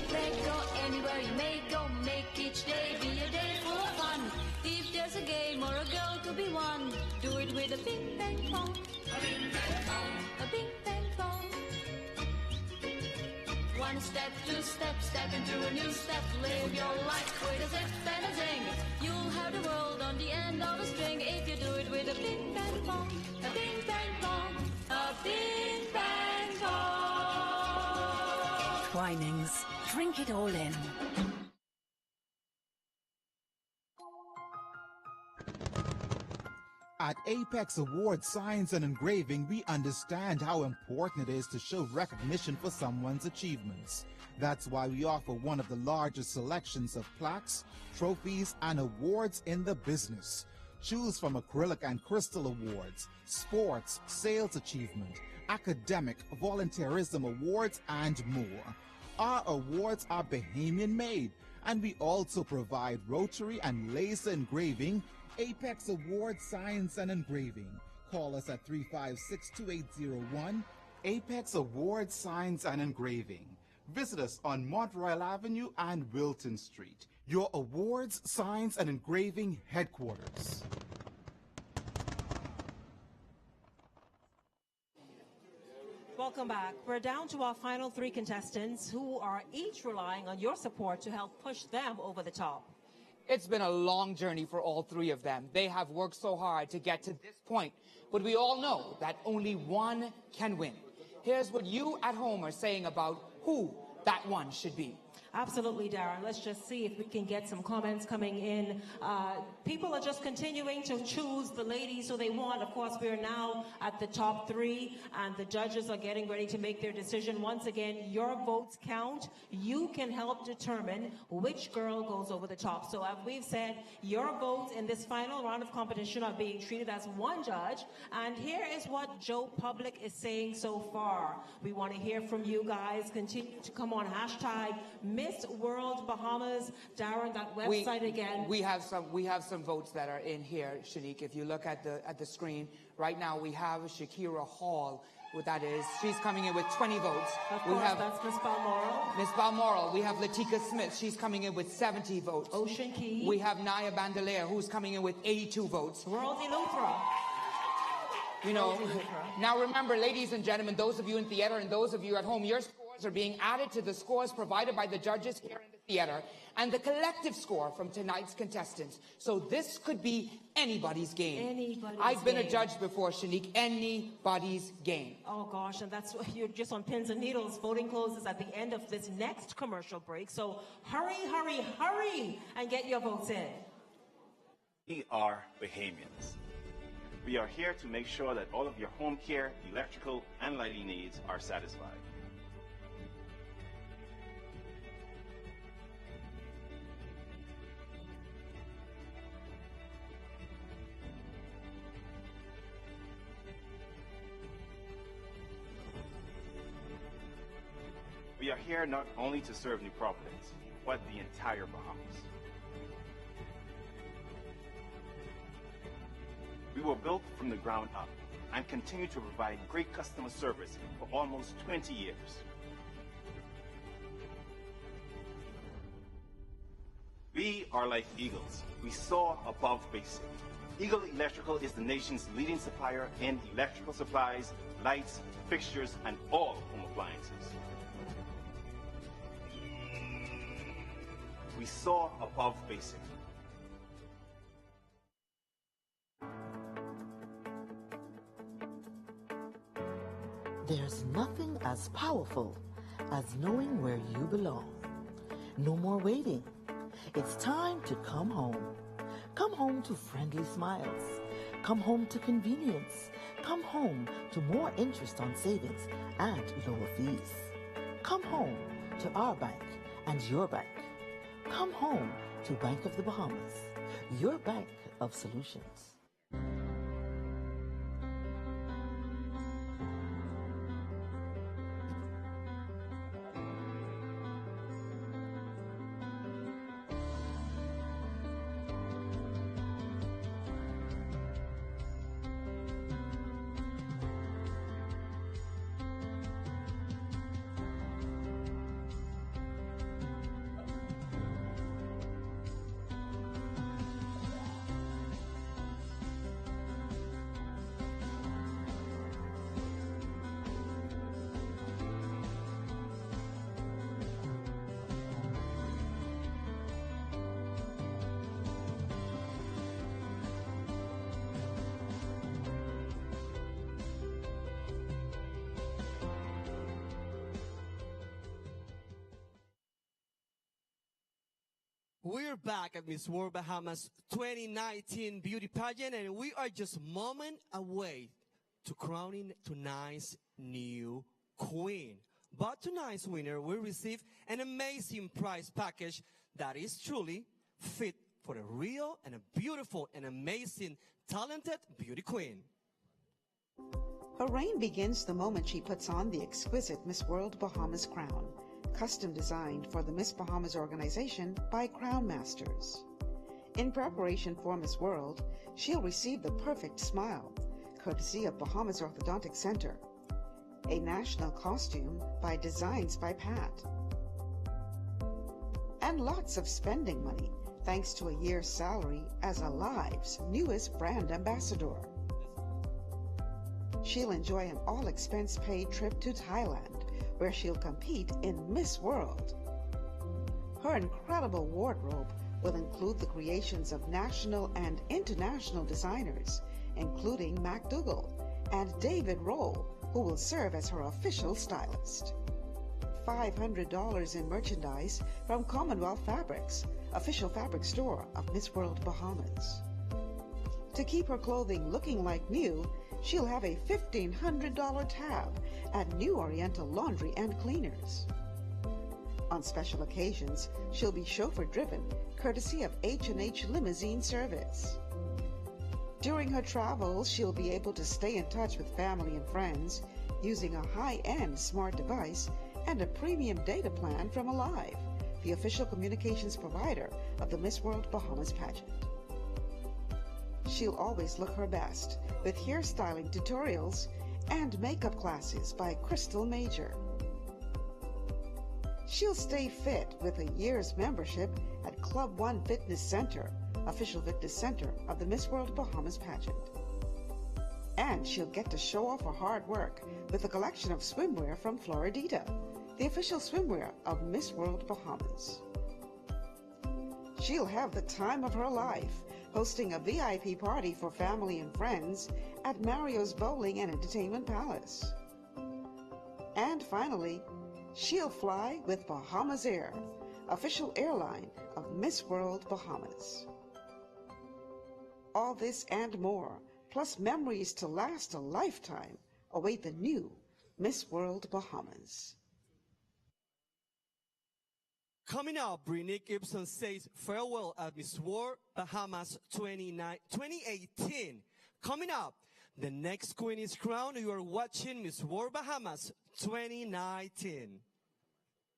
Prego, anywhere you may go, make each day be a day full of fun. If there's a game or a girl to be won, do it with a bing bang pong. A bing bang pong. A bing bang pong. One step, two steps, step into a new step. Live your life with a zip and a zing. You'll have the world on the end of a string if you do it with a bing bang pong. A bing bang pong. A bing bang pong. Twinings. Drink it all in. At Apex Awards Science and Engraving, we understand how important it is to show recognition for someone's achievements. That's why we offer one of the largest selections of plaques, trophies, and awards in the business. Choose from acrylic and crystal awards, sports, sales achievement, academic, volunteerism awards, and more. Our awards are Bahamian made, and we also provide rotary and laser engraving. Apex Awards Science and Engraving. Call us at 356-2801. Apex Awards Science and Engraving. Visit us on Mont Royal Avenue and Wilton Street. Your awards, science, and engraving headquarters. Welcome back. We're down to our final three contestants who are each relying on your support to help push them over the top. It's been a long journey for all three of them. They have worked so hard to get to this point, but we all know that only one can win. Here's what you at home are saying about who that one should be. Absolutely, Darren. Let's just see if we can get some comments coming in. People are just continuing to choose the ladies who they want. Of course, we are now at the top three, and the judges are getting ready to make their decision. Once again, your votes count. You can help determine which girl goes over the top. So as we've said, your votes in this final round of competition are being treated as one judge. And here is what Joe Public is saying so far. We want to hear from you guys. Continue to come on hashtag Miss World Bahamas. Darren, that website again. We have some votes that are in here, Shanique. If you look at the screen right now, we have SHAKERA Hall. What that is, she's coming in with 20 votes. Of course, that's Miss Balmoral. Miss Balmoral. We have Latika Smith. She's coming in with 70 votes. Ocean Key. We have NYAH Bandelier, who's coming in with 82 votes. World ELEUTHERA. You know, now remember, ladies and gentlemen, those of you in theater and those of you at home, your scores are being added to the scores provided by the judges here in the theater and the collective score from tonight's contestants. So this could be anybody's game. I've been a judge before, Shanique. Anybody's game. Oh gosh, and that's you're just on pins and needles. Voting closes at the end of this next commercial break. So hurry, hurry, hurry and get your votes in. We are Bahamians. We are here to make sure that all of your home care, electrical, and lighting needs are satisfied. We are here not only to serve New Providence, but the entire Bahamas. We were built from the ground up and continue to provide great customer service for almost 20 years. We are like eagles. We soar above basic. Eagle Electrical is the nation's leading supplier in electrical supplies, lights, fixtures, and all home appliances. We saw above basic. There's nothing as powerful as knowing where you belong. No more waiting. It's time to come home. Come home to friendly smiles. Come home to convenience. Come home to more interest on savings and lower fees. Come home to our bank and your bank. Come home to Bank of the Bahamas, your bank of solutions. We're back at Miss World Bahamas 2019 beauty pageant, and we are just a moment away to crowning tonight's new queen. But tonight's winner will receive an amazing prize package that is truly fit for a real and a beautiful and amazing, talented beauty queen. Her reign begins the moment she puts on the exquisite Miss World Bahamas crown, custom designed for the Miss Bahamas organization by Crown Masters. In preparation for Miss World, she'll receive the perfect smile, courtesy of Bahamas Orthodontic Center, a national costume by Designs by Pat, and lots of spending money thanks to a year's salary as Alive's newest brand ambassador. She'll enjoy an all-expense-paid trip to Thailand, where she'll compete in Miss World. Her incredible wardrobe will include the creations of national and international designers, including MacDougall and David Roll, who will serve as her official stylist. $500 in merchandise from Commonwealth Fabrics, official fabric store of Miss World Bahamas. To keep her clothing looking like new, she'll have a $1,500 tab at New Oriental Laundry and Cleaners. On special occasions, she'll be chauffeur-driven, courtesy of H&H Limousine Service. During her travels, she'll be able to stay in touch with family and friends using a high-end smart device and a premium data plan from Alive, the official communications provider of the Miss World Bahamas pageant. She'll always look her best with hairstyling tutorials and makeup classes by Crystal Major. She'll stay fit with a year's membership at Club One Fitness Center, official fitness center of the Miss World Bahamas pageant. And she'll get to show off her hard work with a collection of swimwear from Floridita, the official swimwear of Miss World Bahamas. She'll have the time of her life, hosting a VIP party for family and friends at Mario's Bowling and Entertainment Palace. And finally, she'll fly with Bahamas Air, official airline of Miss World Bahamas. All this and more, plus memories to last a lifetime, await the new Miss World Bahamas. Coming up, Brittany Gibson says farewell at Miss World Bahamas 2018. Coming up, the next queen is crowned. You are watching Miss World Bahamas 2019.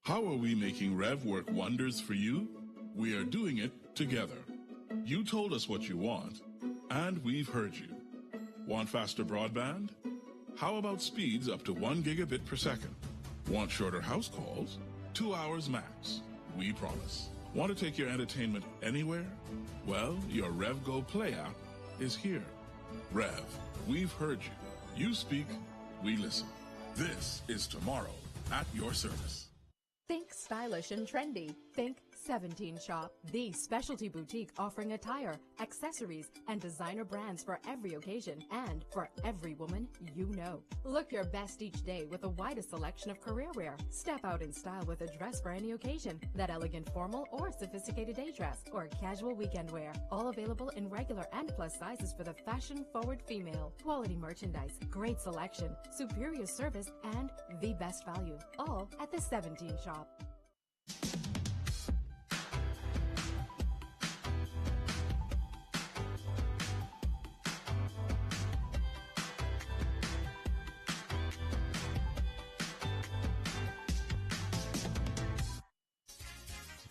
How are we making Rev work wonders for you? We are doing it together. You told us what you want, and we've heard you. Want faster broadband? How about speeds up to 1 gigabit per second? Want shorter house calls? 2 hours max. We promise. Want to take your entertainment anywhere? Well, your Rev Go Play app is here. Rev, we've heard you. You speak, we listen. This is tomorrow at your service. Think stylish and trendy. Think 17 Shop, the specialty boutique offering attire, accessories, and designer brands for every occasion and for every woman you know. Look your best each day with the widest selection of career wear. Step out in style with a dress for any occasion, that elegant formal or sophisticated day dress, or casual weekend wear. All available in regular and plus sizes for the fashion-forward female. Quality merchandise, great selection, superior service, and the best value. All at the 17 Shop.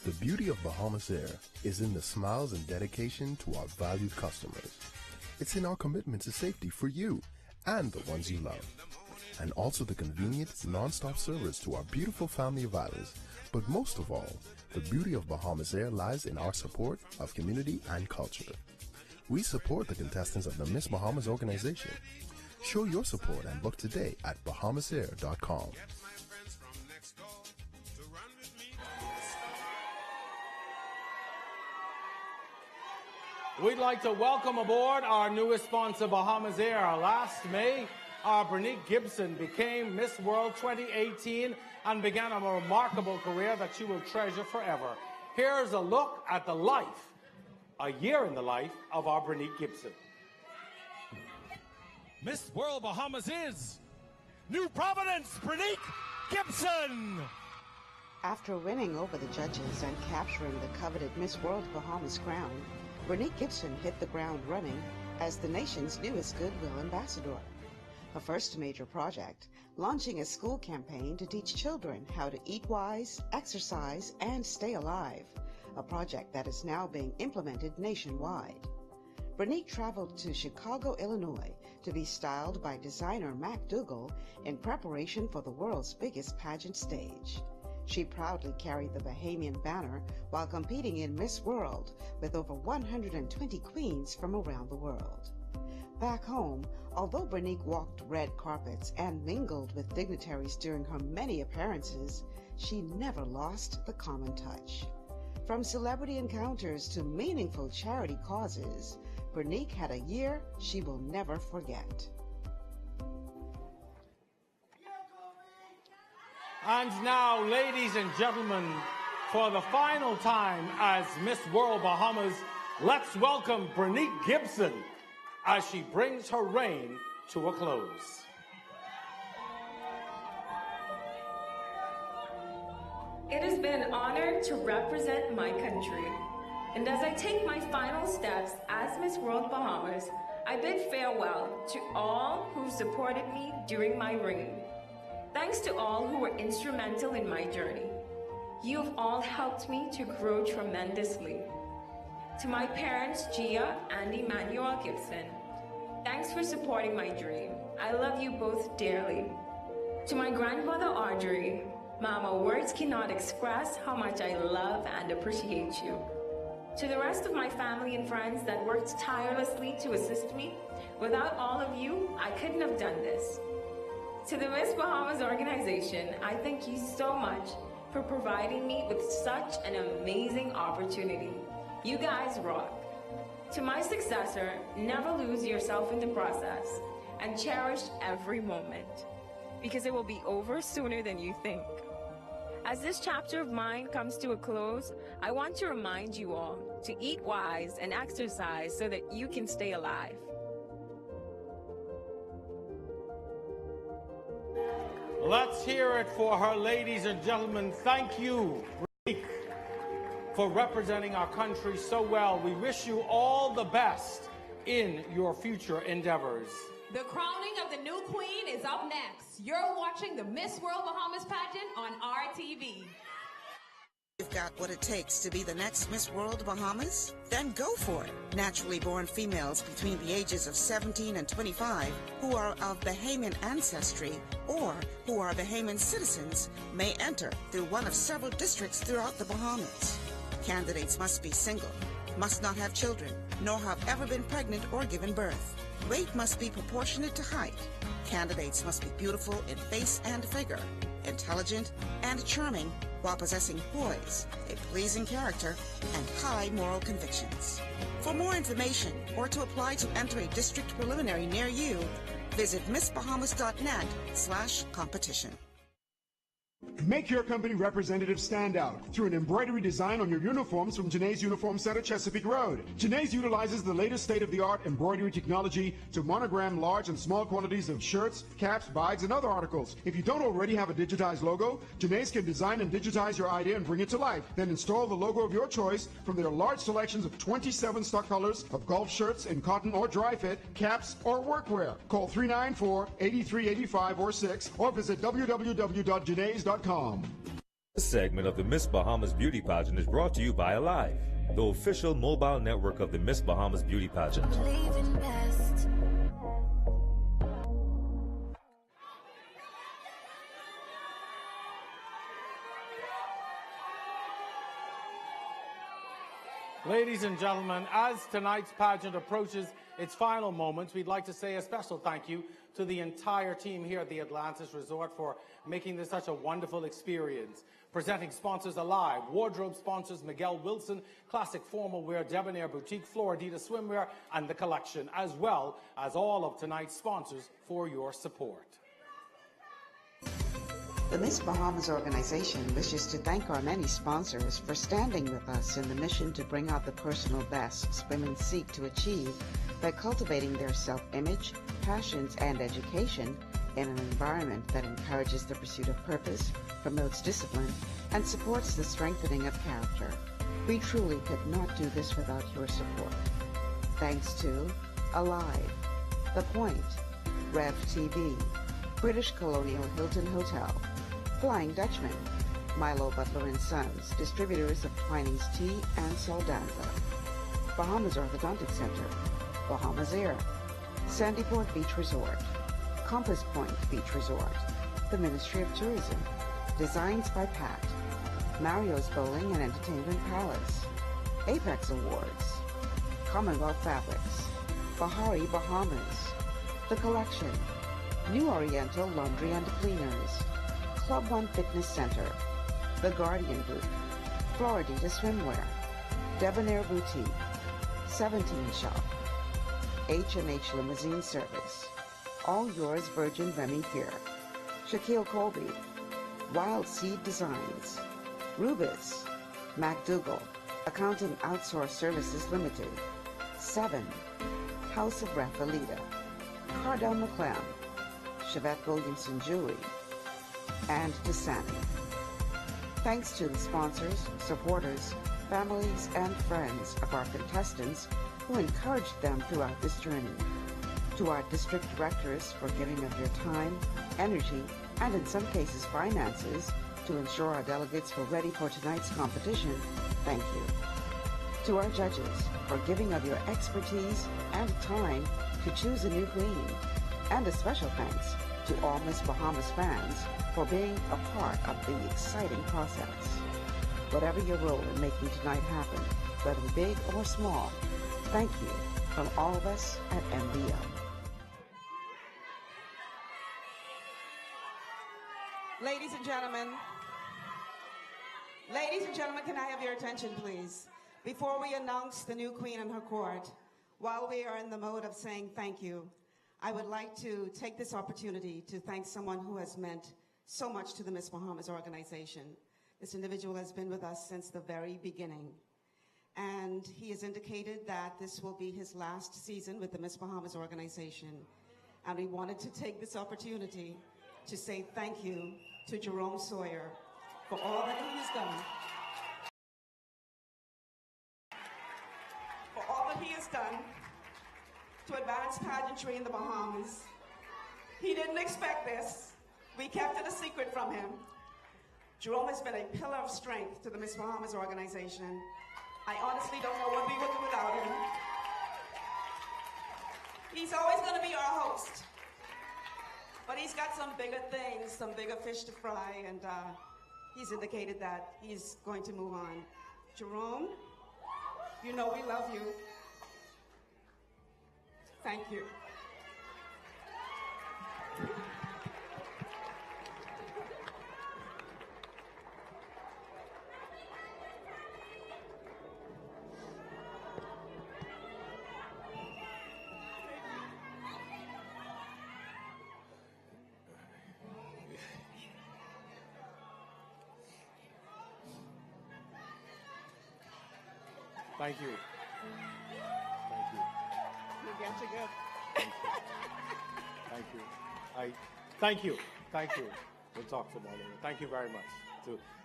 The beauty of Bahamas Air is in the smiles and dedication to our valued customers. It's in our commitment to safety for you and the ones you love. And also the convenient, non-stop service to our beautiful family of islands. But most of all, the beauty of Bahamas Air lies in our support of community and culture. We support the contestants of the Miss Bahamas organization. Show your support and book today at bahamasair.com. We'd like to welcome aboard our newest sponsor, Bahamas Air. Last May, our Bernice Gibson became Miss World 2018 and began a remarkable career that she will treasure forever. Here's a look at the life, a year in the life of our Bernice Gibson. Miss World Bahamas is New Providence, Bernice Gibson. After winning over the judges and capturing the coveted Miss World Bahamas crown, Bernice Gibson hit the ground running as the nation's newest Goodwill Ambassador. Her first major project, launching a school campaign to teach children how to eat wise, exercise, and stay alive, a project that is now being implemented nationwide. Bernice traveled to Chicago, Illinois to be styled by designer Mac Dougal in preparation for the world's biggest pageant stage. She proudly carried the Bahamian banner while competing in Miss World with over 120 queens from around the world. Back home, although Bernice walked red carpets and mingled with dignitaries during her many appearances, she never lost the common touch. From celebrity encounters to meaningful charity causes, Bernice had a year she will never forget. And now, ladies and gentlemen, for the final time as Miss World Bahamas, let's welcome Bernice Gibson as she brings her reign to a close. It has been an honor to represent my country. And as I take my final steps as Miss World Bahamas, I bid farewell to all who supported me during my reign. Thanks to all who were instrumental in my journey. You have all helped me to grow tremendously. To my parents, Gia and Emmanuel Gibson, thanks for supporting my dream. I love you both dearly. To my grandmother, Audrey, Mama, words cannot express how much I love and appreciate you. To the rest of my family and friends that worked tirelessly to assist me, without all of you, I couldn't have done this. To the Miss Bahamas organization, I thank you so much for providing me with such an amazing opportunity. You guys rock. To my successor, never lose yourself in the process and cherish every moment, because it will be over sooner than you think. As this chapter of mine comes to a close, I want to remind you all to eat wise and exercise so that you can stay alive. Let's hear it for her, ladies and gentlemen. Thank you, Bernice, for representing our country so well. We wish you all the best in your future endeavors. The crowning of the new queen is up next. You're watching the Miss World Bahamas pageant on RTV. You've got what it takes to be the next Miss World Bahamas? Then go for it. Naturally born females between the ages of 17 and 25 who are of Bahamian ancestry or who are Bahamian citizens may enter through one of several districts throughout the Bahamas. Candidates must be single, must not have children, nor have ever been pregnant or given birth. Weight must be proportionate to height. Candidates must be beautiful in face and figure, intelligent and charming while possessing poise, a pleasing character, and high moral convictions. For more information or to apply to enter a district preliminary near you, visit missbahamas.net/competition. Make your company representative stand out through an embroidery design on your uniforms from Janae's Uniform Center, Chesapeake Road. Janae's utilizes the latest state-of-the-art embroidery technology to monogram large and small quantities of shirts, caps, bags, and other articles. If you don't already have a digitized logo, Janae's can design and digitize your idea and bring it to life. Then install the logo of your choice from their large selections of 27 stock colors of golf shirts in cotton or dry fit, caps, or workwear. Call 394-8385 or 6 or visit www.janae's.com. This segment of the Miss Bahamas Beauty Pageant is brought to you by Alive, the official mobile network of the Miss Bahamas Beauty Pageant. Ladies and gentlemen, as tonight's pageant approaches its final moments, we'd like to say a special thank you to the entire team here at the Atlantis Resort for making this such a wonderful experience. Presenting sponsors Alive, wardrobe sponsors Miguel Wilson, Classic Formal Wear, Debonair Boutique, Floridita Swimwear, and The Collection, as well as all of tonight's sponsors for your support. The Miss Bahamas organization wishes to thank our many sponsors for standing with us in the mission to bring out the personal bests women seek to achieve by cultivating their self-image, passions, and education in an environment that encourages the pursuit of purpose, promotes discipline, and supports the strengthening of character. We truly could not do this without your support. Thanks to Alive, The Point, Rev TV, British Colonial Hilton Hotel, Flying Dutchman, Milo Butler & Sons, distributors of Twinings Tea and Saldanza, Bahamas Orthodontic Center, Bahamas Air, Sandyport Beach Resort, Compass Point Beach Resort, the Ministry of Tourism, Designs by Pat, Mario's Bowling and Entertainment Palace, Apex Awards, Commonwealth Fabrics, Bahari Bahamas, The Collection, New Oriental Laundry and Cleaners, Club One Fitness Center, The Guardian Group, Floridita Swimwear, Debonair Boutique, 17 Shop, H&H Limousine Service, All Yours Virgin Remy Gear, Shaquille Colby, Wild Seed Designs, Rubis, MacDougall, Accountant Outsource Services Limited, 7, House of Raphaelita, Cardell McClam, Chevette Williamson Jewelry, and Dasani. Thanks to the sponsors, supporters, families, and friends of our contestants who encouraged them throughout this journey. To our district directors for giving of your time, energy, and in some cases finances to ensure our delegates were ready for tonight's competition, thank you. To our judges for giving of your expertise and time to choose a new queen. And a special thanks to all Miss Bahamas fans for being a part of the exciting process. Whatever your role in making tonight happen, whether big or small, thank you from all of us at MBL. Ladies and gentlemen, can I have your attention, please? Before we announce the new queen and her court, while we are in the mode of saying thank you, I would like to take this opportunity to thank someone who has meant so much to the Miss Bahamas organization. This individual has been with us since the very beginning, and he has indicated that this will be his last season with the Miss Bahamas organization, and we wanted to take this opportunity to say thank you to Jerome Sawyer for all that he has done. For all that he has done to advance pageantry in the Bahamas. He didn't expect this. We kept it a secret from him. Jerome has been a pillar of strength to the Miss Bahamas organization. I honestly don't know what we would do without him. He's always going to be our host. But he's got some bigger things, some bigger fish to fry, and he's indicated that he's going to move on. Jerome, you know we love you. Thank you. Thank you. Thank you. You get you good. Thank you. Thank you. Thank you. We'll talk some more later. Thank you very much.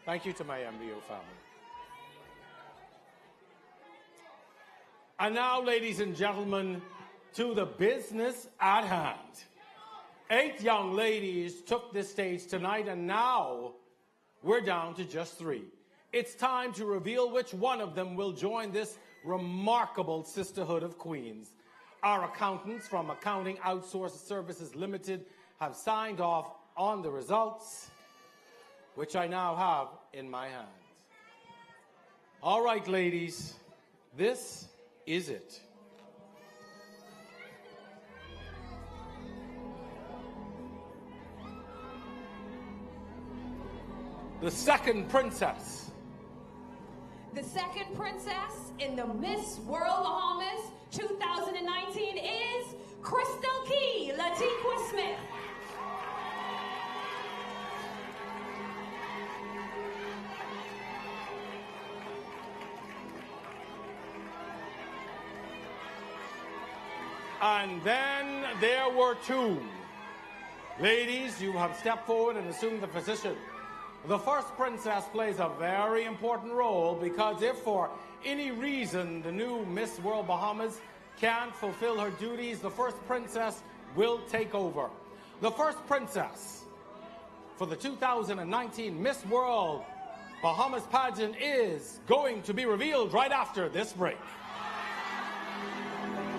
Thank you to my MBO family. And now, ladies and gentlemen, to the business at hand. 8 young ladies took this stage tonight, and now we're down to just 3. It's time to reveal which one of them will join this remarkable sisterhood of queens. Our accountants from Accounting Outsourced Services Limited have signed off on the results, which I now have in my hands. All right, ladies, this is it. The second princess. The second princess in the Miss World Bahamas 2019 is Crystal Key Latiqua Smith. And then there were 2. Ladies, you have stepped forward and assumed the position. The first princess plays a very important role because if for any reason the new Miss World Bahamas can't fulfill her duties, the first princess will take over. The first princess for the 2019 Miss World Bahamas pageant is going to be revealed right after this break.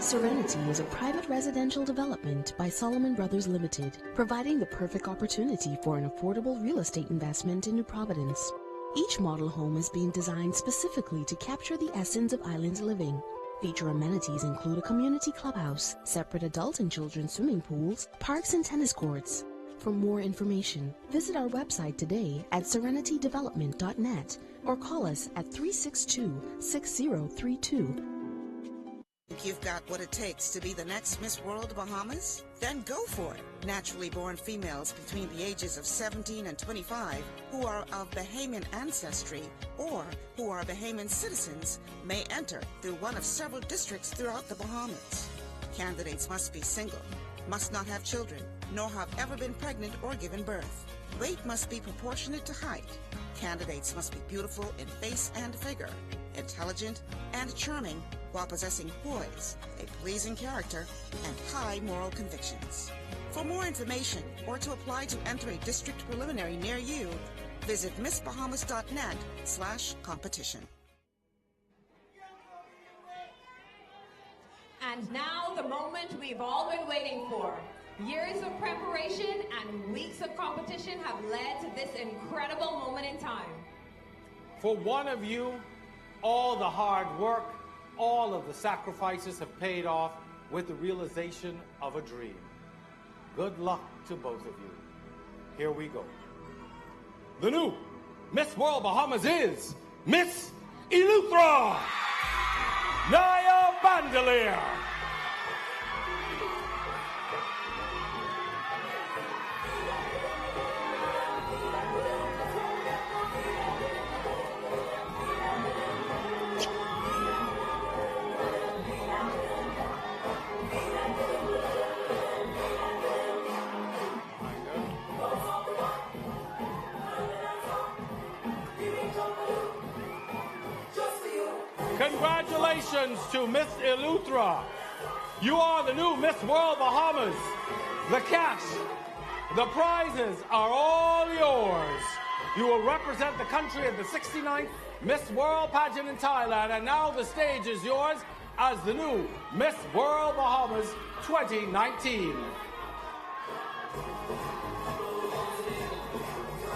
Serenity is a private residential development by Solomon Brothers Limited, providing the perfect opportunity for an affordable real estate investment in New Providence. Each model home is being designed specifically to capture the essence of island living. Feature amenities include a community clubhouse, separate adult and children's swimming pools, parks and tennis courts. For more information, visit our website today at serenitydevelopment.net or call us at 362-6032. Think you've got what it takes to be the next Miss World Bahamas? Then go for it. Naturally born females between the ages of 17 and 25 who are of Bahamian ancestry or who are Bahamian citizens may enter through one of several districts throughout the Bahamas. Candidates must be single, must not have children, nor have ever been pregnant or given birth. Weight must be proportionate to height. Candidates must be beautiful in face and figure, intelligent and charming, while possessing poise, a pleasing character, and high moral convictions. For more information or to apply to enter a district preliminary near you, visit missbahamas.net/competition. And now the moment we've all been waiting for. Years of preparation and weeks of competition have led to this incredible moment in time. For one of you, all the hard work, all of the sacrifices have paid off with the realization of a dream. Good luck to both of you. Here we go. The new Miss World Bahamas is Miss ELEUTHERA NYAH Bandelier. Congratulations to Miss ELEUTHERA. You are the new Miss World Bahamas. The cash, the prizes are all yours. You will represent the country at the 69th Miss World pageant in Thailand, and now the stage is yours as the new Miss World Bahamas 2019.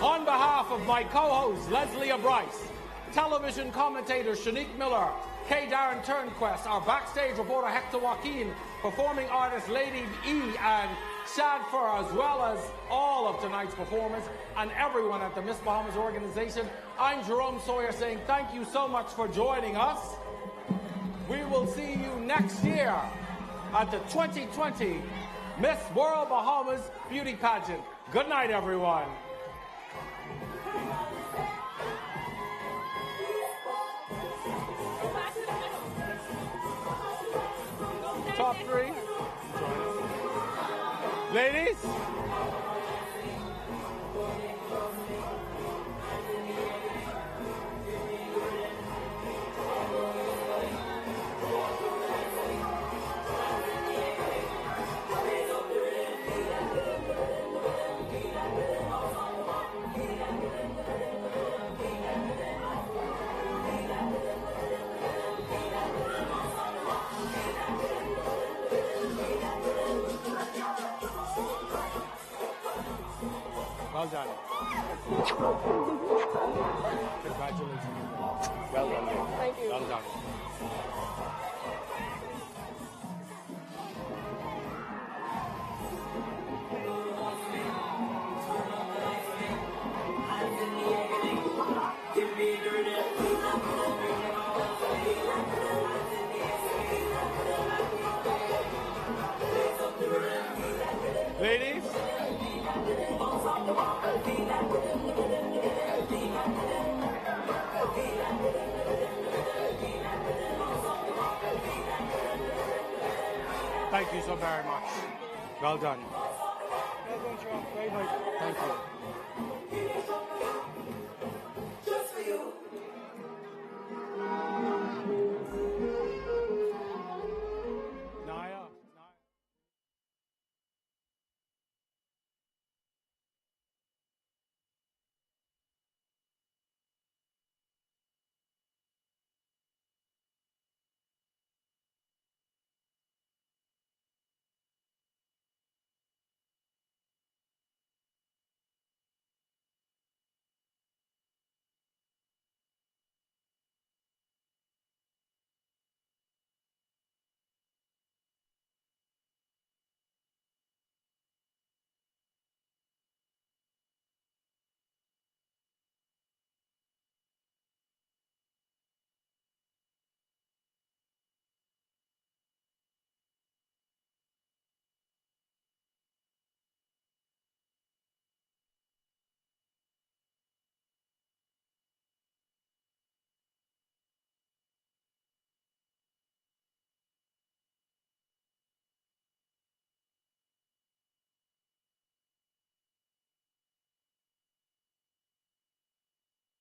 On behalf of my co-host, Leslie Bryce, television commentator Shanique Miller, K. Darren Turnquest, our backstage reporter Hector Joaquin, performing artist Lady E, and Shadfer, as well as all of tonight's performers and everyone at the Miss Bahamas organization. I'm Jerome Sawyer saying thank you so much for joining us. We will see you next year at the 2020 Miss World Bahamas Beauty Pageant. Good night, everyone. Top three. Ladies. Well done. Congratulations. Well done. Thank you. Well done. Ladies. Thank you so very much. Well done. Well done, Sean. Very nice. Thank you.